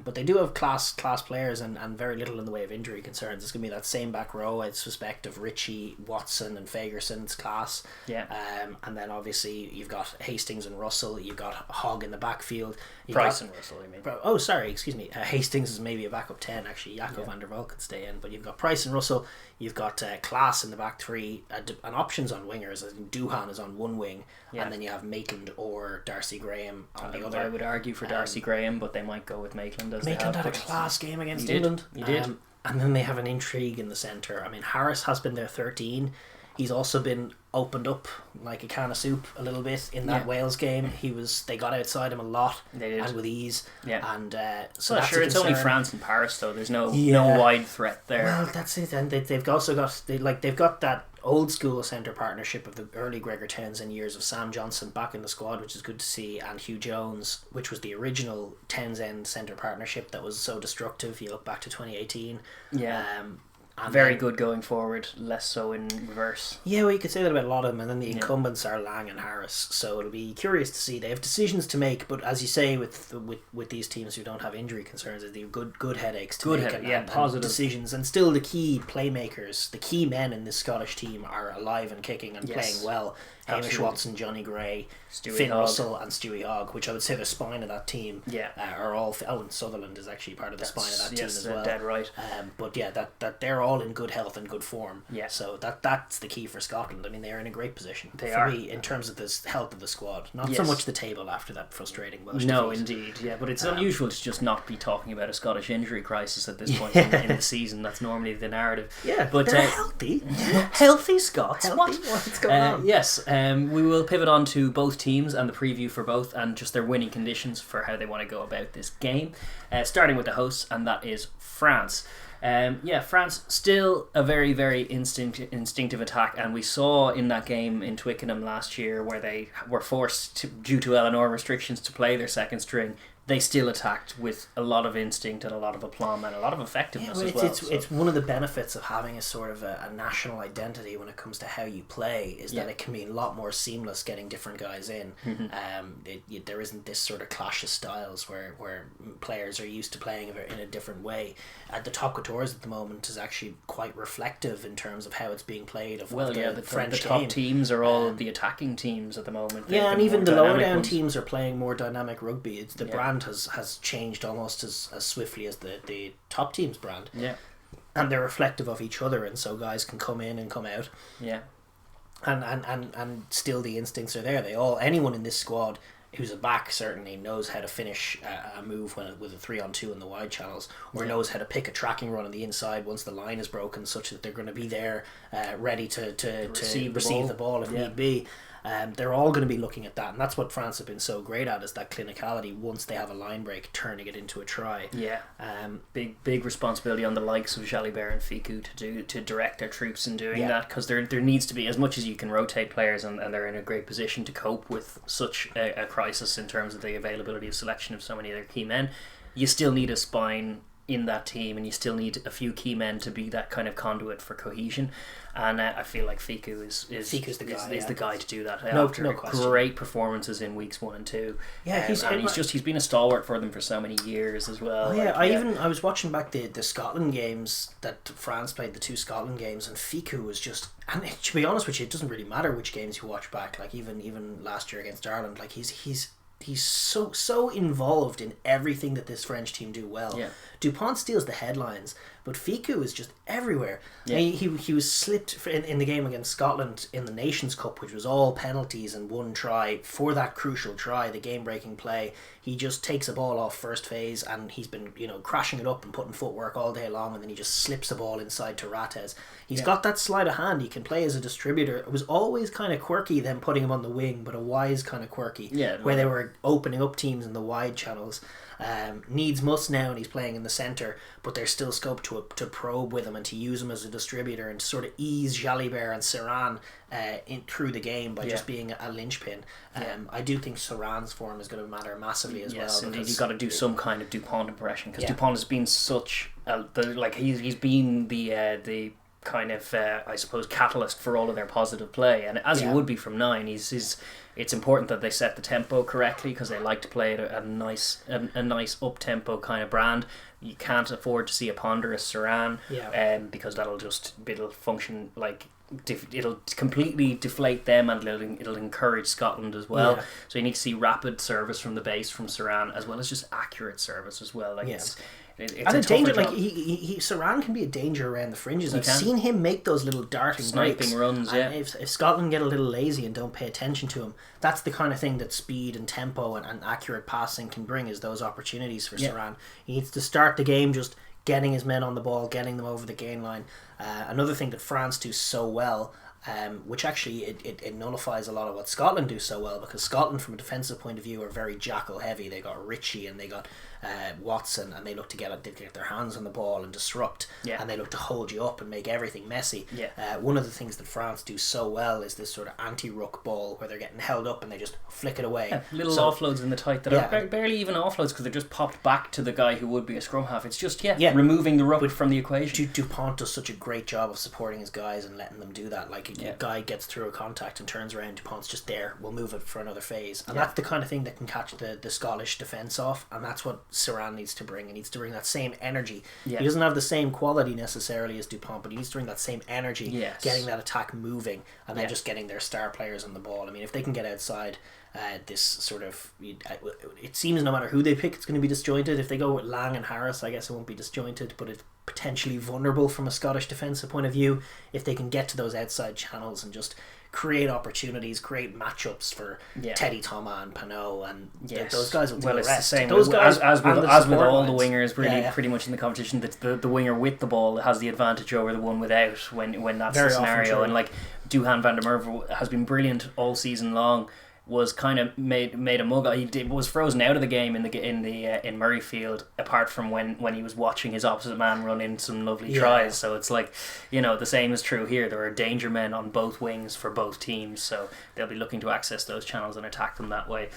But they do have class players and very little in the way of injury concerns. It's going to be that same back row, I'd suspect, of Ritchie, Watson and Fagerson's class. Yeah. And then obviously you've got Hastings and Russell, you've got Hogg in the backfield. Price and Russell, I mean. Oh, sorry, excuse me. Hastings is maybe a backup 10, actually. Jaco van der Walt could stay in. But you've got Price and Russell, you've got Klaas in the back three, and options on wingers. I think Duhan is on one wing, and then you have Maitland or Darcy Graham on the other. I would argue for Darcy Graham, but they might go with Maitland. Maitland had a class game against England. He did. And then they have an intrigue in the centre. I mean, Harris has been their 13. He's also been opened up like a can of soup a little bit in that Wales game. They got outside him a lot and with ease. Yeah. And so that's it's only France and Paris though. There's no wide threat there. Well, that's it. And they've also got they've got that old school centre partnership of the early Gregor Townsend years of Sam Johnson back in the squad, which is good to see, and Hugh Jones, which was the original Townsend centre partnership that was so destructive. You look back to 2018. Yeah. Very good going forward, less so in reverse. Yeah, well, you could say that about a lot of them, and then the incumbents are Lang and Harris. So it'll be curious to see. They have decisions to make, but as you say, with these teams who don't have injury concerns, they have good headaches to make and positive decisions. And still, the key playmakers, the key men in this Scottish team are alive and kicking and playing well. Hamish Watson, Johnny Gray, Finn Russell and Stewie Hogg, which I would say the spine of that team are all... and Sutherland is actually part of the spine of that team as well. Dead right. But that they're all in good health and good form. Yeah. So that's the key for Scotland. I mean, they're in a great position. They are. Me, in terms of the health of the squad. Not so much the table after that frustrating Welsh defeat. Indeed. Yeah, but it's unusual to just not be talking about a Scottish injury crisis at this point in the season. That's normally the narrative. Yeah, but they're healthy. Healthy Scots. What's going on? Yes, we will pivot on to both teams and the preview for both and just their winning conditions for how they want to go about this game. Starting with the hosts, and that is France. France still a very, very instinctive attack, and we saw in that game in Twickenham last year where they were forced to, due to Eleanor restrictions, to play their second string. They still attacked with a lot of instinct and a lot of aplomb and a lot of effectiveness as well. It's one of the benefits of having a sort of a national identity when it comes to how you play is that it can be a lot more seamless getting different guys in. There isn't this sort of clash of styles where players are used to playing in a different way. The top couture at the moment is actually quite reflective in terms of how it's being played. The French top game. Teams are all the attacking teams at the moment. And even the lower down teams are playing more dynamic rugby. It's the brand has changed almost as swiftly as the top team's brand. Yeah. And they're reflective of each other, and so guys can come in and come out. Yeah. And still the instincts are there. Anyone in this squad who's a back certainly knows how to finish a move with a 3-on-2 in the wide channels, or knows how to pick a tracking run on the inside once the line is broken, such that they're going to be there ready to receive the ball if need be. They're all going to be looking at that, and that's what France have been so great at, is that clinicality once they have a line break, turning it into a try. Big responsibility on the likes of Jalibert and Ficou to direct their troops in doing that, because there needs to be, as much as you can rotate players and they're in a great position to cope with such a crisis in terms of the availability of selection of so many of their key men, you still need a spine in that team, and you still need a few key men to be that kind of conduit for cohesion. And I feel like Ficou is the guy to do that. After great performances in weeks 1 and 2. He's been a stalwart for them for so many years as well. I was watching back the Scotland games that France played, the 2 Scotland games, and Ficou was just, and to be honest with you, it doesn't really matter which games you watch back. Like even last year against Ireland, like he's so involved in everything that this French team do well. Dupont steals the headlines, but Ficou is just everywhere. He was slipped in the game against Scotland in the Nations Cup, which was all penalties and 1 try. For that crucial try, the game-breaking play, he just takes a ball off first phase, and he's been crashing it up and putting footwork all day long, and then he just slips the ball inside to Rattez. He's got that sleight of hand. He can play as a distributor. It was always kind of quirky them putting him on the wing, but a wise kind of quirky, where they were opening up teams in the wide channels. Needs must now, and he's playing in the centre, but there's still scope to probe with him and to use him as a distributor and to sort of ease Jalibert and Serran through the game by just being a linchpin. I do think Serran's form is going to matter massively as well. Indeed, you've got to do some kind of Dupont impression, because Dupont has been such he's been the kind of I suppose catalyst for all of their positive play, and as he would be from 9, it's important that they set the tempo correctly, because they like to play at a nice up tempo kind of brand. You can't afford to see a ponderous Serran, because it'll function like it'll completely deflate them, and it'll encourage Scotland as well. So you need to see rapid service from the base from Serran, as well as just accurate service as well. It's and a danger job. Serran can be a danger around the fringes. I've seen him make those little darting sniping runs. And if Scotland get a little lazy and don't pay attention to him, that's the kind of thing that speed and tempo and accurate passing can bring, is those opportunities for Serran. He needs to start the game just getting his men on the ball, getting them over the gain line. Another thing that France do so well, which actually it nullifies a lot of what Scotland do so well, because Scotland from a defensive point of view are very jackal heavy. They got Ritchie and they got Watson, and they look to get their hands on the ball and disrupt, and they look to hold you up and make everything messy. One of the things that France do so well is this sort of anti-ruck ball where they're getting held up and they just flick it away. Little offloads in the tight that are barely even offloads, because they're just popped back to the guy who would be a scrum half. It's just removing the ruck from the equation. Dupont does such a great job of supporting his guys and letting them do that. Like a guy gets through a contact and turns around, Dupont's just there, we'll move it for another phase, and that's the kind of thing that can catch the Scottish defence off, and that's what Saran needs to bring. He needs to bring that same energy. He doesn't have the same quality necessarily as Dupont, but he needs to bring that same energy, getting that attack moving, and then just getting their star players on the ball. I mean, if they can get outside this sort of, it seems no matter who they pick, it's going to be disjointed. If they go with Lang and Harris, I guess it won't be disjointed, but it's potentially vulnerable from a Scottish defensive point of view. If they can get to those outside channels and just create opportunities, create matchups for Teddy Thomas and Panot, and those guys will do the rest. It's the same. Those guys, as with all the wingers, really, pretty much in the competition, the winger with the ball has the advantage over the one without when that's the scenario. And like Duhan van der Merwe has been brilliant all season long. Was kind of made a mug. Was frozen out of the game in Murrayfield, apart from when he was watching his opposite man run in some lovely tries. So it's like, the same is true here. There are danger men on both wings for both teams, so they'll be looking to access those channels and attack them that way.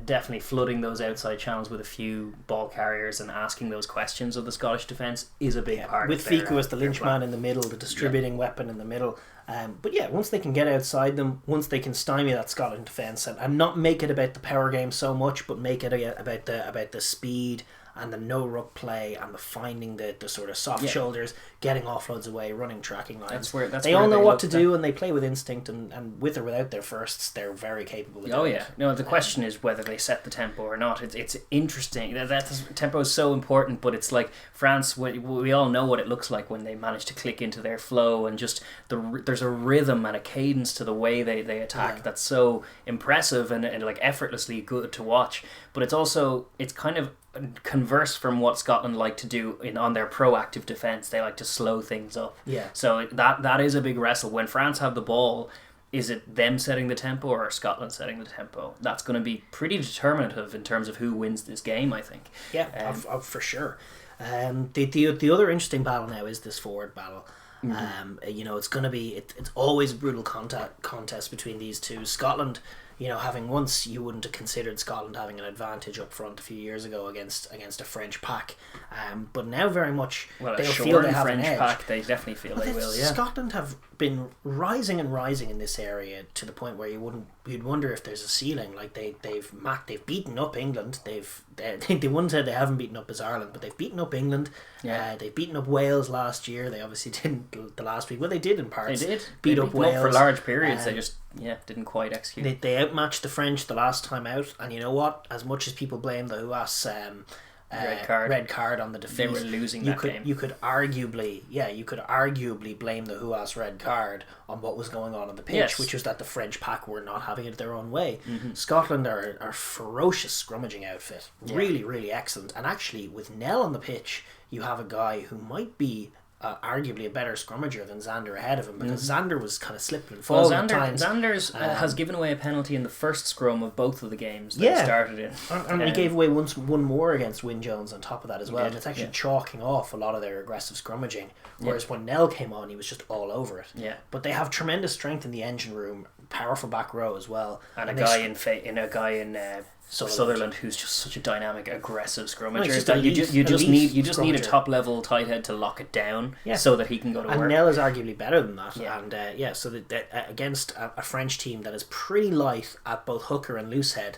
Definitely flooding those outside channels with a few ball carriers and asking those questions of the Scottish defence is a big part. With Fiku as the lynch man in the middle, the distributing weapon in the middle. But once they can get outside them, once they can stymie that Scotland defence and not make it about the power game so much, but make it about the speed and the no ruck play and the finding the sort of soft shoulders, getting offloads away, running tracking lines. They all know what to do, and they play with instinct, and with or without their firsts, they're very capable of doing it. No, the question is whether they set the tempo or not. It's interesting. That tempo is so important, but it's like France, we all know what it looks like when they manage to click into their flow, and just there's a rhythm and a cadence to the way they attack that's so impressive and like effortlessly good to watch. But it's kind of converse from what Scotland like to do on their proactive defence. They like to slow things up. So that is a big wrestle. When France have the ball, is it them setting the tempo or Scotland setting the tempo? That's going to be pretty determinative in terms of who wins this game, I think. For sure. The other interesting battle now is this forward battle. It's going to be it's always a brutal contest between these two. Scotland, having once, you wouldn't have considered Scotland having an advantage up front a few years ago against a French pack, but now very much they'll feel they have French an edge. Pack, they definitely feel they will. Scotland have been rising in this area to the point where you'd wonder if there's a ceiling. Like they've beaten up England. They wouldn't say they haven't beaten up as Ireland, but they've beaten up England. They've beaten up Wales last year. They obviously didn't the last week. Well, they did in parts. They did beat up Wales for large periods. They just didn't quite execute. They outmatched the French the last time out, and you know what? As much as people blame the UAS red card on the defeat, they were losing that game. You could arguably blame the UAS red card on what was going on the pitch, which was that the French pack were not having it their own way. Scotland are a ferocious scrummaging outfit, really, really excellent. And actually, with Nell on the pitch, you have a guy who might be arguably a better scrummager than Zander ahead of him, because Zander was kind of slipping and falling at times. Zander's has given away a penalty in the first scrum of both of the games that he started in. And he gave away one more against Wyn Jones on top of that as well. And it's actually chalking off a lot of their aggressive scrummaging. Whereas when Nell came on, he was just all over it. But they have tremendous strength in the engine room, powerful back row as well. And a guy in Sutherland, who's just such a dynamic, aggressive scrummager. You just need a top level tight head to lock it down, so that he can go to work. And Nell is arguably better than that. And so that against a French team that is pretty light at both hooker and loosehead,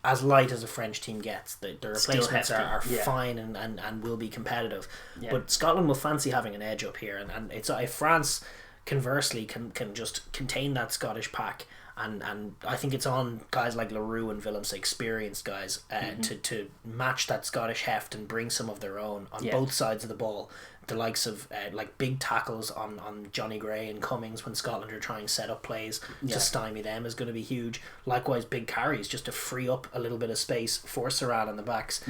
as light as a French team gets, the replacements are fine and will be competitive. But Scotland will fancy having an edge up here, and it's if France conversely can just contain that Scottish pack. And I think it's on guys like Leroux and Willems, experienced guys, to match that Scottish heft and bring some of their own on both sides of the ball. the likes of like big tackles on Johnny Gray and Cummings when Scotland are trying to set up plays to stymie them is going to be huge. Likewise, big carries just to free up a little bit of space for Sarad on the backs.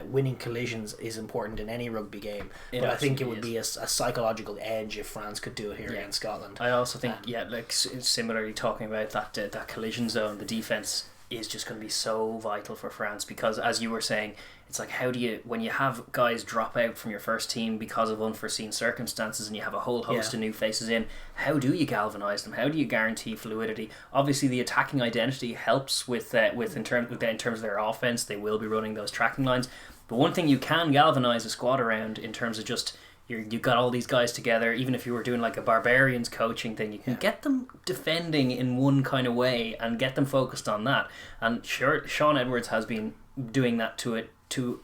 Winning collisions is important in any rugby game, but I think it would be a psychological edge if France could do it here against Scotland. I also think like similarly talking about that collision zone, the defense is just going to be so vital for France, because as you were saying, it's like, how do you, when you have guys drop out from your first team because of unforeseen circumstances and you have a whole host of new faces in, how do you galvanise them? How do you guarantee fluidity? Obviously the attacking identity helps with in terms of their offence. They will be running those tracking lines, but one thing you can galvanise a squad around in terms of just you got all these guys together, even if you were doing like a Barbarians coaching thing, you can get them defending in one kind of way and get them focused on that. And sure, Sean Edwards has been doing that to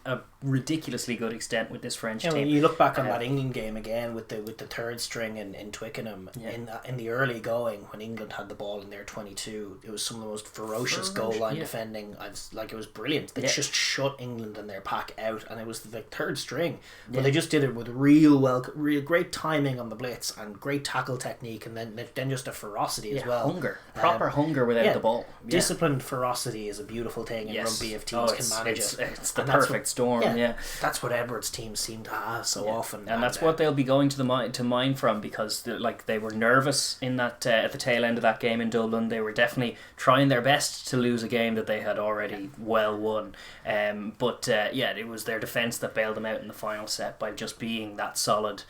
a ridiculously good extent with this French team. When you look back on that England game again with the third string in Twickenham in the early going when England had the ball in their 22, it was some of the most ferocious goal line defending. It was brilliant. They just shut England and their pack out, and it was the third string, but they just did it with real great timing on the blitz and great tackle technique, and then just a ferocity as well. Proper hunger without the ball. Disciplined ferocity is a beautiful thing in rugby if teams can manage it. It's the perfect storm. That's what Edwards' teams seem to have so often, and that's what they'll be going to mine from, because they were nervous in that at the tail end of that game in Dublin. They were definitely trying their best to lose a game that they had already well won, but it was their defence that bailed them out in the final set by just being that solid,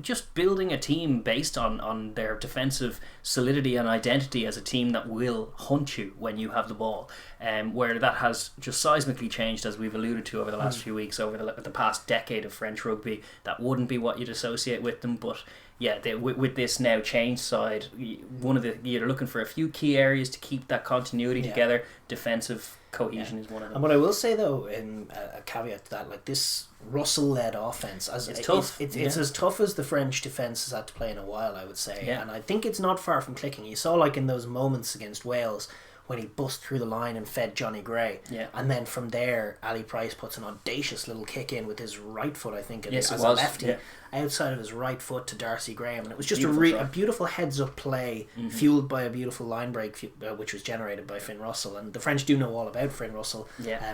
just building a team based on their defensive solidity and identity as a team that will hunt you when you have the ball, where that has just seismically changed, as we've alluded to over the last few weeks, over the past decade of French rugby. That wouldn't be what you'd associate with them, but with this now changed side, you're looking for a few key areas to keep that continuity together. Defensive cohesion is one of them. And what I will say though, in a caveat to that, like this Russell-led offense, it's tough. It's as tough as the French defence has had to play in a while, I would say. And I think it's not far from clicking. You saw like in those moments against Wales when he bust through the line and fed Johnny Gray. And then from there, Ali Price puts an audacious little kick in with his right foot, I think, as a lefty, outside of his right foot to Darcy Graham. And it was just a beautiful heads-up play, fueled by a beautiful line break, which was generated by Finn Russell. And the French do know all about Finn Russell,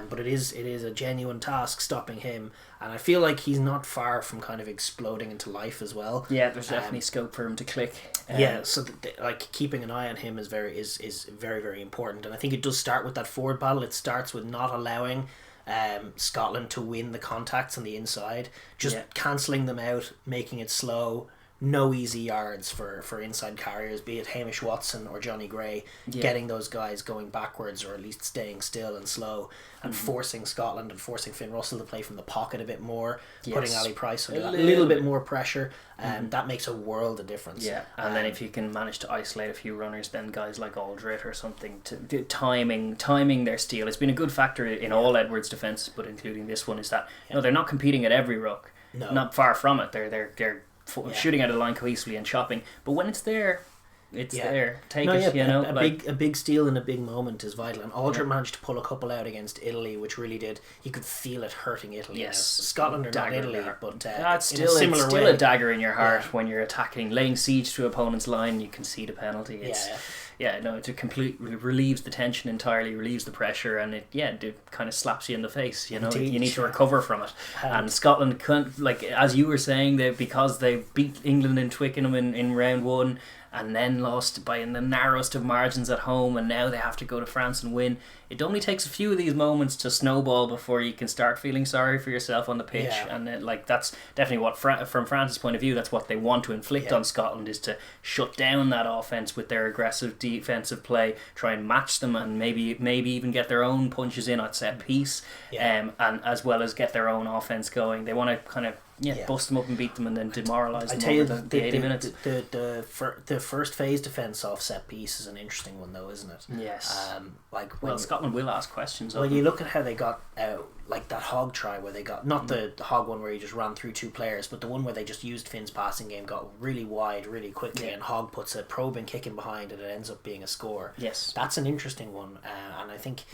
but it is a genuine task stopping him. And I feel like he's not far from kind of exploding into life as well. There's definitely scope for him to click. So keeping an eye on him is very, very important. And I think it does start with that forward battle. It starts with not allowing Scotland to win the contacts on the inside, just cancelling them out, making it slow. No easy yards for inside carriers, be it Hamish Watson or Johnny Gray, getting those guys going backwards or at least staying still and slow, and forcing Scotland and forcing Finn Russell to play from the pocket a bit more, putting Ali Price under that little bit more pressure, and that makes a world of difference. And then if you can manage to isolate a few runners, then guys like Aldred or something, to timing their steal. It's been a good factor in all Edwards' defences, but including this one, is that they're not competing at every ruck. No. Not far from it. They're shooting out of the line cohesively and chopping, but when it's there, there. Take it. A big steal in a big moment is vital, and Aldred managed to pull a couple out against Italy, which really did. You could feel it hurting Italy. Scotland are not Italy, but it's still a dagger in your heart when you're attacking, laying siege to opponent's line. You concede a penalty. It completely relieves the tension entirely, relieves the pressure, and it kind of slaps you in the face. You need to recover from it. And Scotland couldn't, as you were saying, because they beat England in Twickenham in round one, and then lost by in the narrowest of margins at home, and now they have to go to France and win. It only takes a few of these moments to snowball before you can start feeling sorry for yourself on the pitch, and that's definitely what from France's point of view, that's what they want to inflict on Scotland, is to shut down that offence with their aggressive defensive play, try and match them, and maybe even get their own punches in at set piece, and as well as get their own offence going. They want to kind of bust them up and beat them, and then demoralise them over the 80 minutes. The first phase defence off set piece is an interesting one though, isn't it? Yes. Scotland will ask questions. When you look at how they got that Hogg try, where they got not the Hogg one where he just ran through two players, but the one where they just used Finn's passing game, got really wide really quickly, and Hogg puts a probing kick in behind, and it ends up being a score. Yes, that's an interesting one, and I think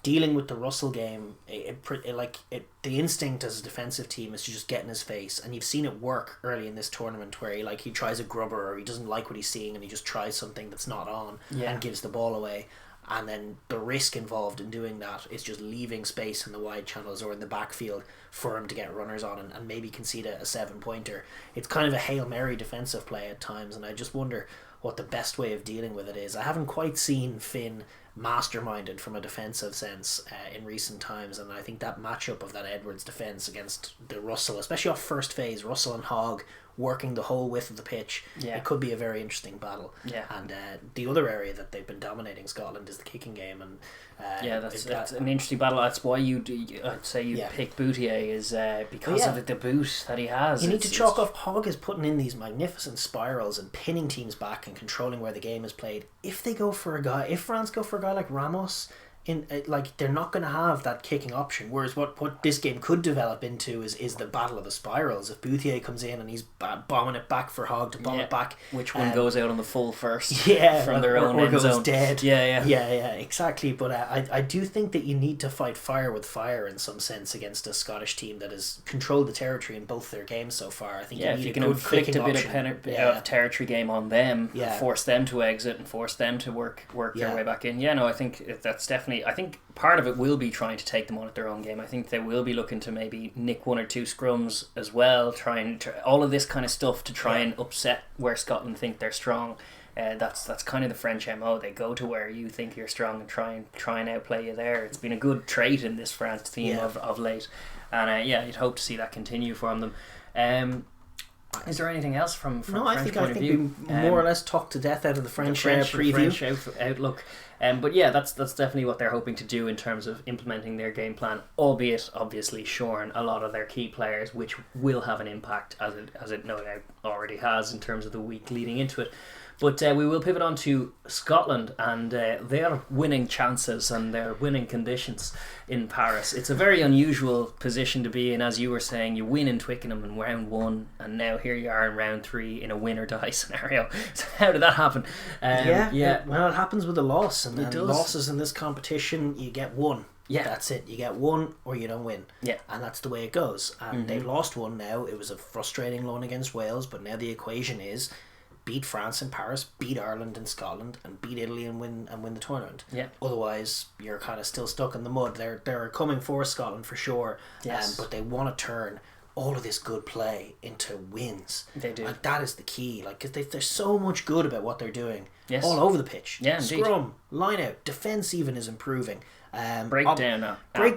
dealing with the Russell game, the instinct as a defensive team is to just get in his face, and you've seen it work early in this tournament where he tries a grubber, or he doesn't like what he's seeing and he just tries something that's not on and gives the ball away. And then the risk involved in doing that is just leaving space in the wide channels or in the backfield for him to get runners on and maybe concede a 7-pointer. It's kind of a Hail Mary defensive play at times, and I just wonder what the best way of dealing with it is. I haven't quite seen Finn masterminded from a defensive sense in recent times, and I think that matchup of that Edwards defence against the Russell, especially off first phase, Russell and Hogg working the whole width of the pitch, it could be a very interesting battle. And the other area that they've been dominating Scotland is the kicking game, and that's an interesting battle. That's why I'd say you pick Boutier is because of the boot that he has. You need to chalk off. Hogg is putting in these magnificent spirals and pinning teams back and controlling where the game is played. If France go for a guy like Ramos, they're not going to have that kicking option. Whereas what this game could develop into is the battle of the spirals. If Boutier comes in and he's bombing it back for Hogg to bomb it back, which one goes out on the full first? From their own end zone. Dead. Exactly. But I do think that you need to fight fire with fire in some sense against a Scottish team that has controlled the territory in both their games so far. I think if you can inflict a bit of territory game on them, force them to exit and force them to work their way back in. I think that's definitely. I think part of it will be trying to take them on at their own game. I think they will be looking to maybe nick one or two scrums as well, trying to all of this kind of stuff to try and upset where Scotland think they're strong. That's kind of the French MO. They go to where you think you're strong and try and outplay you there. It's been a good trait in this France team of late, and you'd hope to see that continue from them. Is there anything else from French point of view? We more or less talked to death out of the French preview. French outlook. But that's definitely what they're hoping to do in terms of implementing their game plan, albeit obviously shorn a lot of their key players, which will have an impact as it no doubt already has in terms of the week leading into it. But we will pivot on to Scotland and their winning chances and their winning conditions in Paris. It's a very unusual position to be in. As you were saying, you win in Twickenham in round 1, and now here you are in round 3 in a win or die scenario. So how did that happen? Well, it happens with a loss, and losses in this competition, you get one. That's it. You get one or you don't win. And that's the way it goes. And they've lost one now. It was a frustrating one against Wales, but now the equation is beat France in Paris, beat Ireland in Scotland, and beat Italy and win the tournament. Otherwise, you're kind of still stuck in the mud. They're coming for Scotland for sure. But they want to turn all of this good play into wins. They do. Like, that is the key. Like, because there's so much good about what they're doing all over the pitch. Scrum, line out, defence even is improving. Breakdown now.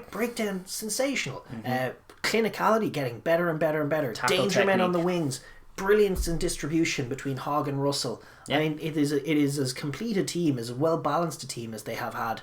Breakdown, sensational. Clinicality getting better and better and better. Tackle Danger technique. men on the wings. Brilliance in distribution between Hogg and Russell. I mean, it is as complete a team, as well balanced a team as they have had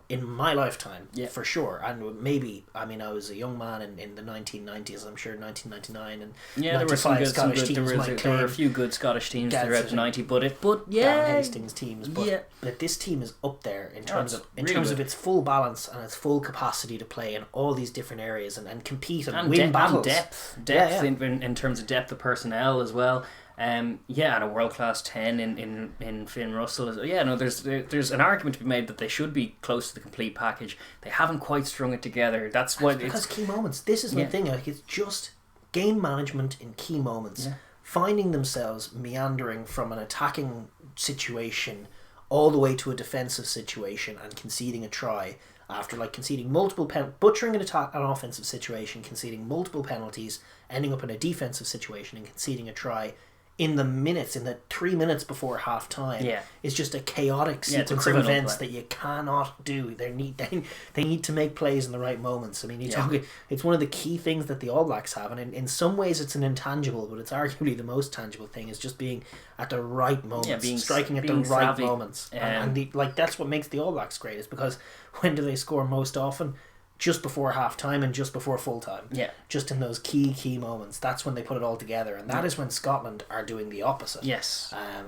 in my lifetime, for sure. And maybe, I mean, I was a young man in the 1990s, I'm sure 1999 and there were some good Scottish teams. There were a few good Scottish teams throughout the 90s, but Dan Hastings teams, but this team is up there in terms of its full balance and its full capacity to play in all these different areas and compete and win battles. And depth in terms of depth of personnel as well. And a world class 10 in Finn Russell. There's an argument to be made that they should be close to the complete package. They haven't quite strung it together. That's because key moments. This is my thing. Like, it's just game management in key moments, finding themselves meandering from an attacking situation all the way to a defensive situation and conceding a try after conceding multiple butchering an offensive situation, conceding multiple penalties, ending up in a defensive situation and conceding a try in the 3 minutes before half time is just a chaotic sequence of events that you cannot do. They need to make plays in the right moments. I mean, it's one of the key things that the All Blacks have, and in some ways it's an intangible, but it's arguably the most tangible thing, is just being at the right moments, striking at the right savvy. Moments. And that's what makes the All Blacks great, is because when do they score most often? Just before half time and just before full time. Just in those key moments. That's when they put it all together, and that is when Scotland are doing the opposite.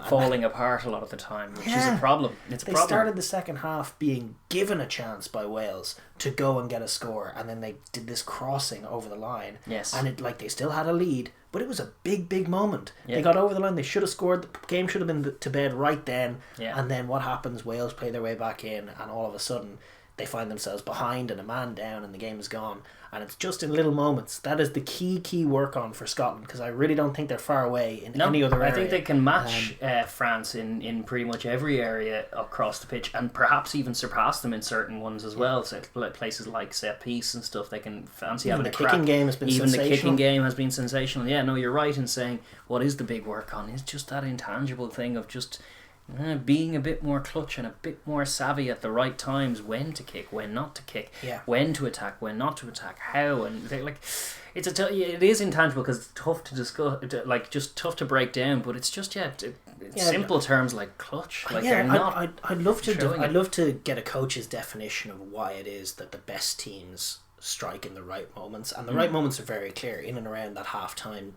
Falling apart a lot of the time, which is a problem. They started the second half being given a chance by Wales to go and get a score, and then they did this crossing over the line. And they still had a lead, but it was a big moment. They got over the line, they should have scored, the game should have been to bed right then. And then what happens? Wales play their way back in, and all of a sudden they find themselves behind and a man down and the game is gone. And it's just in little moments. That is the key work on for Scotland, because I really don't think they're far away in any other area. I think they can match France in pretty much every area across the pitch, and perhaps even surpass them in certain ones as well. So places like set piece and stuff, they can fancy having a crack. Even the kicking game has been sensational. Even the kicking game has been sensational. Yeah, no, you're right in saying what is the big work on is just that intangible thing of just being a bit more clutch and a bit more savvy at the right times, when to kick, when not to kick, when to attack, when not to attack, how, and it is intangible because it's tough to discuss, just tough to break down. But it's just simple terms like clutch. I'd love to get a coach's definition of why it is that the best teams strike in the right moments, and the right moments are very clear in and around that half-time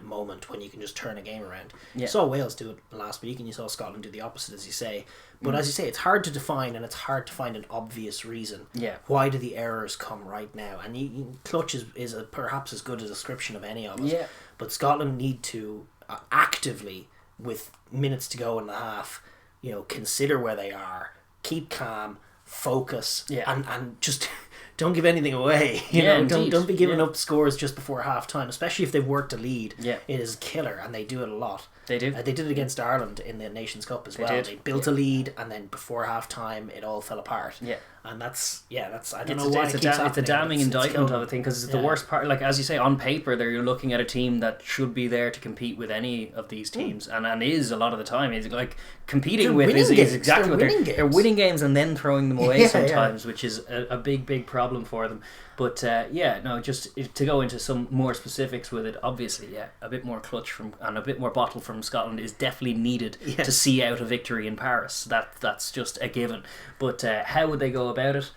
moment when you can just turn a game around. You saw Wales do it last week, and you saw Scotland do the opposite, as you say. But as you say, it's hard to define, and it's hard to find an obvious reason. Why do the errors come right now? And clutch is perhaps as good a description of any of it. But Scotland need to actively, with minutes to go in the half, consider where they are, keep calm, focus, and just don't give anything away. Don't be giving up scores just before half time, especially if they've worked a lead. It is killer, and they do it a lot. They do. They did it against Ireland in the Nations Cup as well. They built a lead, and then before half time, it all fell apart. And that's I don't know why it keeps happening. It's a damning indictment of a thing, because it's the worst part. Like, as you say, on paper, you're looking at a team that should be there to compete with any of these teams, and is a lot of the time. Is like competing with is exactly what they're winning games and then throwing them away sometimes, which is a big problem for them. But just to go into some more specifics with it, obviously, a bit more clutch and a bit more bottle from Scotland is definitely needed to see out a victory in Paris. That's just a given. But how would they go about it?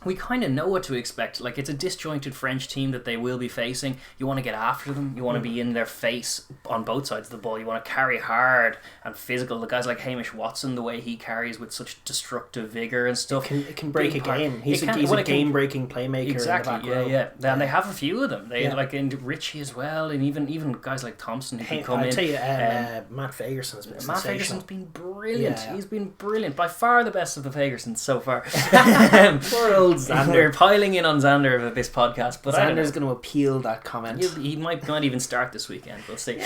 We kind of know what to expect. Like, it's a disjointed French team that they will be facing. You want to get after them. You want to be in their face on both sides of the ball. You want to carry hard and physical. The guys like Hamish Watson, the way he carries with such destructive vigour and stuff. It can break a game. He's a game-breaking playmaker. Exactly, And they have a few of them. They and Richie as well, and even guys like Thompson who can come in. I'll tell you, Matt Fagerson's been sensational. Matt Fagerson's been brilliant. He's been brilliant. By far the best of the Fagersons so far. Poor old Zander. We're piling in on Zander of this podcast, but Zander's going to appeal that comment. He might even start this weekend. We'll see.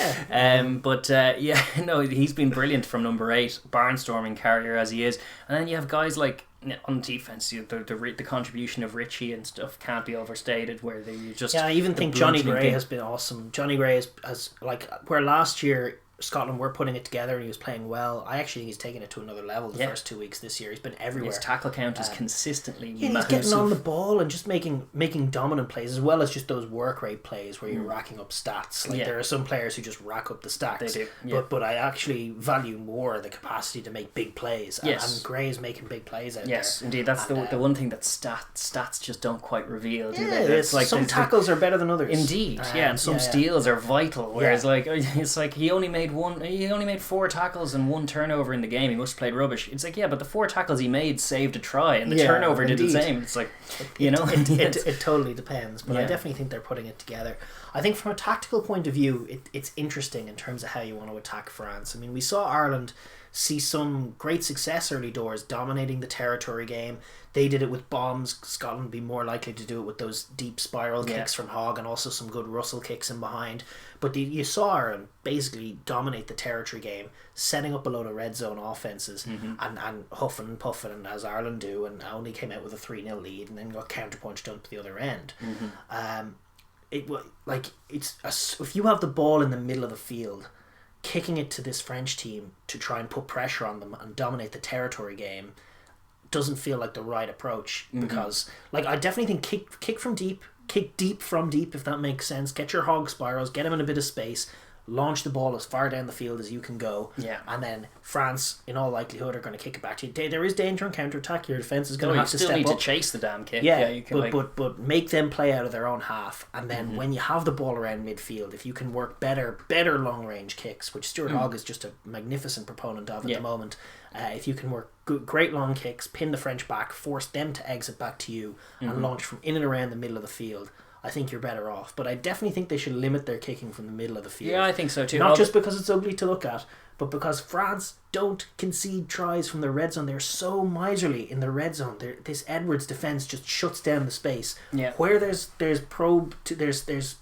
He's been brilliant from number 8, barnstorming carrier as he is. And then you have guys like on defense, the contribution of Richie and stuff can't be overstated. Where they just I even think Johnny Gray has been awesome. Johnny Gray has like where last year Scotland were putting it together and he was playing well. I actually think he's taken it to another level the first 2 weeks this year. He's been everywhere. His tackle count is consistently massive. He's getting on the ball and just making dominant plays, as well as just those work rate plays where you're racking up stats. Like there are some players who just rack up the stacks. They do. But I actually value more the capacity to make big plays. And Gray is making big plays out there. Yes, indeed. That's the one thing that stats just don't quite reveal, do they? It's like some tackles are better than others. Indeed, and some steals are vital. Whereas it's like he only made 4 tackles and 1 turnover in the game. He must have played rubbish. It's like, but the 4 tackles he made saved a try, and the turnover did the same. It's like, it totally depends, but I definitely think they're putting it together. I think from a tactical point of view, it's interesting in terms of how you want to attack France. I mean, we saw Ireland see some great success early doors, dominating the territory game. They did it with bombs. Scotland would be more likely to do it with those deep spiral kicks from Hogg, and also some good Russell kicks in behind. But you saw Ireland basically dominate the territory game, setting up a load of red zone offences and huffing and puffing, and as Ireland do, and only came out with a 3-0 lead and then got counterpunched up the other end. If you have the ball in the middle of the field, kicking it to this French team to try and put pressure on them and dominate the territory game doesn't feel like the right approach, because I definitely think kick from deep, kick deep from deep, if that makes sense. Get your Hogg spirals, get them in a bit of space, launch the ball as far down the field as you can go, and then France in all likelihood are going to kick it back to you. There is danger on counter-attack. Your defence is going to have to step up. You still need to chase the damn kick. But make them play out of their own half, and then when you have the ball around midfield, if you can work better long range kicks, which Stuart Hogg is just a magnificent proponent of at the moment, if you can work great long kicks, pin the French back, force them to exit back to you, and launch from in and around the middle of the field, I think you're better off. But I definitely think they should limit their kicking from the middle of the field. Yeah, I think so too. Not just because it's ugly to look at, but because France don't concede tries from the red zone. They're so miserly in the red zone. This Edwards defence just shuts down the space. Yeah. Where there's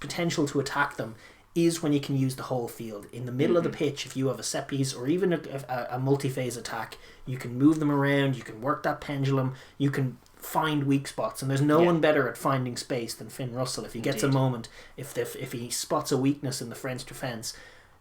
potential to attack them is when you can use the whole field. In the middle of the pitch, if you have a set piece or even a multi-phase attack, you can move them around, you can work that pendulum, you can find weak spots, and there's no one better at finding space than Finn Russell. If he gets a moment, if he spots a weakness in the French defence,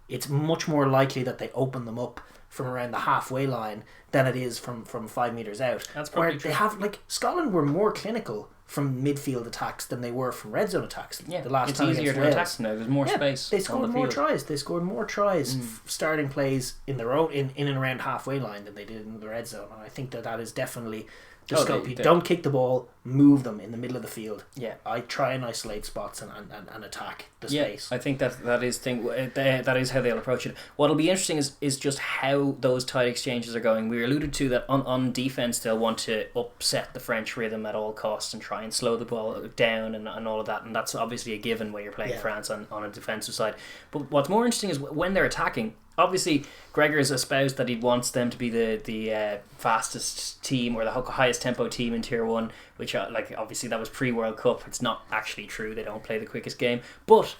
it's much more likely that they open them up from around the halfway line than it is from 5 metres out. That's probably where true. They have, like, Scotland were more clinical from midfield attacks than they were from red zone attacks. Yeah, the last it's time easier to attack now. There's more space. They scored on the more field. tries. They scored more tries starting plays in their own in and around halfway line than they did in the red zone. And I think that is definitely the scope. You don't kick the ball, move them in the middle of the field. Yeah, I try and isolate spots and attack the space. I think that is how they'll approach it. What'll be interesting is just how those tight exchanges are going. We alluded to that on defense they'll want to upset the French rhythm at all costs and try and slow the ball down and all of that, and that's obviously a given where you're playing France on a defensive side. But what's more interesting is when they're attacking. Obviously, Gregor's espoused that he wants them to be the fastest team or the highest tempo team in Tier 1, which obviously that was pre-World Cup. It's not actually true. They don't play the quickest game. But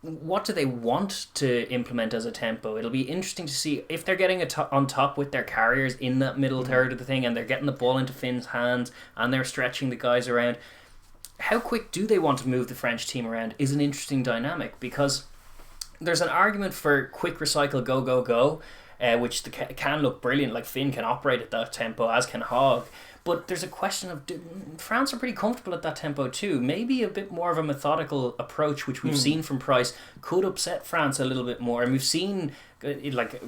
what do they want to implement as a tempo? It'll be interesting to see if they're getting on top with their carriers in that middle third of the thing and they're getting the ball into Finn's hands and they're stretching the guys around. How quick do they want to move the French team around is an interesting dynamic, because there's an argument for quick recycle, go, which can look brilliant. Like Finn can operate at that tempo, as can Hogg. But there's a question of France are pretty comfortable at that tempo too. Maybe a bit more of a methodical approach, which we've seen from Price, could upset France a little bit more. And we've seen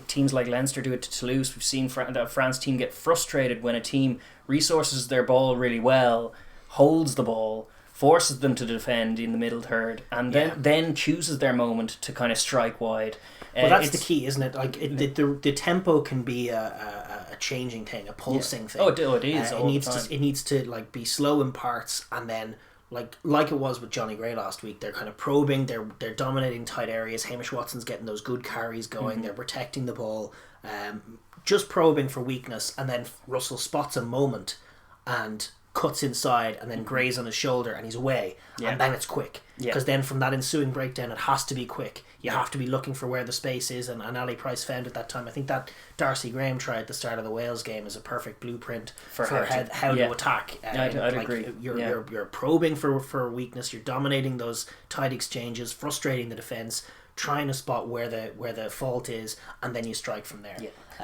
teams like Leinster do it to Toulouse. We've seen the France team get frustrated when a team resources their ball really well, holds the ball, forces them to defend in the middle third, and then chooses their moment to kind of strike wide. Well, that's the key, isn't it? Like the tempo can be a changing thing, a pulsing thing. Oh, it is. It needs to be slow in parts, and then like it was with Johnny Gray last week. They're kind of probing. They're dominating tight areas. Hamish Watson's getting those good carries going. They're protecting the ball, just probing for weakness, and then Russell spots a moment and cuts inside, and then Gray's on his shoulder and he's away, and then it's quick, because then from that ensuing breakdown it has to be quick. You have to be looking for where the space is, and Ali Price found at that time. I think that Darcy Graham tried at the start of the Wales game as a perfect blueprint for how to attack. I'd agree. You're probing for weakness, you're dominating those tight exchanges, frustrating the defence, trying to spot where the fault is, and then you strike from there.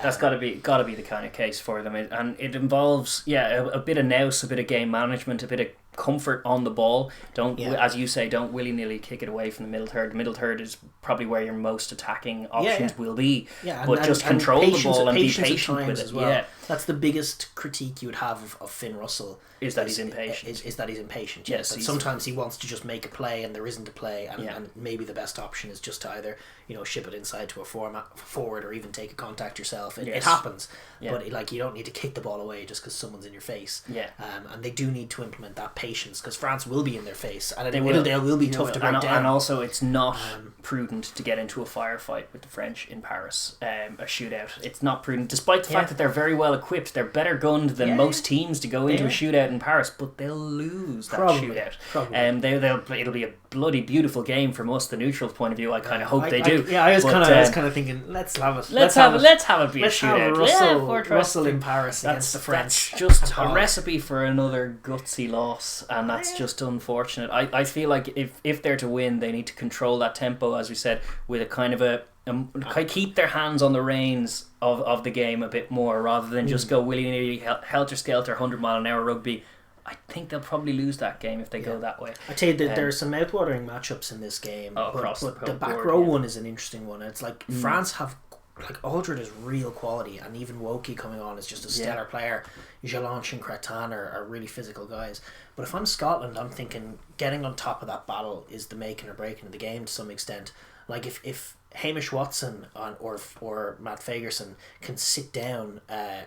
That's got to be the kind of case for them, and it involves a bit of nous, a bit of game management, a bit of comfort on the ball. As you say, don't willy-nilly kick it away from the middle third. The middle third is probably where your most attacking options will be. But just control the ball and be patient with it. Well. That's the biggest critique you would have of Finn Russell. Is that he's impatient. Is that he's impatient. Yes, but sometimes he wants to just make a play and there isn't a play, and maybe the best option is just to either ship it inside to a forward or even take a contact yourself. It happens, but you don't need to kick the ball away just because someone's in your face. And they do need to implement that patience, because France will be in their face, and it will be tough to break down. And also, it's not prudent to get into a firefight with the French in Paris, a shootout. It's not prudent, despite the fact that they're very well equipped. They're better gunned than most teams to go into a shootout in Paris, but they'll lose that shootout. It'll be a bloody beautiful game from us, the neutrals' point of view. I kind of hope they do. I was kind of thinking, let's have it. Let's have it be a shootout. Russell in Paris against the French. That's just a recipe for another gutsy loss, and that's just unfortunate. I feel like if they're to win, they need to control that tempo, as we said, with a kind of keep their hands on the reins of the game a bit more, rather than just go willy-nilly helter-skelter 100-mile-an-hour rugby. I think they'll probably lose that game if they go that way. I tell you that there are some mouthwatering matchups in this game, but the back row one is an interesting one. It's like France have, like, Aldred is real quality, and even Wokey coming on is just a stellar player. Jalanche and Cretan are really physical guys. But if I'm Scotland, I'm thinking getting on top of that battle is the making or breaking of the game to some extent. Like if Hamish Watson or Matt Fagerson can sit down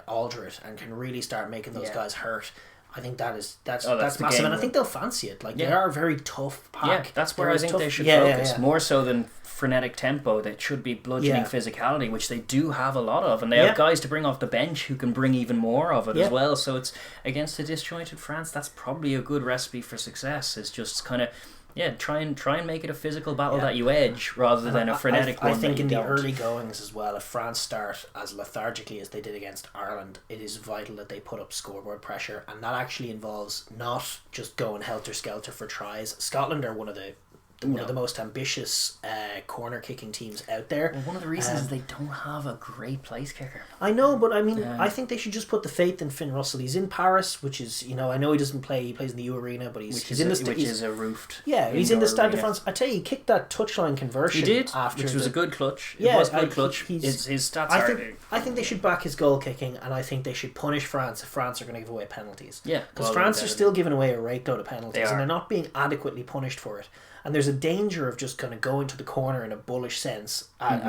Aldred and can really start making those guys hurt, I think that's the massive, game and I think they'll fancy it. Like they are a very tough pack. Yeah, that's where I think tough. they should focus more so than frenetic tempo. That should be bludgeoning physicality, which they do have a lot of, and they have guys to bring off the bench who can bring even more of it as well. So it's against a disjointed France. That's probably a good recipe for success. Is just kind of. Yeah, try and make it a physical battle that you edge rather than a frenetic one. I think that you in the don't. early goings as well, if France start as lethargically as they did against Ireland, it is vital that they put up scoreboard pressure, and that actually involves not just going helter-skelter for tries. Scotland are one of the most ambitious corner kicking teams out there. Well, one of the reasons is they don't have a great place kicker. I know, but I mean, I think they should just put the faith in Finn Russell. He's in Paris, which is, I know he doesn't play. He plays in the U Arena, but he's in the which is a roofed. Yeah, he's in the Stade de France. I tell you, he kicked that touchline conversion. He did, after which was a good clutch. Yeah, it was a good clutch. His stats I think they should back his goal kicking, and I think they should punish France if France are going to give away penalties. Yeah, because France are still giving away a rake load of penalties, and they're not being adequately punished for it. And there's a danger of just kind of going to the corner in a bullish sense. I'm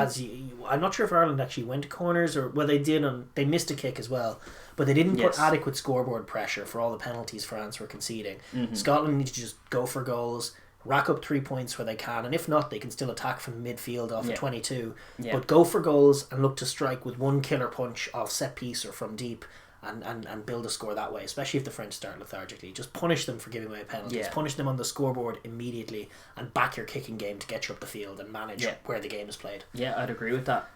not sure if Ireland actually went to corners or they did, and they missed a kick as well. But they didn't put adequate scoreboard pressure for all the penalties France were conceding. Scotland need to just go for goals, rack up 3 points where they can, and if not, they can still attack from the midfield off of 22. But go for goals and look to strike with one killer punch off set piece or from deep. And build a score that way, especially if the French start lethargically. Just punish them for giving away penalties. Punish them on the scoreboard immediately, and back your kicking game to get you up the field and manage where the game is played. Yeah, I'd agree with that.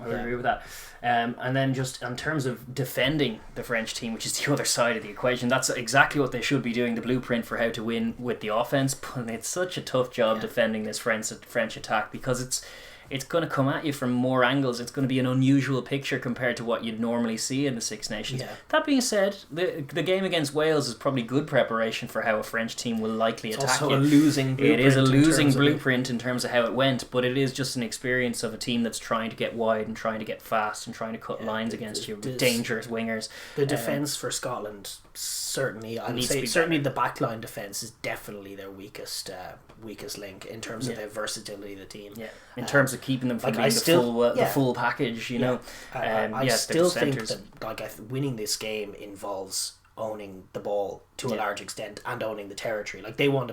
And then just in terms of defending the French team, which is the other side of the equation, that's exactly what they should be doing, the blueprint for how to win with the offense. But it's such a tough job defending this French attack, because it's going to come at you from more angles. It's going to be an unusual picture compared to what you'd normally see in the Six Nations. That being said, the game against Wales is probably good preparation for how a French team will likely attack you. A losing blueprint. It is a losing blueprint in terms of how it went, but it is just an experience of a team that's trying to get wide and trying to get fast and trying to cut lines against you with dangerous wingers. The defence for Scotland, certainly, I would say, certainly the backline defence is definitely their weakest link in terms of the versatility of the team. Yeah, in terms of keeping them from being the full package, I still think that winning this game involves owning the ball to a large extent and owning the territory. Like they want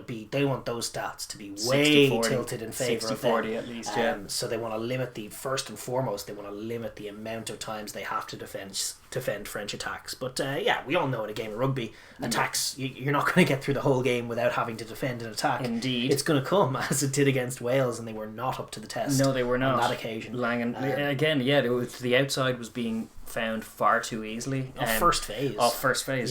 those stats to be way 60-40, tilted in favour of them. 60-40 at least, so they want to limit first and foremost they want to limit the amount of times they have to defend French attacks. But we all know in a game of rugby, attacks, you're not going to get through the whole game without having to defend an attack. Indeed. It's going to come, as it did against Wales, and they were not up to the test. No, they were not. On that occasion. Langan, again, the outside was being found far too easily. First phase,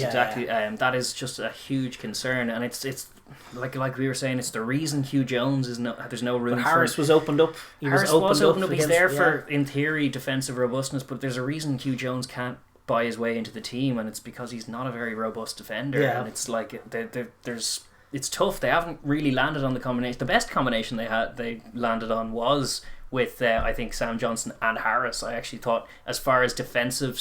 exactly. That is just a huge concern, and it's like we were saying, it's the reason Hugh Jones there's no room. But Harris was opened up. Harris was opened up. He's there for, in theory, defensive robustness, but there's a reason Hugh Jones can't buy his way into the team, and it's because he's not a very robust defender. And it's like it's tough. They haven't really landed on the combination. The best combination they landed on was with I think Sam Johnson and Harris. I actually thought, as far as defensive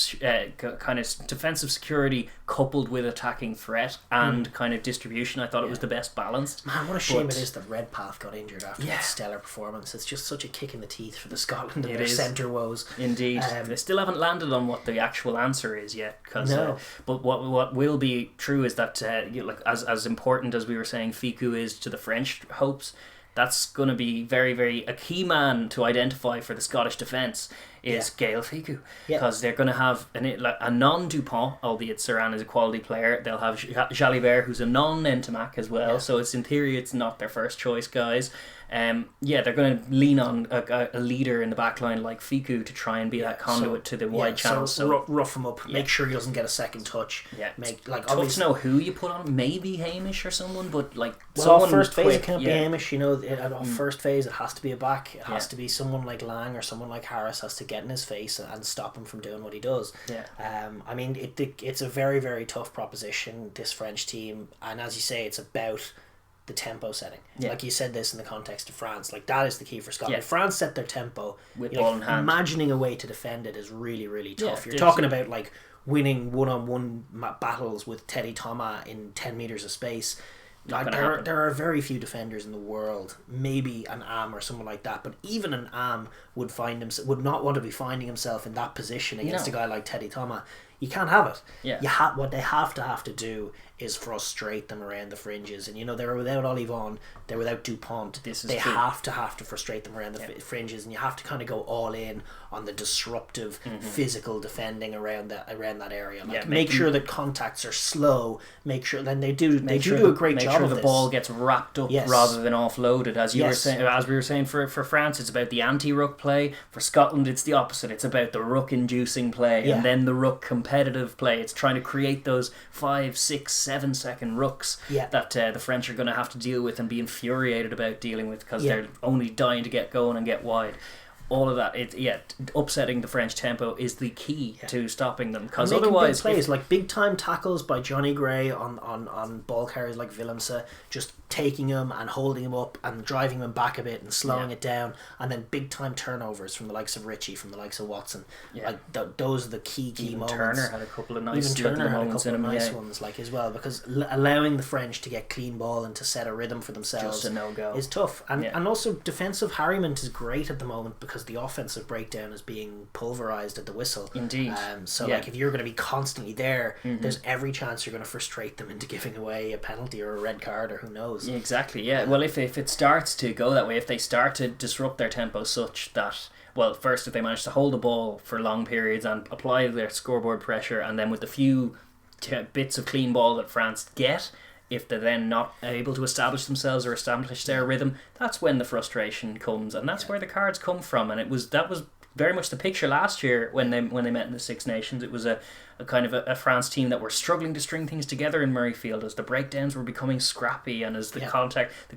defensive security coupled with attacking threat and kind of distribution, I thought it was the best balance. Man, what a shame it is that Redpath got injured after that stellar performance. It's just such a kick in the teeth for the Scotland and their centre woes. Indeed. They still haven't landed on what the actual answer is yet. But what will be true is that as important as we were saying Ficou is to the French hopes, that's going to be very, very a key man to identify for the Scottish defence is Gaël Ficou, because they're going to have a non-Dupont, albeit Saran is a quality player. They'll have Jalibert, who's a non-Ntamak as well, so it's in theory it's not their first choice guys. They're going to lean on a leader in the back line like Ficou to try and be that conduit to the wide channel. So rough him up, make sure he doesn't get a second touch. Tough to know who you put on. Maybe Hamish or someone, but first phase it can't be Hamish. First phase it has to be a back. It has to be someone like Lang or someone like Harris has to get in his face and stop him from doing what he does. It's a very, very tough proposition, this French team, and as you say, it's about the tempo setting. Like you said this in the context of France, like that is the key for Scotland. If France set their tempo with ball in hand, imagining a way to defend it is really, really tough. You're talking about like winning one-on-one battles with Teddy Thomas in 10 metres of space. There are very few defenders in the world, maybe an Am or someone like that, but even an Am would not want to be finding himself in that position against a guy like Teddy Thomas. You can't have it. Yeah. What they have to do is frustrate them around the fringes, and they're without Ollie Vaughan, they're without Dupont. They have to frustrate them around the fringes, and you have to kind of go all in on the disruptive physical defending around that area. Make sure that contacts are slow. Make sure then they do a great job. Make sure of the this. ball gets wrapped up rather than offloaded. As we were saying for France, it's about the anti-ruck play. For Scotland, it's the opposite. It's about the ruck-inducing play and then the ruck competitive play. It's trying to create those 5, 6, 7-second rucks that the French are going to have to deal with and be infuriated about dealing with, because they're only dying to get going and get wide. All of that, upsetting the French tempo is the key to stopping them. Because otherwise, big plays like big time tackles by Johnny Gray on ball carriers like Willemse, just taking him and holding him up and driving him back a bit and slowing it down, and then big time turnovers from the likes of Ritchie, from the likes of Watson. Those are the key moments. Turner had a couple of nice ones as well, because allowing the French to get clean ball and to set a rhythm for themselves is tough. And also defensive harryment is great at the moment, because the offensive breakdown is being pulverized at the whistle. Indeed. If you're going to be constantly there, there's every chance you're going to frustrate them into giving away a penalty or a red card, or who knows. Exactly, yeah. Well, if it starts to go that way, if they start to disrupt their tempo such that, well, first, if they manage to hold the ball for long periods and apply their scoreboard pressure, and then with the few bits of clean ball that France get, if they're then not able to establish themselves or establish their rhythm, that's when the frustration comes, and that's where the cards come from. And that was very much the picture last year when they met in the Six Nations. It was a kind of a France team that were struggling to string things together in Murrayfield as the breakdowns were becoming scrappy, and as the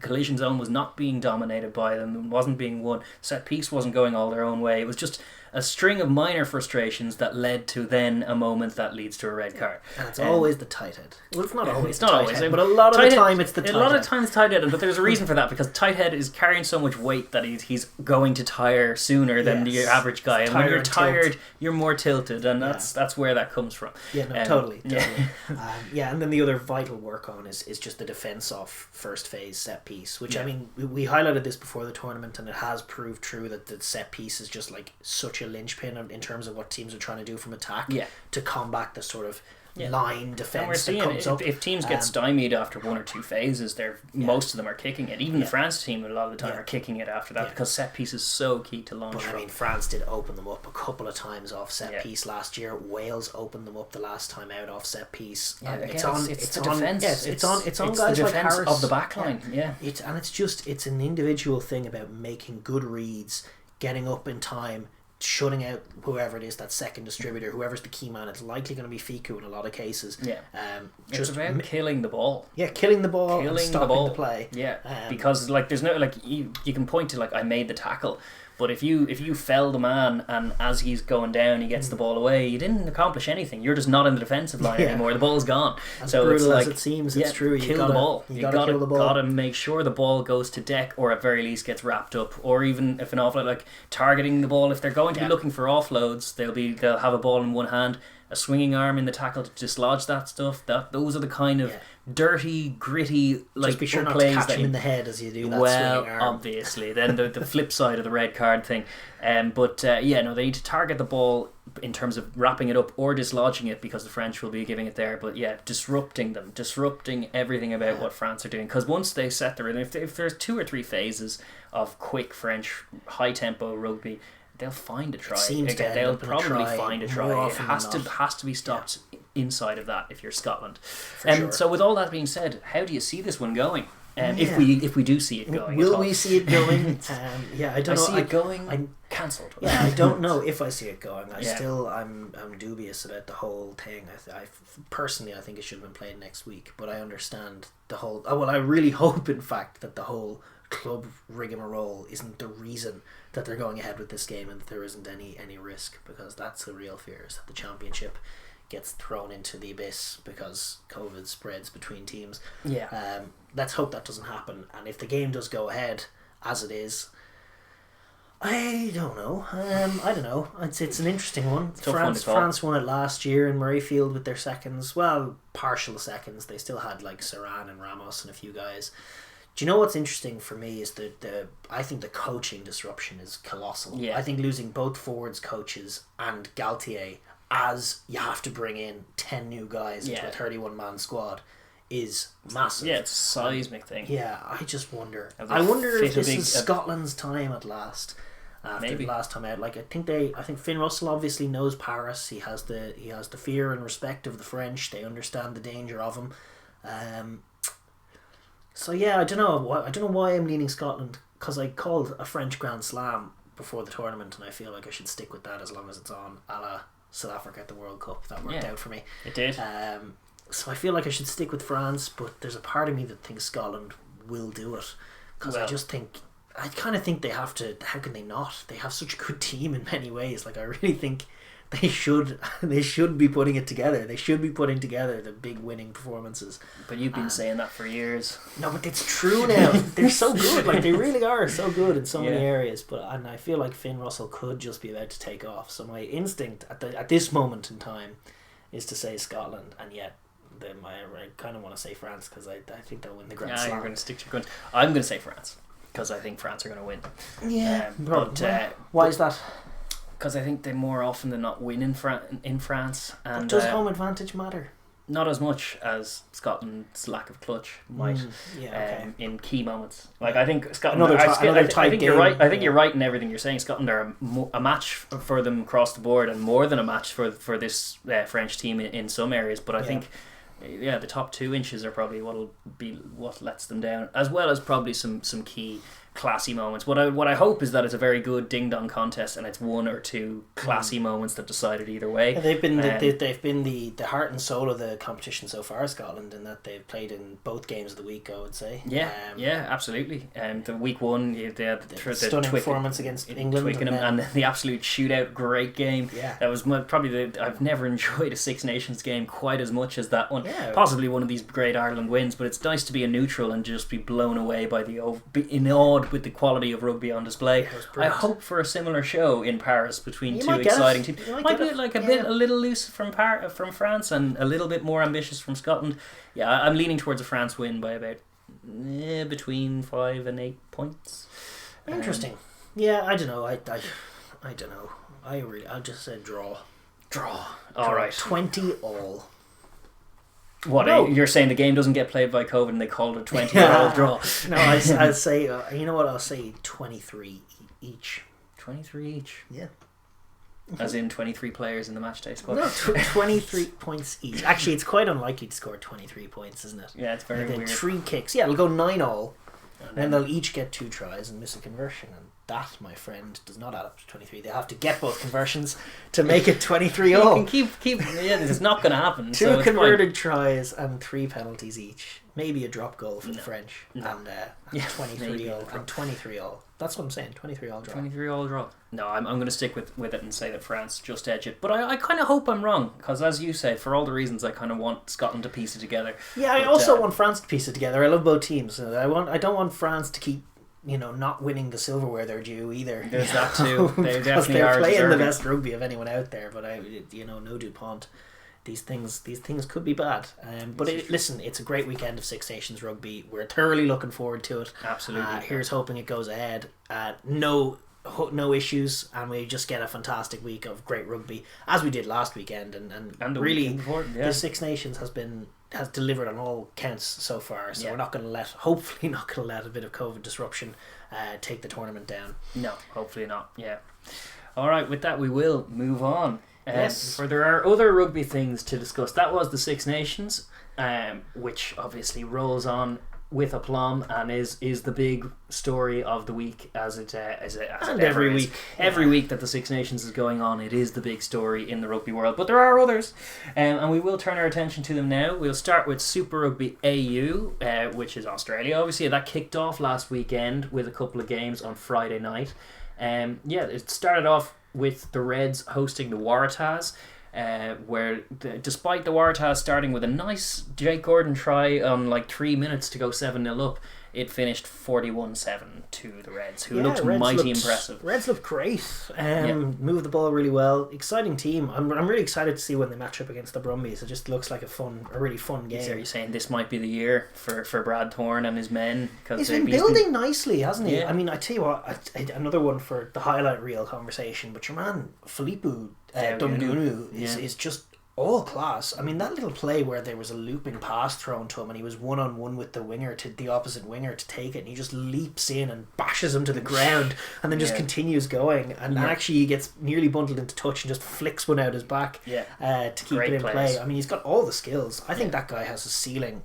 collision zone was not being dominated by them and wasn't being won. Set piece wasn't going all their own way. It was just a string of minor frustrations that led to then a moment that leads to a red card. And it's always the tight head. Well, it's not always but a lot of the time it's the tight head. A lot of times tight head, but there's a reason for that, because tight head is carrying so much weight that he's going to tire sooner than your average guy. And when you're tired, you're more tilted, and that's where that comes from. Yeah, no, totally. And then the other vital work on is just the defence off first phase set piece, which I mean, we highlighted this before the tournament, and it has proved true that the set piece is just like such a linchpin in terms of what teams are trying to do from attack to combat the sort of line defence that comes up. If teams get stymied after one or two phases, most of them are kicking it. Even the France team a lot of the time are kicking it after that, because set piece is so key to launch. But I mean, France did open them up a couple of times off set piece last year. Wales opened them up the last time out off set piece. It's the defence. It's on guys the like Harris of the back line. It's an individual thing about making good reads, getting up in time, shutting out whoever it is, that second distributor, whoever's the key man. It's likely going to be Fiku in a lot of cases. Just about killing the ball. Killing the ball, and stopping the play. Because there's no you can point to I made the tackle, but if you fell the man and as he's going down he gets the ball away, you didn't accomplish anything. You're just not in the defensive line anymore. The ball's gone. As brutal as it seems, it's true. You gotta kill the ball. Gotta make sure the ball goes to deck, or at very least gets wrapped up, or even if an offload, targeting the ball. If they're going to be looking for offloads, they'll have a ball in one hand, a swinging arm in the tackle to dislodge that stuff. Those are the kind of dirty, gritty, just be sure not to catch him in the head as you do that swinging arm. Obviously, then the flip side of the red card thing. They need to target the ball in terms of wrapping it up or dislodging it, because the French will be giving it there. But disrupting everything about what France are doing, because once they set the rhythm, if there's 2 or 3 phases of quick French high tempo rugby, they'll find a try. They'll probably find a try. It has to be stopped inside of that if you're Scotland. So with all that being said, how do you see this one going? If we do see it going, will we see it going? I don't know. I see it going. I'm cancelled. I don't know if I see it going. I'm dubious about the whole thing. I personally, I think it should have been played next week, but I understand the whole. I really hope, in fact, that the whole club rigmarole isn't the reason that they're going ahead with this game, and that there isn't any risk, because that's the real fear, is that the championship gets thrown into the abyss because COVID spreads between teams. Let's hope that doesn't happen, and if the game does go ahead as it is, I don't know. It's an interesting one. France won it last year in Murrayfield with their seconds. Well, partial seconds. They still had Saran and Ramos and a few guys. Do you know what's interesting for me is I think the coaching disruption is colossal. I think losing both forwards coaches and Galtier as you have to bring in 10 new guys into a 31-man squad is massive. Yeah, it's a seismic thing. Yeah, I just wonder. I wonder if this is Scotland's time at last. After Maybe. the last time out, like I think Finn Russell obviously knows Paris. He has the fear and respect of the French. They understand the danger of him. So yeah, I don't know why I'm leaning Scotland, because I called a French Grand Slam before the tournament, and I feel like I should stick with that as long as it's on, a la South Africa at the World Cup. That worked out for me. It did. So I feel like I should stick with France, but there's a part of me that thinks Scotland will do it, because I kind of think they have to. How can they not? They have such a good team in many ways. Like I really think they should be putting it together. They should be putting together the big winning performances. But you've been saying that for years. No, but it's true now. They're so good. Like they really are so good in so many areas. And I feel like Finn Russell could just be about to take off. So my instinct at this moment in time is to say Scotland, and yet I kind of want to say France, because I think they'll win the Grand Slam. You're going to stick to your guns. I'm going to say France, because I think France are going to win. Yeah, but why is that? Because I think they more often than not win in France. And does home advantage matter? Not as much as Scotland's lack of clutch might. In key moments. Like I think Scotland. I think you're right. I think you're right in everything you're saying. Scotland are a match for them across the board, and more than a match for this French team in some areas. But I think. Yeah, the top 2 inches are probably what lets them down, as well as probably some key classy moments. What I hope is that it's a very good ding dong contest, and it's 1 or 2 classy moments that decide it either way. Yeah, they've been the heart and soul of the competition so far, Scotland, in that they've played in both games of the week, I would say. Yeah, absolutely. The week 1, they had the stunning performance against England, Twickenham, and the absolute shootout, great game. Yeah, that was probably I've never enjoyed a Six Nations game quite as much as that one. Yeah. Possibly one of these great Ireland wins, but it's nice to be a neutral and just be blown away by be in awed with the quality of rugby on display. I hope for a similar show in Paris between two exciting teams. Might be like a little loose from France and a little bit more ambitious from Scotland. Yeah, I'm leaning towards a France win by about between 5 and 8 points. Interesting. Yeah, I don't know. I don't know. I'll just say draw. All right. 20-all. What, no. You're saying the game doesn't get played by COVID and they called it 20-all draw? No, I'll say, you know what, I'll say 23 each. 23 each? Yeah. As in 23 players in the matchday squad? No, 23 points each. Actually, it's quite unlikely to score 23 points, isn't it? Yeah, it's very weird. 3 kicks. Yeah, it'll go 9-all. And then they'll each get 2 tries and miss a conversion. And that, my friend, does not add up to 23. They have to get both conversions to make it 23-all. You can keep. Yeah, this is not going to happen. 2 converted tries and 3 penalties each. Maybe a drop goal for the French. And 23-all. And 23-all. That's what I'm saying. 23-all draw. 23-all draw. No, I'm going to stick with it and say that France just edge it. But I kind of hope I'm wrong, because as you said, for all the reasons, I kind of want Scotland to piece it together. Yeah, I also want France to piece it together. I love both teams. I don't want France to keep not winning the silverware they're due either. There's that too. They definitely they're are playing deserving. the best rugby of anyone out there. But no DuPont. These things could be bad. But listen, it's a great weekend of Six Nations rugby. We're thoroughly looking forward to it. Absolutely. Here's hoping it goes ahead. No issues, and we just get a fantastic week of great rugby as we did last weekend. And really, the Six Nations has delivered on all counts so far. So we're hopefully not going to let a bit of COVID disruption take the tournament down. No, hopefully not. Yeah. All right. With that, we will move on. Yes. For there are other rugby things to discuss. That was the Six Nations, which obviously rolls on with aplomb and is the big story of the week as every week. Every week that the Six Nations is going on, it is the big story in the rugby world. But there are others, and we will turn our attention to them now. We'll start with Super Rugby AU, which is Australia. Obviously, that kicked off last weekend with a couple of games on Friday night. It started off with the Reds hosting the Waratahs, where despite the Waratahs starting with a nice Jake Gordon try on 3 minutes to go 7-0 up, it finished 41-7 to the Reds, who looked mighty impressive. Reds looked great. Moved the ball really well. Exciting team. I'm really excited to see when they match up against the Brumbies. It just looks like a really fun game. Are you saying this might be the year for Brad Thorne and his men? He's been building nicely, hasn't he? Yeah. I mean, I tell you what, another one for the highlight reel conversation, but your man Filipu Dungunu is just all class. I mean, that little play where there was a looping pass thrown to him and he was one-on-one with the opposite winger to take it, and he just leaps in and bashes him to the ground and then just continues going, and actually he gets nearly bundled into touch and just flicks one out his back to keep it in play. I mean, he's got all the skills. I think that guy has a ceiling.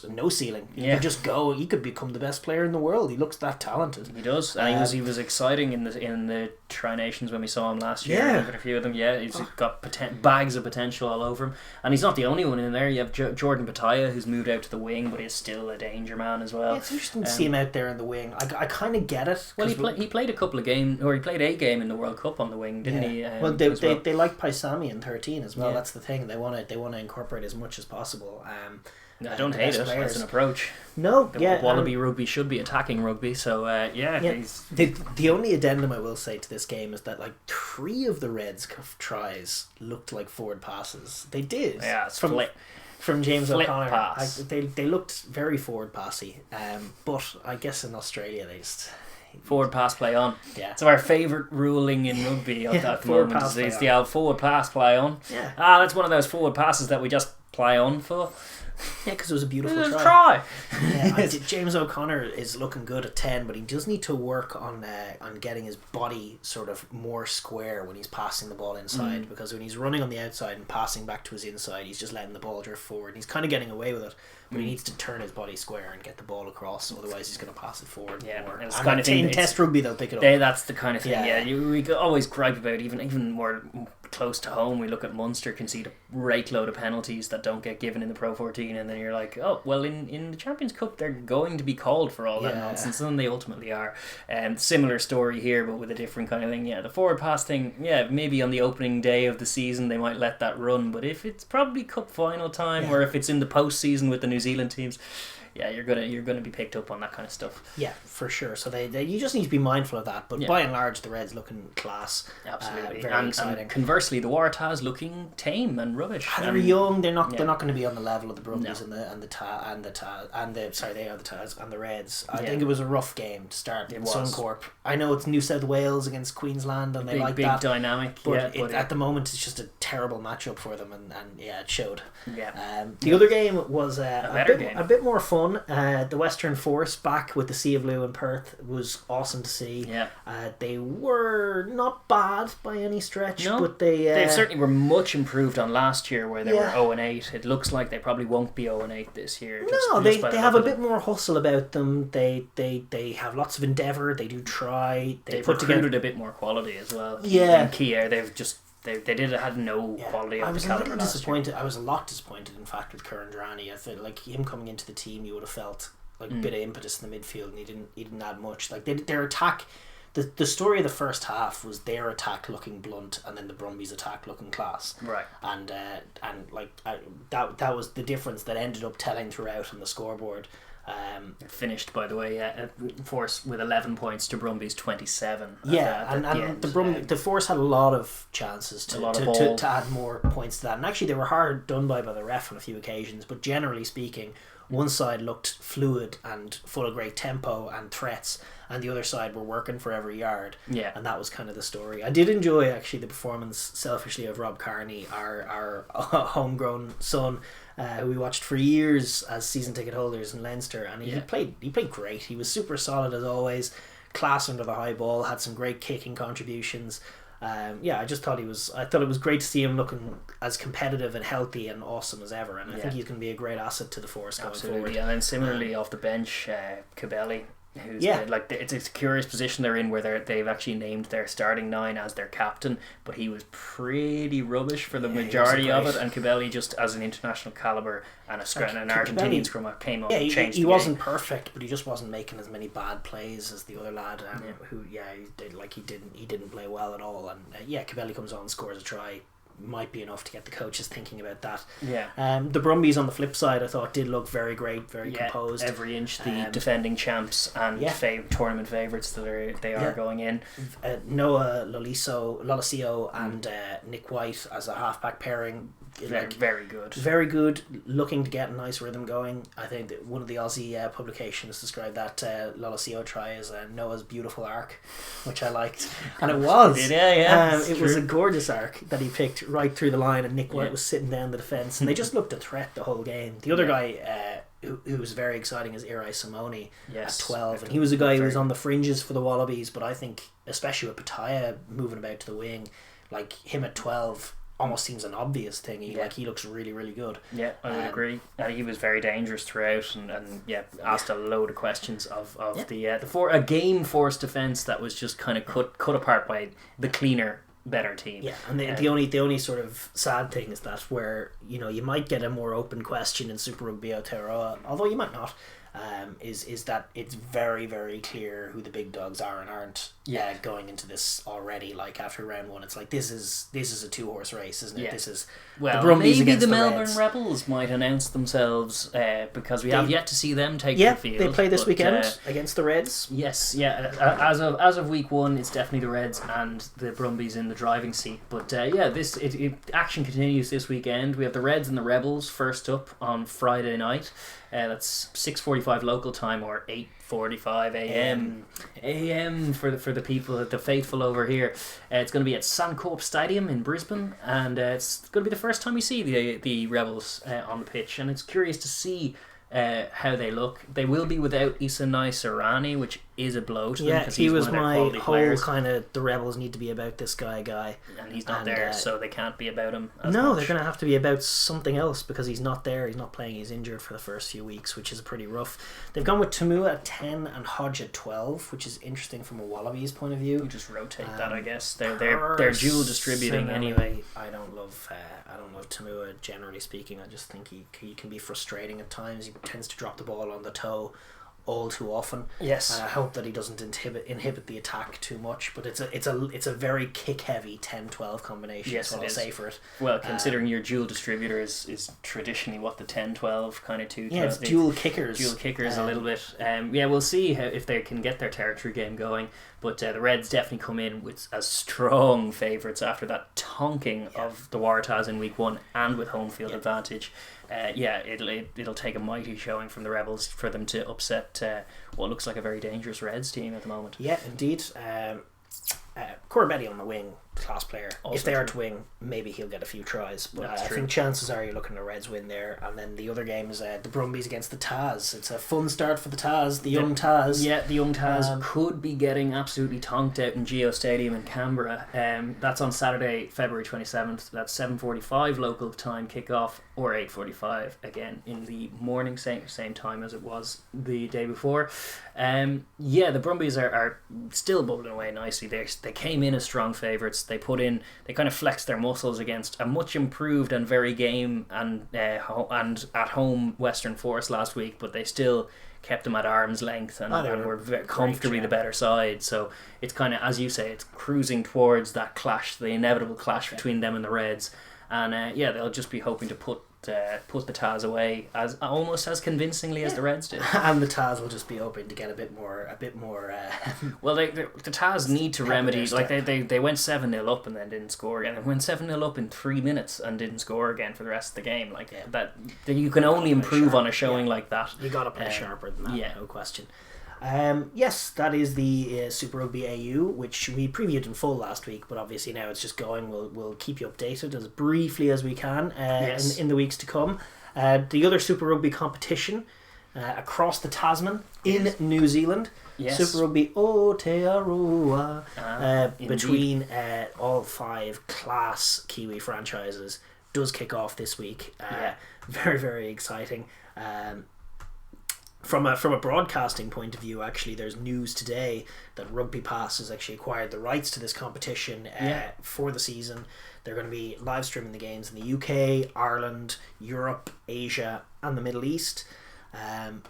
No ceiling. He could just go. He could become the best player in the world. He looks that talented. He does, and he was exciting in the Tri Nations when we saw him last year. Yeah, a few of them. Yeah, he's got bags of potential all over him, and he's not the only one in there. You have Jordan Bataya, who's moved out to the wing, but is still a danger man as well. Yeah, it's interesting to see him out there in the wing. I kind of get it. Well, he played a couple of games, or he played a game in the World Cup on the wing, didn't he? They like Paisami in 13 as well. That's the thing. They want to incorporate as much as possible. I don't hate it as an approach. No, Wallaby rugby should be attacking rugby, so The only addendum I will say to this game is that 3 of the Reds' tries looked like forward passes. They did. Yeah, it's from James O'Connor. Pass. They looked very forward passy. But I guess in Australia they just forward pass play on. Yeah. It's our favourite ruling in rugby at the moment. It's the old forward pass play on. Yeah. That's one of those forward passes that we just play on for. Yeah, because it was a beautiful try. James O'Connor is looking good at 10, but he does need to work on getting his body sort of more square when he's passing the ball inside, because when he's running on the outside and passing back to his inside, he's just letting the ball drift forward. He's kind of getting away with it, but he needs to turn his body square and get the ball across, otherwise he's going to pass it forward more. It's kind of thing, Test rugby, they'll pick it up. That's the kind of thing, we always gripe about, even more close to home, we look at Munster concede a great load of penalties that don't get given in the Pro 14, and then you're like, oh, well, in the Champions Cup they're going to be called for all that nonsense, and they ultimately are. Similar story here, but with a different kind of thing. The forward pass thing, maybe on the opening day of the season they might let that run, but if it's probably cup final time, or if it's in the post-season with the New Zealand teams, you're gonna be picked up on that kind of stuff. Yeah, for sure. So they you just need to be mindful of that. But by and large, the Reds looking class. Absolutely, very exciting. And conversely, the Waratahs looking tame and rubbish. They're young. They're not going to be on the level of the Brumbies and the Taz and the Reds. I think it was a rough game to start. It was Suncorp. I know it's New South Wales against Queensland, and they like big that dynamic. But at the moment, it's just a terrible matchup for them, and it showed. Yeah. The other game was a bit more fun. The Western Force back with the Sea of Blue in Perth was awesome to see. Yeah. They were not bad by any stretch, but they certainly were much improved on last year, where they were 0-8. It looks like they probably won't be 0-8 this year. They have a bit more hustle about them. They have lots of endeavour. They do try. They've recruited a bit more quality as well. Yeah. In key area, they've just. They had no quality of the caliber last disappointed. I was a lot disappointed, in fact, with Kieran Durrani. I felt like him coming into the team, you would have felt like a bit of impetus in the midfield, and he didn't add much. Like their attack, the story of the first half was their attack looking blunt, and then the Brumbies' attack looking class. Right. And that was the difference that ended up telling throughout on the scoreboard. Finished, by the way, Force with 11 points to Brumbies 27. The Force had a lot of chances to add more points to that, and actually they were hard done by the ref on a few occasions, but generally speaking, one side looked fluid and full of great tempo and threats, and the other side were working for every yard. And that was kind of the story. I did enjoy actually the performance, selfishly, of Rob Carney, our homegrown son, who we watched for years as season ticket holders in Leinster, and he played great. He was super solid as always, class under the high ball, had some great kicking contributions. I just thought I thought it was great to see him looking as competitive and healthy and awesome as ever, and I think he's going to be a great asset to the Force going forward. And then similarly off the bench, Cabelli, who's it's a curious position they're in, where they've actually named their starting 9 as their captain, but he was pretty rubbish for the majority of it, and Cabelli, just as an international calibre and an Argentinian scrummer, came on and changed the game. He wasn't perfect, but he just wasn't making as many bad plays as the other lad, he didn't play well at all, and Cabelli comes on, scores a try, might be enough to get the coaches thinking about that. Yeah. The Brumbies on the flip side, I thought did look very great, very composed. Every inch the defending champs and tournament favourites that they are going in. Noah Lolesio and Nick White as a halfback pairing. Very good. Very good, looking to get a nice rhythm going. I think that one of the Aussie publications described that Lolesio try as Noah's beautiful arc, which I liked. And it was. It was a gorgeous arc that he picked right through the line, and Nick White was sitting down the defence, and they just looked a threat the whole game. The other guy who was very exciting is Irai Simone at 12, and he was a guy who was on the fringes for the Wallabies, but I think, especially with Pattaya moving about to the wing, like him at 12 almost seems an obvious thing. He looks really, really good. Yeah, I would agree. And he was very dangerous throughout, and asked a load of questions of a game force defence that was just kind of cut apart by the cleaner, better team. Yeah, and the only sort of sad thing is that where you might get a more open question in Super Rugby Aotearoa, although you might not. Is that it's very, very clear who the big dogs are and aren't going into this already. Like after round one, it's like this is a 2-horse race, isn't it? This is the Brumbies maybe the Melbourne Reds. Rebels might announce themselves because we have yet to see them take the field. They play this weekend against the Reds. Yes, as of week 1, it's definitely the Reds and the Brumbies in the driving seat. But action continues this weekend. We have the Reds and the Rebels first up on Friday night. That's 6:45 local time or 8:45 a.m. for the people, the faithful over here. It's going to be at Suncorp Stadium in Brisbane, and it's going to be the first time we see the Rebels on the pitch, and it's curious to see how they look. They will be without Issa Naisarani, which is a blow to them. He was my whole kind of the Rebels need to be about this guy, and he's not there, so they can't be about him. They're going to have to be about something else because he's not there. He's not playing. He's injured for the first few weeks, which is pretty rough. They've gone with Tamua at 10 and Hodge at 12, which is interesting from a Wallabies point of view. You just rotate that, I guess. They're dual distributing anyway. I don't love Tamua generally speaking. I just think he can be frustrating at times. He tends to drop the ball on the toe all too often. Yes. I hope that he doesn't inhibit the attack too much, but it's a very kick heavy 10-12 combination. Yes, that's what I'll say for it. Well, considering your dual distributor is traditionally what the 10-12 kind of 2. Yeah, it's dual kickers. Dual kickers a little bit. We'll see if they can get their territory game going. But the Reds definitely come in with as strong favourites after that tonking of the Waratahs in week 1 and with home field advantage. It'll take a mighty showing from the Rebels for them to upset what looks like a very dangerous Reds team at the moment. Yeah, indeed. Corbetty on the wing, class player. Also if they are to wing, maybe he'll get a few tries. But I think chances are you're looking at a Reds win there. And then the other game is the Brumbies against the Taz. It's a fun start for the Taz, the young Taz. Yeah, the young Taz could be getting absolutely tonked out in Geo Stadium in Canberra. That's on Saturday, February 27th. That's 7:45 local time kickoff or 8:45 again in the morning, same time as it was the day before. The Brumbies are still bubbling away nicely. They came in as strong favourites. They kind of flexed their muscles against a much improved and very game and at home Western Force last week, but they still kept them at arm's length and were very comfortably the better side. So it's kind of, as you say, it's cruising towards that clash, the inevitable clash between them and the Reds. And they'll just be hoping to put the Taz away as almost as convincingly as the Reds did. And the Taz will just be hoping to get a bit more. Well, the Taz need to remedy. Like they went 7-0 up and then didn't score again. They went 7-0 up in 3 minutes and didn't score again for the rest of the game. That you can only improve on a showing like that. You got to play sharper than that. No question. Yes, that is the Super Rugby AU, which we previewed in full last week, but obviously now it's just going. We'll keep you updated as briefly as we can in the weeks to come. The other Super Rugby competition across the Tasman in New Zealand. Yes. Super Rugby Aotearoa between all 5 class Kiwi franchises does kick off this week. Very, very exciting. From a broadcasting point of view, actually, there's news today that Rugby Pass has actually acquired the rights to this competition for the season. They're going to be live streaming the games in the UK, Ireland, Europe, Asia, and the Middle East.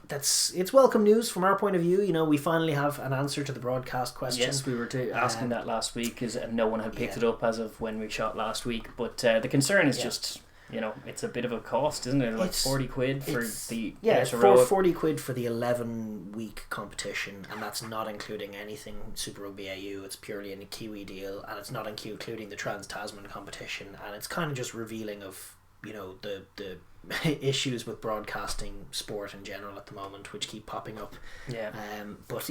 It's welcome news from our point of view. We finally have an answer to the broadcast question. Yes, we were asking that last week, because no one had picked it up as of when we shot last week. But the concern is just, it's a bit of a cost, isn't it? Like 40 quid for the Aotearoa. 40 quid for the 11-week competition, and that's not including anything Super Rugby AU. It's purely in a Kiwi deal, and it's not including the Trans-Tasman competition, and it's kind of just revealing of the issues with broadcasting sport in general at the moment, which keep popping up. But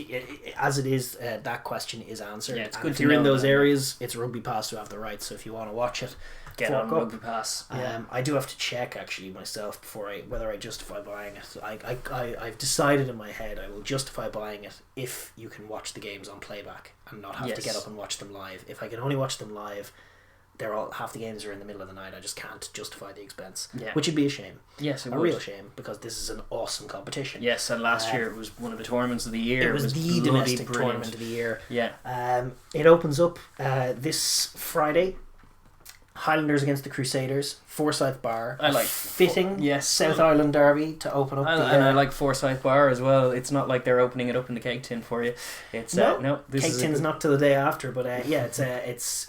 as it is, that question is answered. It's good if you're in those areas, it's Rugby Pass who have the rights, so if you want to watch it, get on Rugby Pass. I do have to check actually myself before whether I justify buying it. I've decided in my head I will justify buying it if you can watch the games on playback and not have to get up and watch them live. If I can only watch them live, half the games are in the middle of the night. I just can't justify the expense, which would be a shame. Yes, real shame, because this is an awesome competition. Yes, and last year it was one of the tournaments of the year. It was the domestic tournament of the year. It opens up this Friday. Highlanders against the Crusaders, Forsyth Bar. I like fitting South Island derby to open up. And I like Forsyth Bar as well. It's not like they're opening it up in the cake tin for you. It's cake tin's not till the day after, but it's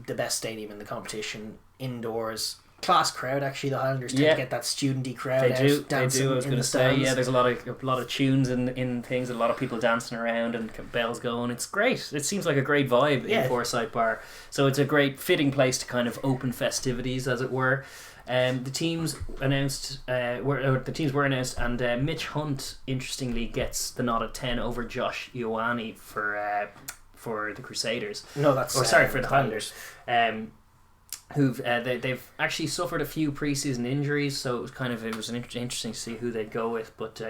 the best stadium in the competition, indoors. Class crowd actually. The Highlanders tend to get that studenty crowd. They do. Dancing I was going to say, there's a lot of tunes in things, a lot of people dancing around and bells going. It's great. It seems like a great vibe in Forsyth Bar. So it's a great fitting place to kind of open festivities, as it were. The teams were announced, and Mitch Hunt interestingly gets the nod at 10 over Josh Ioane for the Crusaders. No, that's for the Highlanders. They've actually suffered a few preseason injuries, so it was interesting to see who they'd go with. But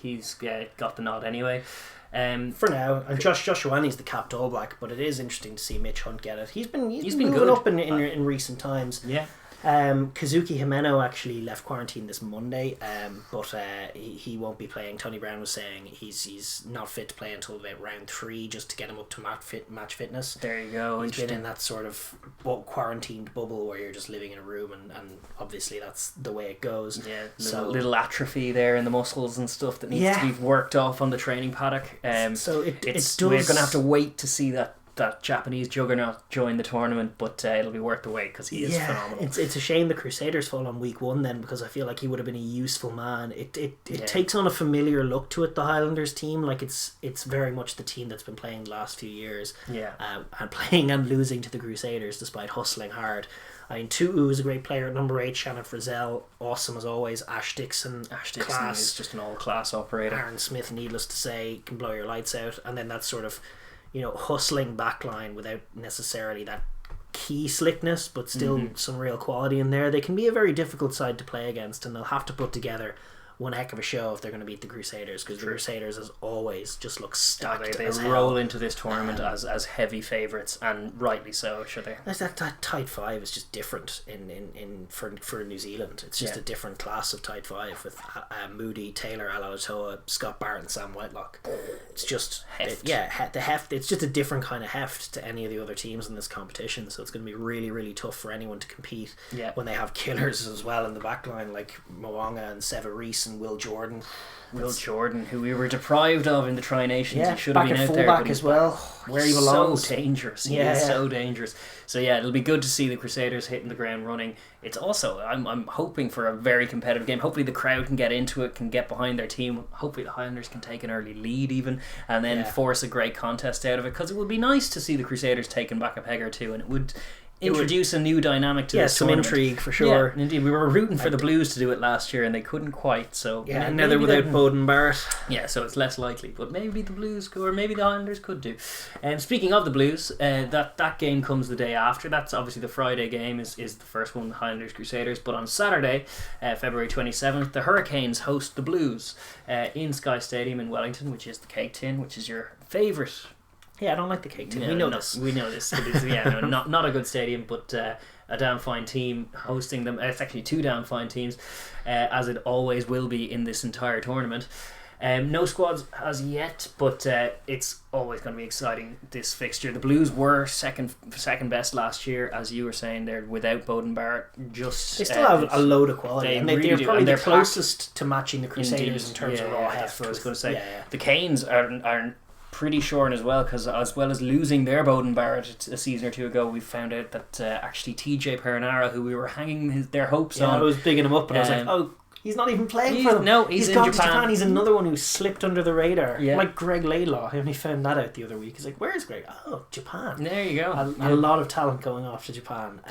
he's got the nod anyway. For now, and Josh Ioane's the capped All Black, but it is interesting to see Mitch Hunt get it. He's been moving good up in recent times. Yeah. Kazuki Himeno actually left quarantine this Monday, but he won't be playing. Tony Brown was saying he's not fit to play until about round 3, just to get him up to match fitness. There you go. He's been in that sort of quarantined bubble where you're just living in a room, and obviously that's the way it goes. Yeah, little atrophy there in the muscles and stuff that needs to be worked off on the training paddock. So we're gonna have to wait to see that Japanese juggernaut join the tournament, but it'll be worth the wait because he is phenomenal. It's a shame the Crusaders fall on week 1 then, because I feel like he would have been a useful man. It takes on a familiar look to it, the Highlanders team. Like it's very much the team that's been playing the last few years, and playing and losing to the Crusaders despite hustling hard. I mean, Tu'u is a great player at number 8. Shannon Frizzell, awesome as always. Ash Dixon class, is just an all-class operator. Aaron Smith, needless to say, can blow your lights out. And then that sort of hustling backline without necessarily that key slickness, but still some real quality in there. They can be a very difficult side to play against, and they'll have to put together one heck of a show if they're going to beat the Crusaders, because the Crusaders, as always, just look stacked. They roll into this tournament as heavy favourites, and rightly so, should they? That tight 5 is just different for New Zealand. It's just a different class of tight 5 with Moody, Taylor, Aotearoa, Scott Barrett and Sam Whitelock. It's just the heft. It's just a different kind of heft to any of the other teams in this competition, so it's going to be really, really tough for anyone to compete when they have killers as well in the back line, like Mo'unga and Seva Rees and Will Jordan, who we were deprived of in the Tri Nations. He should have been out there, but as well, where he belongs. So dangerous. He is so dangerous. So it'll be good to see the Crusaders hitting the ground running. It's also, I'm hoping for a very competitive game. Hopefully the crowd can get into it, can get behind their team. Hopefully the Highlanders can take an early lead even, and then force a great contest out of it, because it would be nice to see the Crusaders taking back a peg or two, and it would introduce a new dynamic to this tournament. Some intrigue for sure. Yeah, indeed. We were rooting for the Blues to do it last year and they couldn't quite, so now they're without Bowden Barrett. Yeah, so it's less likely, but maybe the Blues could, or maybe the Highlanders could do. And speaking of the Blues, that game comes the day after. That's obviously the Friday game is the first one, the Highlanders Crusaders, but on Saturday, February 27th, the Hurricanes host the Blues in Sky Stadium in Wellington, which is the Cake Tin, which is your favourite. Yeah, I don't like the Cake Tin. We know this. It is, not a good stadium, but a damn fine team hosting them. It's actually 2 damn fine teams, as it always will be in this entire tournament. No squads as yet, but it's always going to be exciting, this fixture. The Blues were second best last year, as you were saying there, without Bowden Barrett. They still have a load of quality, and they're probably the closest to matching the Crusaders in terms of raw heft. That's what I was going to say. The Canes are pretty short as well, because as well as losing their Bowden Barrett a season or two ago, we found out that actually TJ Perinara, who we were hanging their hopes on, I was bigging him up, but I was like, oh, he's not even playing for them. No, he's gone in Japan. He's another one who slipped under the radar, yeah. like Greg Laidlaw. I only found that out the other week. He's like, where's Greg? Oh, Japan. There you go. A lot of talent going off to Japan.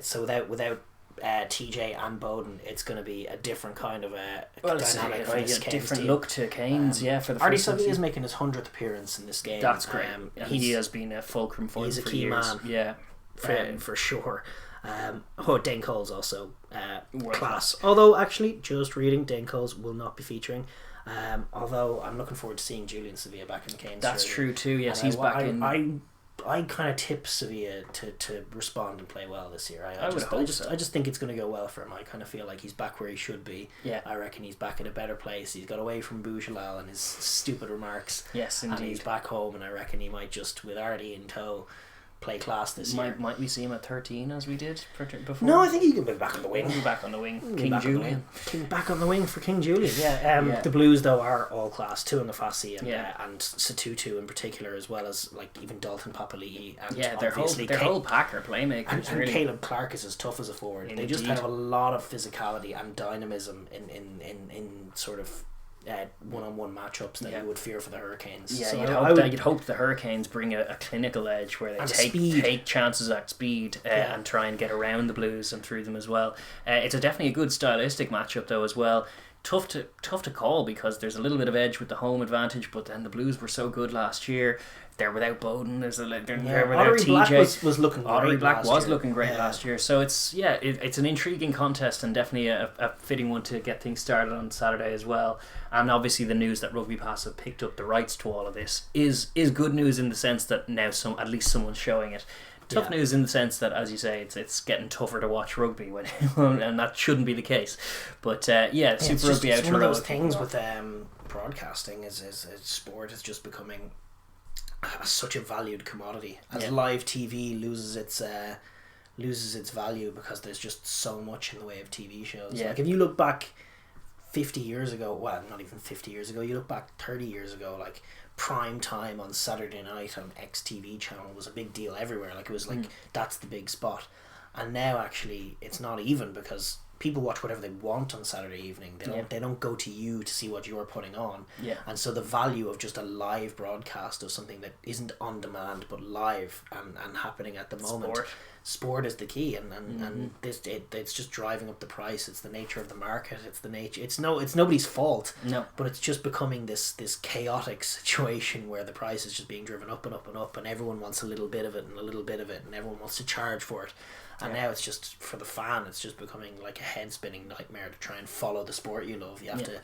So without TJ and Bowden, it's going to be a different kind of dynamic for this different team. Look to Canes, for the Artie first time. Savia is making his 100th appearance in this game. That's great. He has been a fulcrum for he's them a for key years. man. For sure. Dane Cole's also class. Although actually, just reading, Dane Cole's will not be featuring. Although I'm looking forward to seeing Julian Sevilla back in the Canes. That's true too. Yes, he's back in. I kind of tip Sevilla to respond and play well this year. I just think it's going to go well for him. I kind of feel like he's back where he should be. Yeah. I reckon he's back in a better place. He's got away from Boujalal and his stupid remarks. Yes, indeed. And he's back home, and I reckon he might just, with Artie in tow, play class this year. Might we see him at 13 as we did before? No, I think he can be back on the wing. He'll be back on the wing. King Julian. Back on the wing for King Julian. The Blues though are all class. Two in the Fassi and Satutu in particular, as well as like even Dalton Papali'i and their whole pack are playmakers. And Caleb Clark is as tough as a forward. Indeed. They just have a lot of physicality and dynamism in sort of one-on-one matchups that you would fear for the Hurricanes. Yeah, so you'd hope the Hurricanes bring a clinical edge where they take chances at speed and try and get around the Blues and through them as well. It's definitely a good stylistic matchup though as well. Tough to call, because there's a little bit of edge with the home advantage, but then the Blues were so good last year. They're without Bowden. They're without TJ. Black was looking great. Ottery Black was looking great last year. So it's an intriguing contest, and definitely a fitting one to get things started on Saturday as well. And obviously the news that Rugby Pass have picked up the rights to all of this is good news, in the sense that now at least someone's showing it. Tough news in the sense that, as you say, it's getting tougher to watch rugby and that shouldn't be the case. But Super Rugby Aotearoa. It's one of those things with broadcasting is sport is just becoming such a valued commodity as live TV loses its value, because there's just so much in the way of TV shows. Like if you look back 50 years ago, well, not even 50 years ago, you look back 30 years ago, like prime time on Saturday night on XTV channel was a big deal everywhere. Like it was like that's the big spot. And now actually it's not even, because people watch whatever they want on Saturday evening. They don't go to you to see what you're putting on. And so the value of just a live broadcast of something that isn't on demand but live and happening at the moment. Sport is the key, and it's just driving up the price. It's the nature of the market. It's nobody's fault. No, but it's just becoming this chaotic situation where the price is just being driven up and up and up, and everyone wants a little bit of it and a little bit of it, and everyone wants to charge for it. And now it's just, for the fan, it's just becoming like a head spinning nightmare to try and follow the sport you love. You have to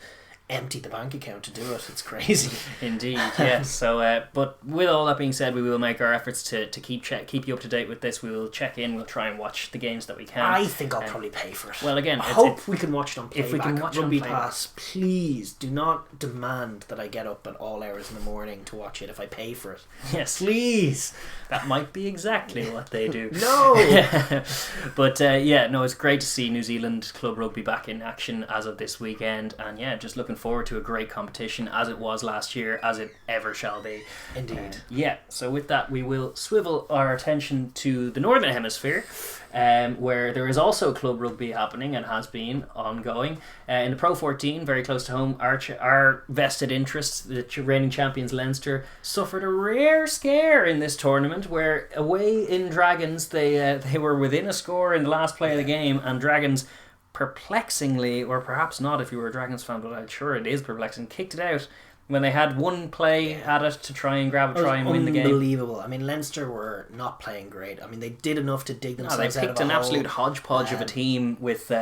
empty the bank account to do it. It's crazy. Indeed, yes. So, but with all that being said, we will make our efforts to keep you up to date with this. We will check in. We'll try and watch the games that we can. I think I'll probably pay for it. Well, again, I hope we can watch it on playback. If we can watch Rugby it on playback. Pass, please do not demand that I get up at all hours in the morning to watch it if I pay for it. Yes, please. That might be exactly what they do. No. But it's great to see New Zealand Club Rugby back in action as of this weekend, and just looking forward to a great competition, as it was last year, as it ever shall be. Indeed. So with that, we will swivel our attention to the Northern Hemisphere, where there is also club rugby happening and has been ongoing. In the Pro 14, very close to home, our vested interests, the reigning champions Leinster, suffered a rare scare in this tournament, where away in Dragons, they were within a score in the last play of the game, and Dragons perplexingly, or perhaps not if you were a Dragons fan, but I'm sure it is perplexing, kicked it out when they had one play at it to try and grab a try and win the game. Unbelievable. I mean, Leinster were not playing great. I mean, they did enough to dig themselves out of a hole. They picked an absolute hodgepodge of a team with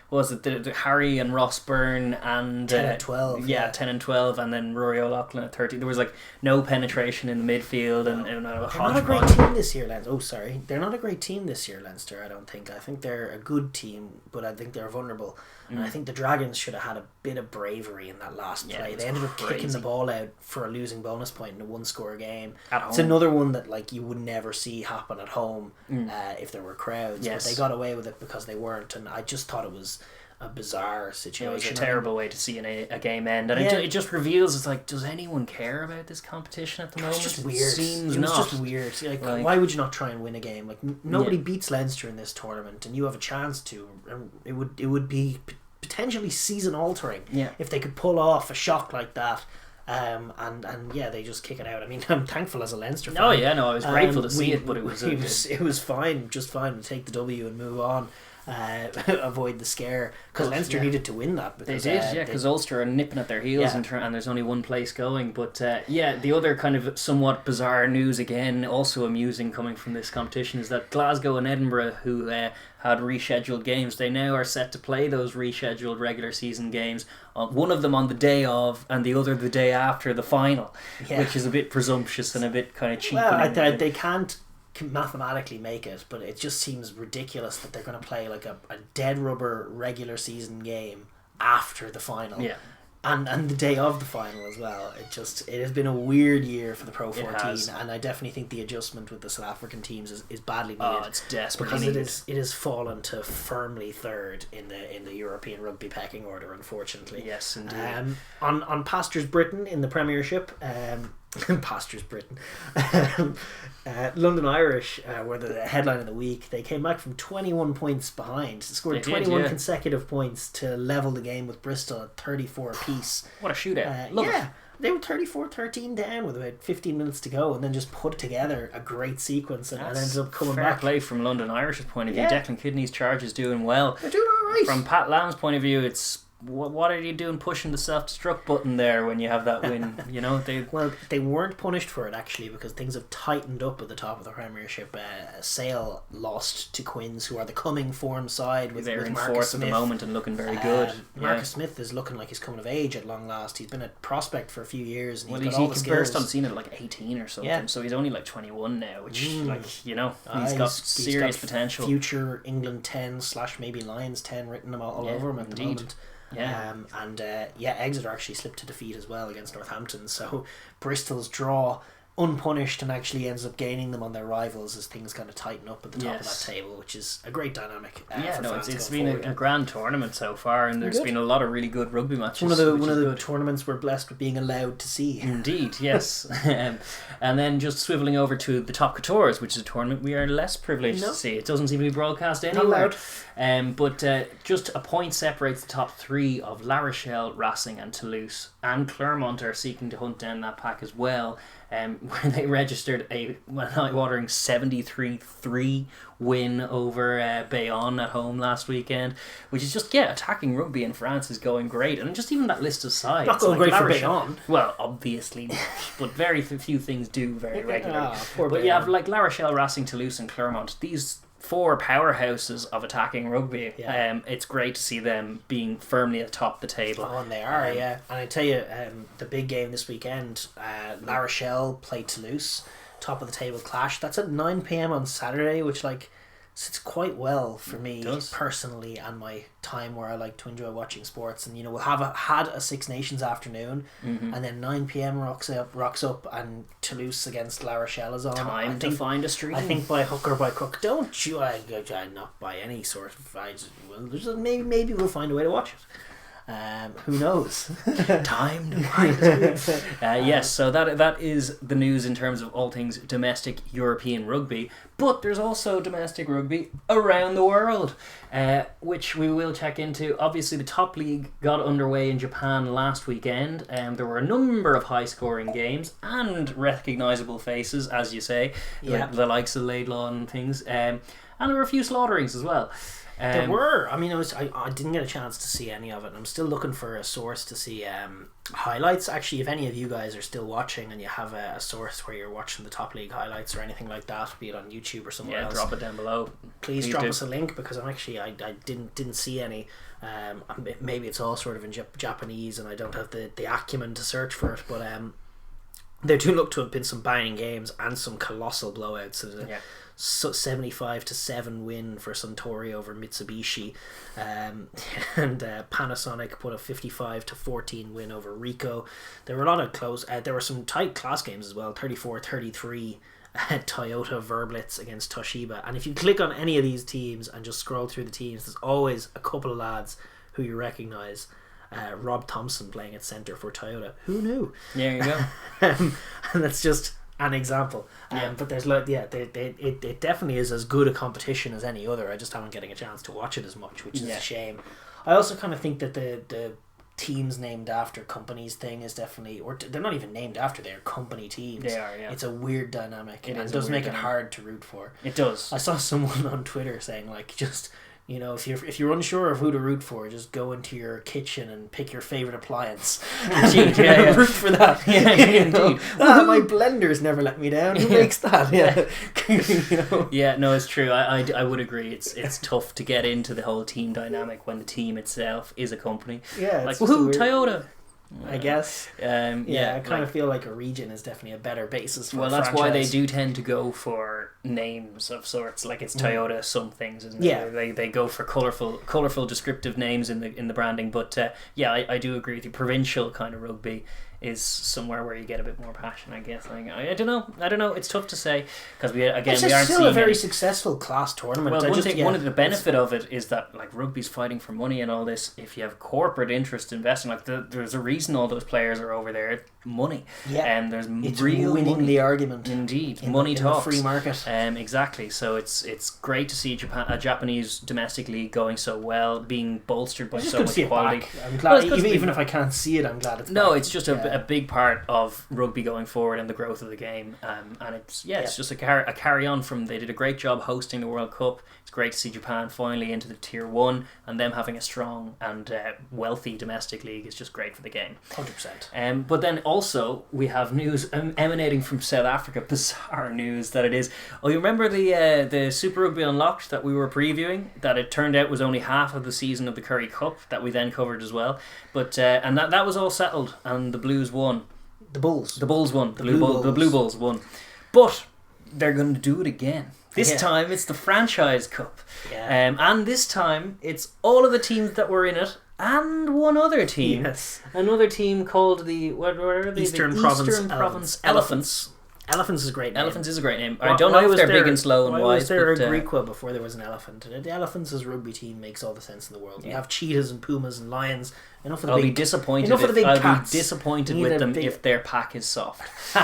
was it the Harry and Ross Byrne and 10 and 12. Yeah, 10 and 12, and then Rory O'Loughlin at 30. There was like no penetration in the midfield, and they're not a great team this year, Leinster. Oh, sorry, they're not a great team this year, Leinster. I don't think. I think they're a good team, but I think they're vulnerable. And I think the Dragons should have had a bit of bravery in that last play. They ended up kicking the ball out for a losing bonus point in a 1-score game. At home. It's another one that like you would never see happen at home if there were crowds. Yes. But they got away with it because they weren't, and I just thought it was a bizarre situation. It was a terrible way to see a game end, and it just reveals, it's like, does anyone care about this competition at the moment? It's just weird. Seems it was not. just weird. Like, why would you not try and win a game? Like nobody beats Leinster in this tournament, and you have a chance to. It would be potentially season altering if they could pull off a shock like that. And they just kick it out. I mean, I'm thankful as a Leinster fan. Oh yeah, no, I was grateful to see it, but it was fine, just fine to take the W and move on. Avoid the scare, because Leinster needed to win that. Because they did, because Ulster are nipping at their heels and there's only one place going. But the other kind of somewhat bizarre news, again, also amusing coming from this competition, is that Glasgow and Edinburgh, who had rescheduled games, they now are set to play those rescheduled regular season games, one of them on the day of and the other the day after the final, which is a bit presumptuous and a bit kind of cheap. Well, they can't mathematically make it, but it just seems ridiculous that they're going to play like a dead rubber regular season game after the final, and the day of the final as well. It has been a weird year for the Pro 14, and I definitely think the adjustment with the South African teams is badly needed. Oh, it's desperately because needed. it has fallen to firmly third in the European rugby pecking order, unfortunately. Yes, indeed. On Pastures Britain in the Premiership, Pastures Britain. London Irish were the headline of the week. They came back from 21 points behind, scored 21 consecutive points to level the game with Bristol at 34 apiece. What a shootout. Love it. They were 34-13 down with about 15 minutes to go, and then just put together a great sequence and ended up coming fair back. Play from London Irish's point of view. Declan Kidney's charge is doing well. They're doing all right. From Pat Lamb's point of view, it's what are you doing pushing the self-destruct button there when you have that win? You know, they weren't punished for it actually, because things have tightened up at the top of the Premiership. Sale lost to Quins, who are the coming form side with they're in Marcus fourth Smith at the moment and looking very good. Marcus Smith is looking like he's coming of age at long last. He's been a prospect for a few years, and he burst on scene at like 18 or something, so he's only like 21 now, which he's got serious potential. Future England 10 / maybe Lions 10 written all over him at the moment. Exeter actually slipped to defeat as well against Northampton, so Bristol's draw unpunished and actually ends up gaining them on their rivals as things kind of tighten up at the top of that table, which is a great dynamic. It's been a grand tournament so far, and there's been a lot of really good rugby matches. One of the tournaments we're blessed with being allowed to see. Indeed, yes. And then just swiveling over to the Top Coutures, which is a tournament we are less privileged to see. It doesn't seem to be broadcast anywhere. But just a point separates the top three of La Rochelle, Racing and Toulouse, and Clermont are seeking to hunt down that pack as well. Where they registered a eye-watering 73-3 win over Bayonne at home last weekend, which is just, attacking rugby in France is going great. And just even that list of sides. Not going great for Bayonne. Well, obviously not, but very few things do very regularly. But you have like La Rochelle, Racing, Toulouse and Clermont. These four powerhouses of attacking rugby. It's great to see them being firmly atop the table. Oh, and they are, And I tell you, the big game this weekend, La Rochelle play Toulouse, top of the table clash. That's at 9 p.m. on Saturday, which sits quite well for me personally and my time where I like to enjoy watching sports. And we'll have had a Six Nations afternoon, and then 9 p.m. rocks up, and Toulouse against La Rochelle is on. Time to find a stream. I think by hook or by crook. Don't you? Not by any sort of. Maybe we'll find a way to watch it. Who knows? Time to find a stream. Yes, so that is the news in terms of all things domestic European rugby. But there's also domestic rugby around the world, which we will check into. Obviously, the top league got underway in Japan last weekend. There were a number of high-scoring games and recognisable faces, as you say, the likes of Laidlaw and things. And there were a few slaughterings as well. There were. I mean, I didn't get a chance to see any of it. I'm still looking for a source to see highlights. Actually, if any of you guys are still watching and you have a source where you're watching the top league highlights or anything like that, be it on YouTube or somewhere else, drop it down below. Please drop us a link, because I didn't see any. Maybe it's all sort of in Japanese and I don't have the acumen to search for it, but there do look to have been some banging games and some colossal blowouts. So 75-7 win for Suntory over Mitsubishi, and Panasonic put a 55-14 win over Ricoh. There were a lot of close. There were some tight class games as well. 34-33 Toyota Verblitz against Toshiba. And if you click on any of these teams and just scroll through the teams, there's always a couple of lads who you recognise. Rob Thompson playing at centre for Toyota. Who knew? There you go. And that's just an example. But there's it definitely is as good a competition as any other. I just haven't getting a chance to watch it as much, which is a shame. I also kind of think that the teams named after companies thing is definitely, or they're not even named after, they're company teams. They are, yeah. It's a weird dynamic. It does make it hard to root for. It does. I saw someone on Twitter saying, like, just, you know, if you're unsure of who to root for, just go into your kitchen and pick your favourite appliance. Indeed, root for that. Indeed. My blender's never let me down. Who makes that? You know? Yeah, no, it's true. I would agree. It's tough to get into the whole team dynamic when the team itself is a company. Yeah, like, woohoo, Toyota. I guess. I kind of feel like a region is definitely a better basis for a that's franchise. why they do tend to go for names of sorts. Like, it's Toyota some things, isn't it? Yeah. They go for colourful descriptive names in the branding. But I do agree with you. Provincial kind of rugby is somewhere where you get a bit more passion, I guess. Like, I don't know. It's tough to say, because we aren't still a very successful class tournament. Well, one of the benefit of it is that, like, rugby's fighting for money and all this. If you have corporate interest investing, like, there's a reason all those players are over there. Money. Yeah. And there's it's real winning money. The argument. Indeed, in money talks. The free market. Exactly. So it's great to see a Japanese domestic league going so well, being bolstered by so much quality. I'm glad, even if I can't see it, I'm glad it's back. It's just a big part of rugby going forward and the growth of the game. And it's just a carry on from, they did a great job hosting the World Cup. It's great to see Japan finally into the Tier 1, and them having a strong and wealthy domestic league is just great for the game. 100%. But then also we have news emanating from South Africa, bizarre news that it is. Oh, you remember the Super Rugby Unlocked that we were previewing, that it turned out was only half of the season of the Curry Cup that we then covered as well. But and that was all settled, and the Blues won. The Bulls won. The Bulls. Blue Bulls won. But they're going to do it again. This time it's the Franchise Cup. Yeah. And this time it's all of the teams that were in it and one other team. Yes. Another team called the Eastern Province Elephants. Elephants is a great name. Elephants is a great name. I don't know if they're big and slow and wise. Why was there a Griqua before there was an elephant? The Elephants' rugby team makes all the sense in the world. You have cheetahs and pumas and lions. I'll be disappointed with them if their pack is soft.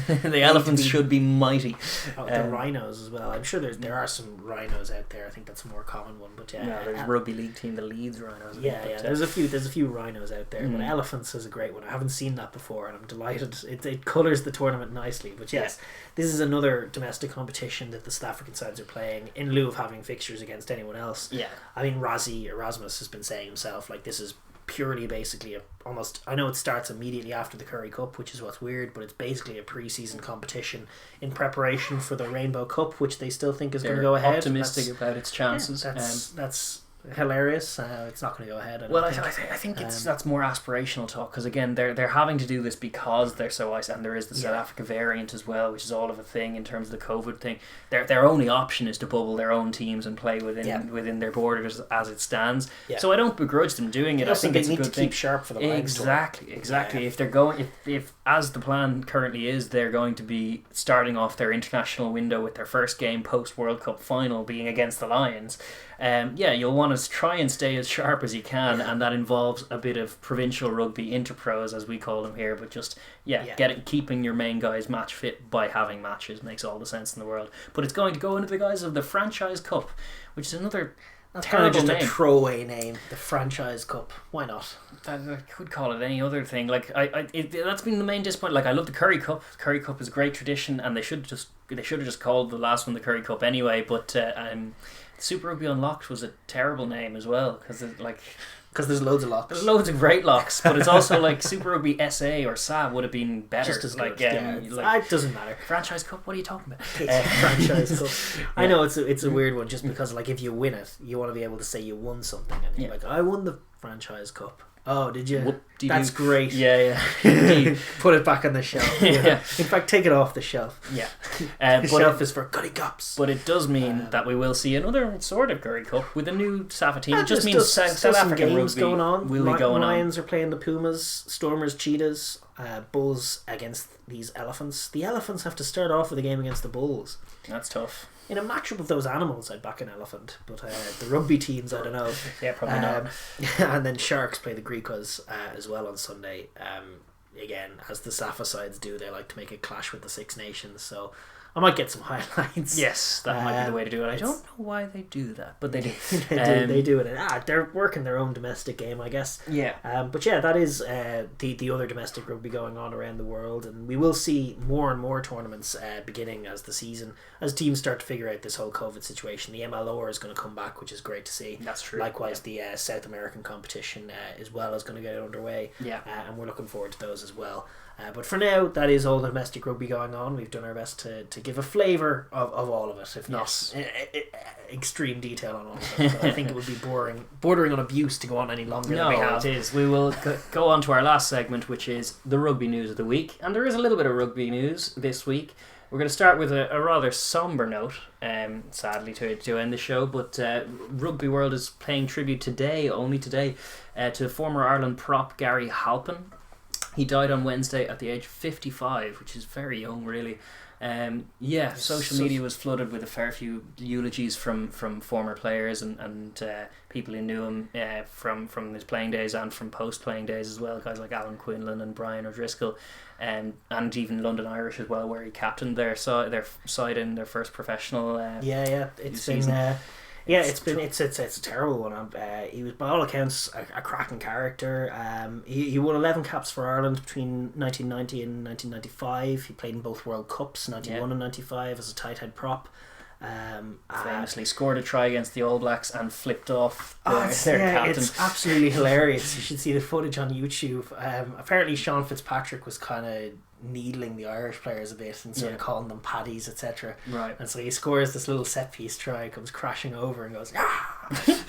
The elephants should be mighty. The rhinos as well. I'm sure there are some rhinos out there. I think that's a more common one. But there's a rugby league team, the Leeds Rhinos. There's a few rhinos out there. But elephants is a great one. I haven't seen that before, and I'm delighted. It colours the tournament nicely. But yes, this is another domestic competition that the South African sides are playing in lieu of having fixtures against anyone else. Yeah, I mean, Erasmus has been saying himself, like, this is purely basically I know it starts immediately after the Curry Cup, which is what's weird, but it's basically a pre-season competition in preparation for the Rainbow Cup, which they still think is going to go ahead. Optimistic about its chances. That's hilarious. It's not going to go ahead. I think that's more aspirational talk, because again they're having to do this because they're so isolated, and there is the South Africa variant as well, which is all of a thing in terms of the COVID thing. Their only option is to bubble their own teams and play within their borders as it stands. So I don't begrudge them doing it. I think it's a good thing. Keep sharp for the exactly. If they're going, if as the plan currently is, they're going to be starting off their international window with their first game post World Cup final being against the Lions. You'll want to try and stay as sharp as you can, and that involves a bit of provincial rugby, interpros as we call them here, but just keeping your main guys match fit by having matches makes all the sense in the world. But it's going to go into the guise of the Franchise Cup, which is another terrible just name. A throwaway name, the Franchise Cup. Why not? I could call it any other thing. Like that's been the main disappointment. Like, I love the Curry Cup. The Curry Cup is a great tradition, and they should have just called the last one the Curry Cup anyway. But Super Rugby Unlocked was a terrible name as well, because there's loads of locks. There's loads of great locks, but it's also like Super Rugby SA or SA would have been better. Just as like, good. It doesn't matter. Franchise Cup, what are you talking about? Franchise Cup. I know it's a weird one, just because like if you win it, you want to be able to say you won something, and you're like, I won the Franchise Cup. Oh, did you? That's great. Yeah. Put it back on the shelf. Yeah. In fact, take it off the shelf. Yeah. The shelf is for Curry Cups. But it does mean that we will see another sort of Curry Cup with a new SAFA team. It just means means South African games rugby going on. will be going on. Lions are playing the Pumas, Stormers, Cheetahs, Bulls against these elephants. The elephants have to start off with a game against the Bulls. That's tough. In a matchup of those animals, I'd back an elephant, but the rugby teams, I don't know. Yeah, probably not. And then Sharks play the Griquas as well on Sunday. Again, as the SAFA sides do, they like to make a clash with the Six Nations, so I might get some highlights. Yes, that might be the way to do it. I don't know why they do that, but they do. They do it. They're working their own domestic game, I guess. Yeah. But yeah, that is the other domestic rugby going on around the world, and we will see more and more tournaments beginning as teams start to figure out this whole COVID situation. The MLR is going to come back, which is great to see. That's true. Likewise, the South American competition as well is going to get underway. Yeah. And we're looking forward to those as well. But for now, that is all the domestic rugby going on. We've done our best to give a flavour of all of it, if not extreme detail on all of it. But I think it would be bordering on abuse to go on any longer than we have. It is. We will go on to our last segment, which is the rugby news of the week. And there is a little bit of rugby news this week. We're going to start with a rather sombre note, sadly, to end the show. But Rugby World is paying tribute only today, to former Ireland prop Gary Halpin. He died on Wednesday at the age of 55, which is very young, really. Social media was flooded with a fair few eulogies from former players and people who knew him from his playing days and from post-playing days as well. Guys like Alan Quinlan and Brian O'Driscoll, and even London Irish as well, where he captained their side in their first professional season. It's a terrible one. He was, by all accounts, a cracking character. He won 11 caps for Ireland between 1990 and 1995. He played in both World Cups, 91 and 95, as a tight head prop. Famously scored a try against the All Blacks and flipped off their captain. It's absolutely hilarious. You should see the footage on YouTube. Apparently Sean Fitzpatrick was kind of needling the Irish players a bit and sort of calling them paddies, etc. Right. And so he scores this little set piece try, comes crashing over and goes,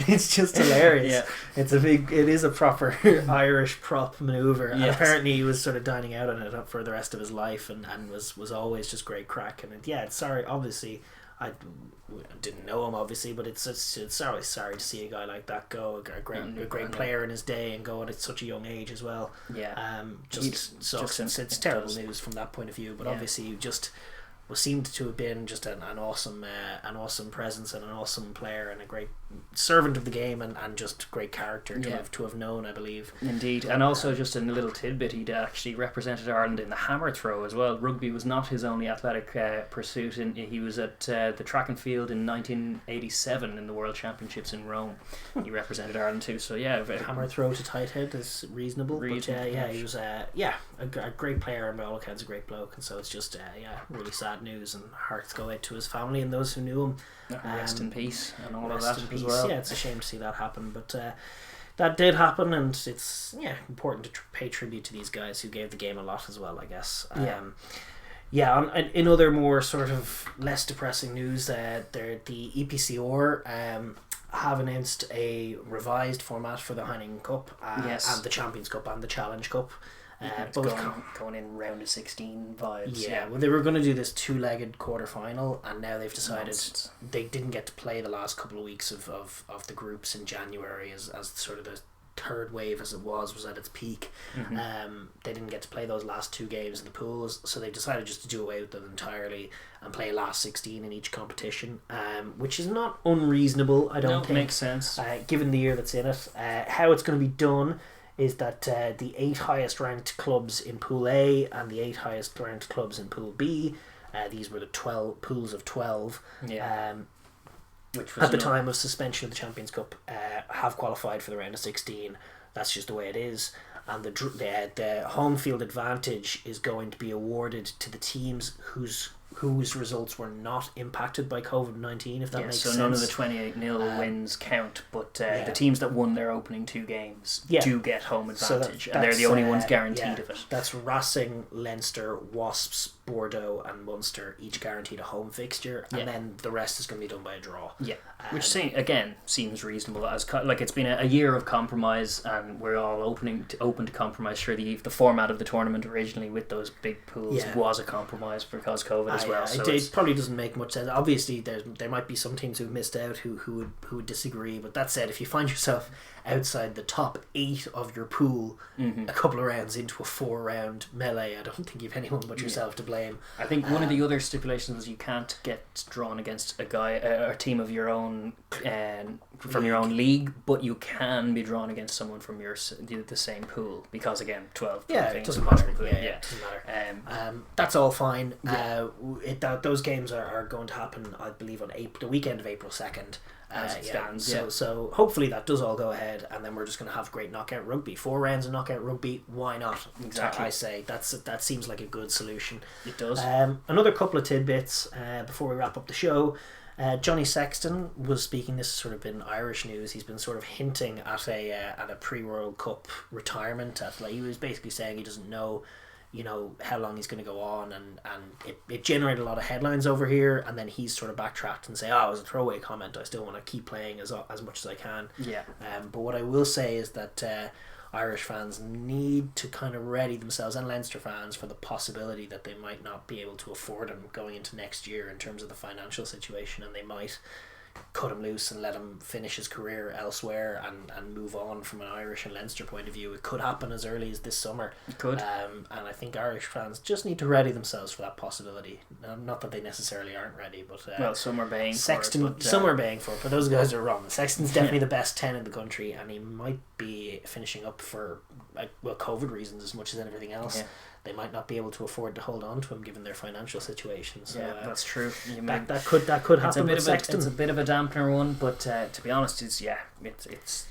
It's just hilarious. It is a proper Irish prop manoeuvre. And apparently he was sort of dining out on it for the rest of his life, and was always just great crack. And obviously I didn't know him, obviously, but it's always sorry to see a guy like that go, a great player in his day, and go at such a young age as well. Just sucks. It's terrible news from that point of view, but obviously you just seemed to have been just an awesome presence and an awesome player and a great servant of the game and just great character to have known, I believe. Indeed. And also just a little tidbit, he'd actually represented Ireland in the hammer throw as well. Rugby was not his only athletic pursuit. He was at the track and field in 1987 in the World Championships in Rome. He represented Ireland too, so hammer throw to tight head is reasonable. But he was a great player and by all accounts a great bloke, and so it's just really sad news, and hearts go out to his family and those who knew him. Rest in peace and all of that as well. Yeah, it's a shame to see that happen, but that did happen, and it's important to pay tribute to these guys who gave the game a lot as well, I guess. In other more sort of less depressing news, the EPCR have announced a revised format for the Heineken Cup and the Champions Cup and the Challenge Cup. Both going in round of 16 vibes. Well, they were going to do this 2-legged quarter-final, and now they've decided they didn't get to play the last couple of weeks of the groups in January as sort of the third wave as it was at its peak. They didn't get to play those last 2 games in the pools, so they decided just to do away with them entirely and play last 16 in each competition, which is not unreasonable, I don't think. Makes sense. Given the year that's in it. How it's going to be done is that the 8 highest ranked clubs in Pool A and the 8 highest ranked clubs in Pool B, these were the 12 pools of 12, which was at the time of suspension of the Champions Cup, have qualified for the round of 16. That's just the way it is, and the home field advantage is going to be awarded to the teams whose results were not impacted by COVID-19, if that makes sense. So none of the 28-0 wins count, but the teams that won their opening 2 games do get home advantage, and they're the only ones guaranteed of it. That's Racing, Leinster, Wasps, Bordeaux and Munster each guaranteed a home fixture, and then the rest is going to be done by a draw. Which seems reasonable. As it's been a year of compromise, and we're all open to compromise. Sure, the format of the tournament originally with those big pools was a compromise because COVID as well. So it probably doesn't make much sense. Obviously, there might be some teams who missed out who would disagree. But that said, if you find yourself outside the top 8 of your pool a couple of rounds into a 4-round melee, I don't think you've anyone but yourself to blame. I think one of the other stipulations was you can't get drawn against a team of your own from your own league, but you can be drawn against someone from the same pool, because again 12 it doesn't matter. It doesn't matter. That's all fine. Those games are going to happen, I believe, on the weekend of April 2nd. As it stands, so hopefully that does all go ahead, and then we're just going to have great knockout rugby. 4 rounds of knockout rugby, why not? Exactly. I say that seems like a good solution. It does. Another couple of tidbits before we wrap up the show. Johnny Sexton was speaking. This has sort of been Irish news. He's been sort of hinting at a pre-World Cup retirement. He was basically saying he doesn't know how long he's going to go on, and it generated a lot of headlines over here, and then he's sort of backtracked and say, it was a throwaway comment, I still want to keep playing as much as I can. But what I will say is that Irish fans need to kind of ready themselves, and Leinster fans, for the possibility that they might not be able to afford him going into next year in terms of the financial situation, and they might cut him loose and let him finish his career elsewhere and move on from an Irish and Leinster point of view. It could happen as early as this summer. It could. And I think Irish fans just need to ready themselves for that possibility. Not that they necessarily aren't ready, but some are baying Sexton, for it. some are baying for it, but those guys are wrong. Sexton's definitely the best 10 in the country, and he might be finishing up for COVID reasons as much as anything else. They might not be able to afford to hold on to him given their financial situation. So that's true. That could happen with Sexton. It's a bit of a dampener one, but to be honest, it's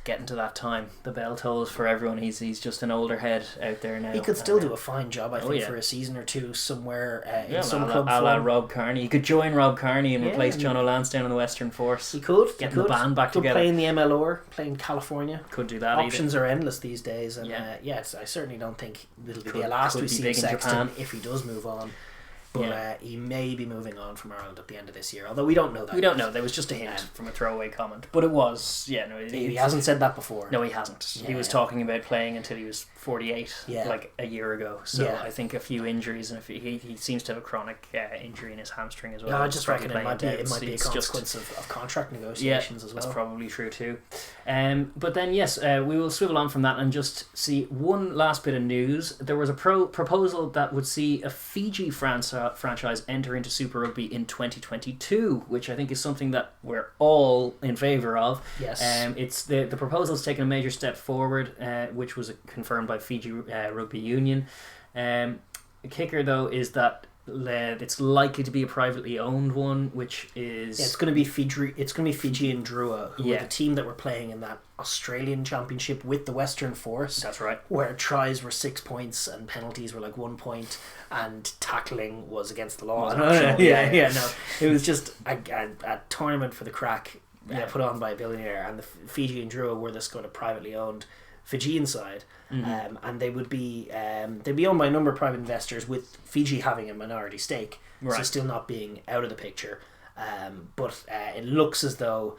getting to that time. The bell tolls for everyone. He's just an older head out there now. He could still do a fine job, I think, for a season or two somewhere in some club a la Rob Kearney. He could join Rob Kearney and replace John O'Lansdown in the Western Force. He could get the band back together. Play in the MLR, play in California. Could do that. Options are endless these days, and I certainly don't think it'll be the last we see Sexton if he does move on. But he may be moving on from Ireland at the end of this year, although we don't know that. We don't know. There was just a hint from a throwaway comment, but it was he hasn't said that before. No, he hasn't. He was talking about playing until he was 48, like a year ago. So I think a few injuries, and he seems to have a chronic injury in his hamstring as well. I just reckon it might be a consequence of contract negotiations as well. That's probably true too. But then we will swivel on from that and just see one last bit of news. There was a proposal that would see a Fiji franchise enter into Super Rugby in 2022, which I think is something that we're all in favour of. Yes. It's the proposal's taken a major step forward, which was confirmed by Fiji Rugby Union. The kicker though is that it's likely to be a privately owned one, which is it's going to be Fiji. It's going to be Fiji and Drua, who are the team that were playing in that Australian Championship with the Western Force. That's right. Where tries were 6 points and penalties were like 1 point, and tackling was against the law. No. It was just a tournament for the crack, put on by a billionaire, and the Fiji and Drua were this kind of privately owned Fijian side. And they would be they'd be owned by a number of private investors, with Fiji having a minority stake, so still not being out of the picture. But it looks as though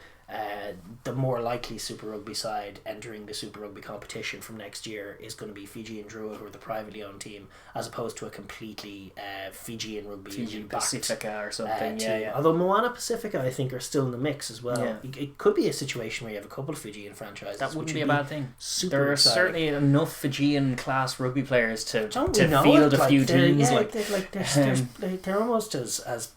the more likely Super Rugby side entering the Super Rugby competition from next year is going to be Fiji and Drua, who are the privately owned team, as opposed to a completely Fijian Rugby Fiji Pacifica or something. Although Moana Pacifica, I think, are still in the mix as well. It could be a situation where you have a couple of Fijian franchises. That wouldn't be a bad thing. There are certainly enough Fijian class rugby players to field a few teams. They're almost as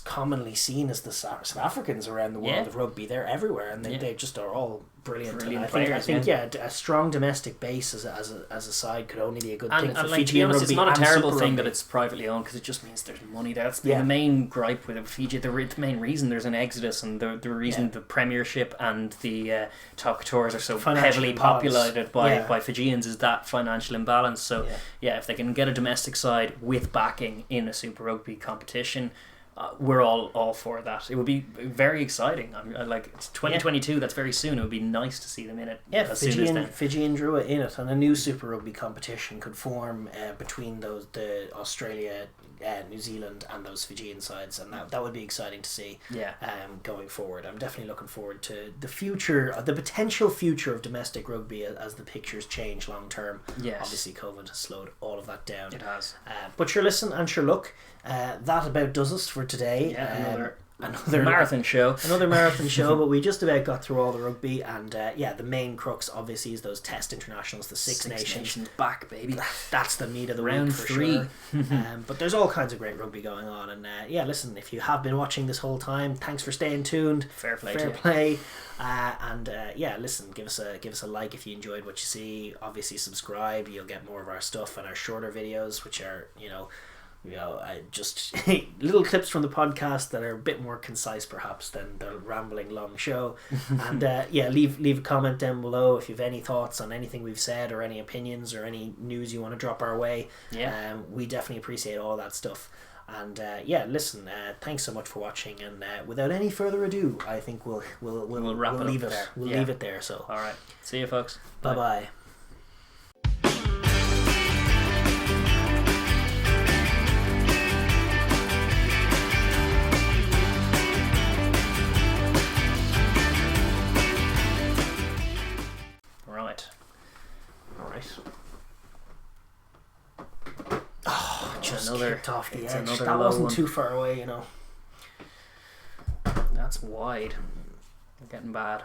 commonly seen as the South Africans around the world of rugby. They're everywhere, and they just are all brilliant. Players, I think a strong domestic base as a side could only be a good thing for like, Fijian to be honest, rugby. It's not a terrible Super thing Rugby. that it's privately owned, because it just means there's money there. That's been the main gripe with Fiji. The main reason there's an exodus, and the reason the Premiership and the top tours are so heavily populated by Fijians, is that financial imbalance. So if they can get a domestic side with backing in a Super Rugby competition, we're all for that. It would be very exciting. It's 2022. That's very soon. It would be nice to see them in it. Yeah, Fiji and Drua in it, and a new Super Rugby competition could form between the Australia, New Zealand, and those Fijian sides, and that would be exciting to see. Yeah. Going forward, I'm definitely looking forward to the future, the potential future of domestic rugby as the pictures change long term. Yes. Obviously, COVID has slowed all of that down. It has. But sure, listen and sure look. That about does us for today. Another marathon show. Another marathon show, but we just about got through all the rugby, and the main crux obviously is those Test internationals, the Six Nations back, baby. That's the meat of the round week for 3. Sure. But there's all kinds of great rugby going on, and listen, if you have been watching this whole time, thanks for staying tuned. Fair play. Listen, give us a like if you enjoyed what you see. Obviously, subscribe. You'll get more of our stuff and our shorter videos, which are just little clips from the podcast that are a bit more concise perhaps than the rambling long show. And leave a comment down below if you have any thoughts on anything we've said, or any opinions, or any news you want to drop our way. We definitely appreciate all that stuff. And listen, thanks so much for watching, and without any further ado, I think we'll wrap it leave up it there. We'll leave it there. So alright, see you folks. Bye bye. Oh, just kicked off the edge. That wasn't too far away, That's wide. We're getting bad.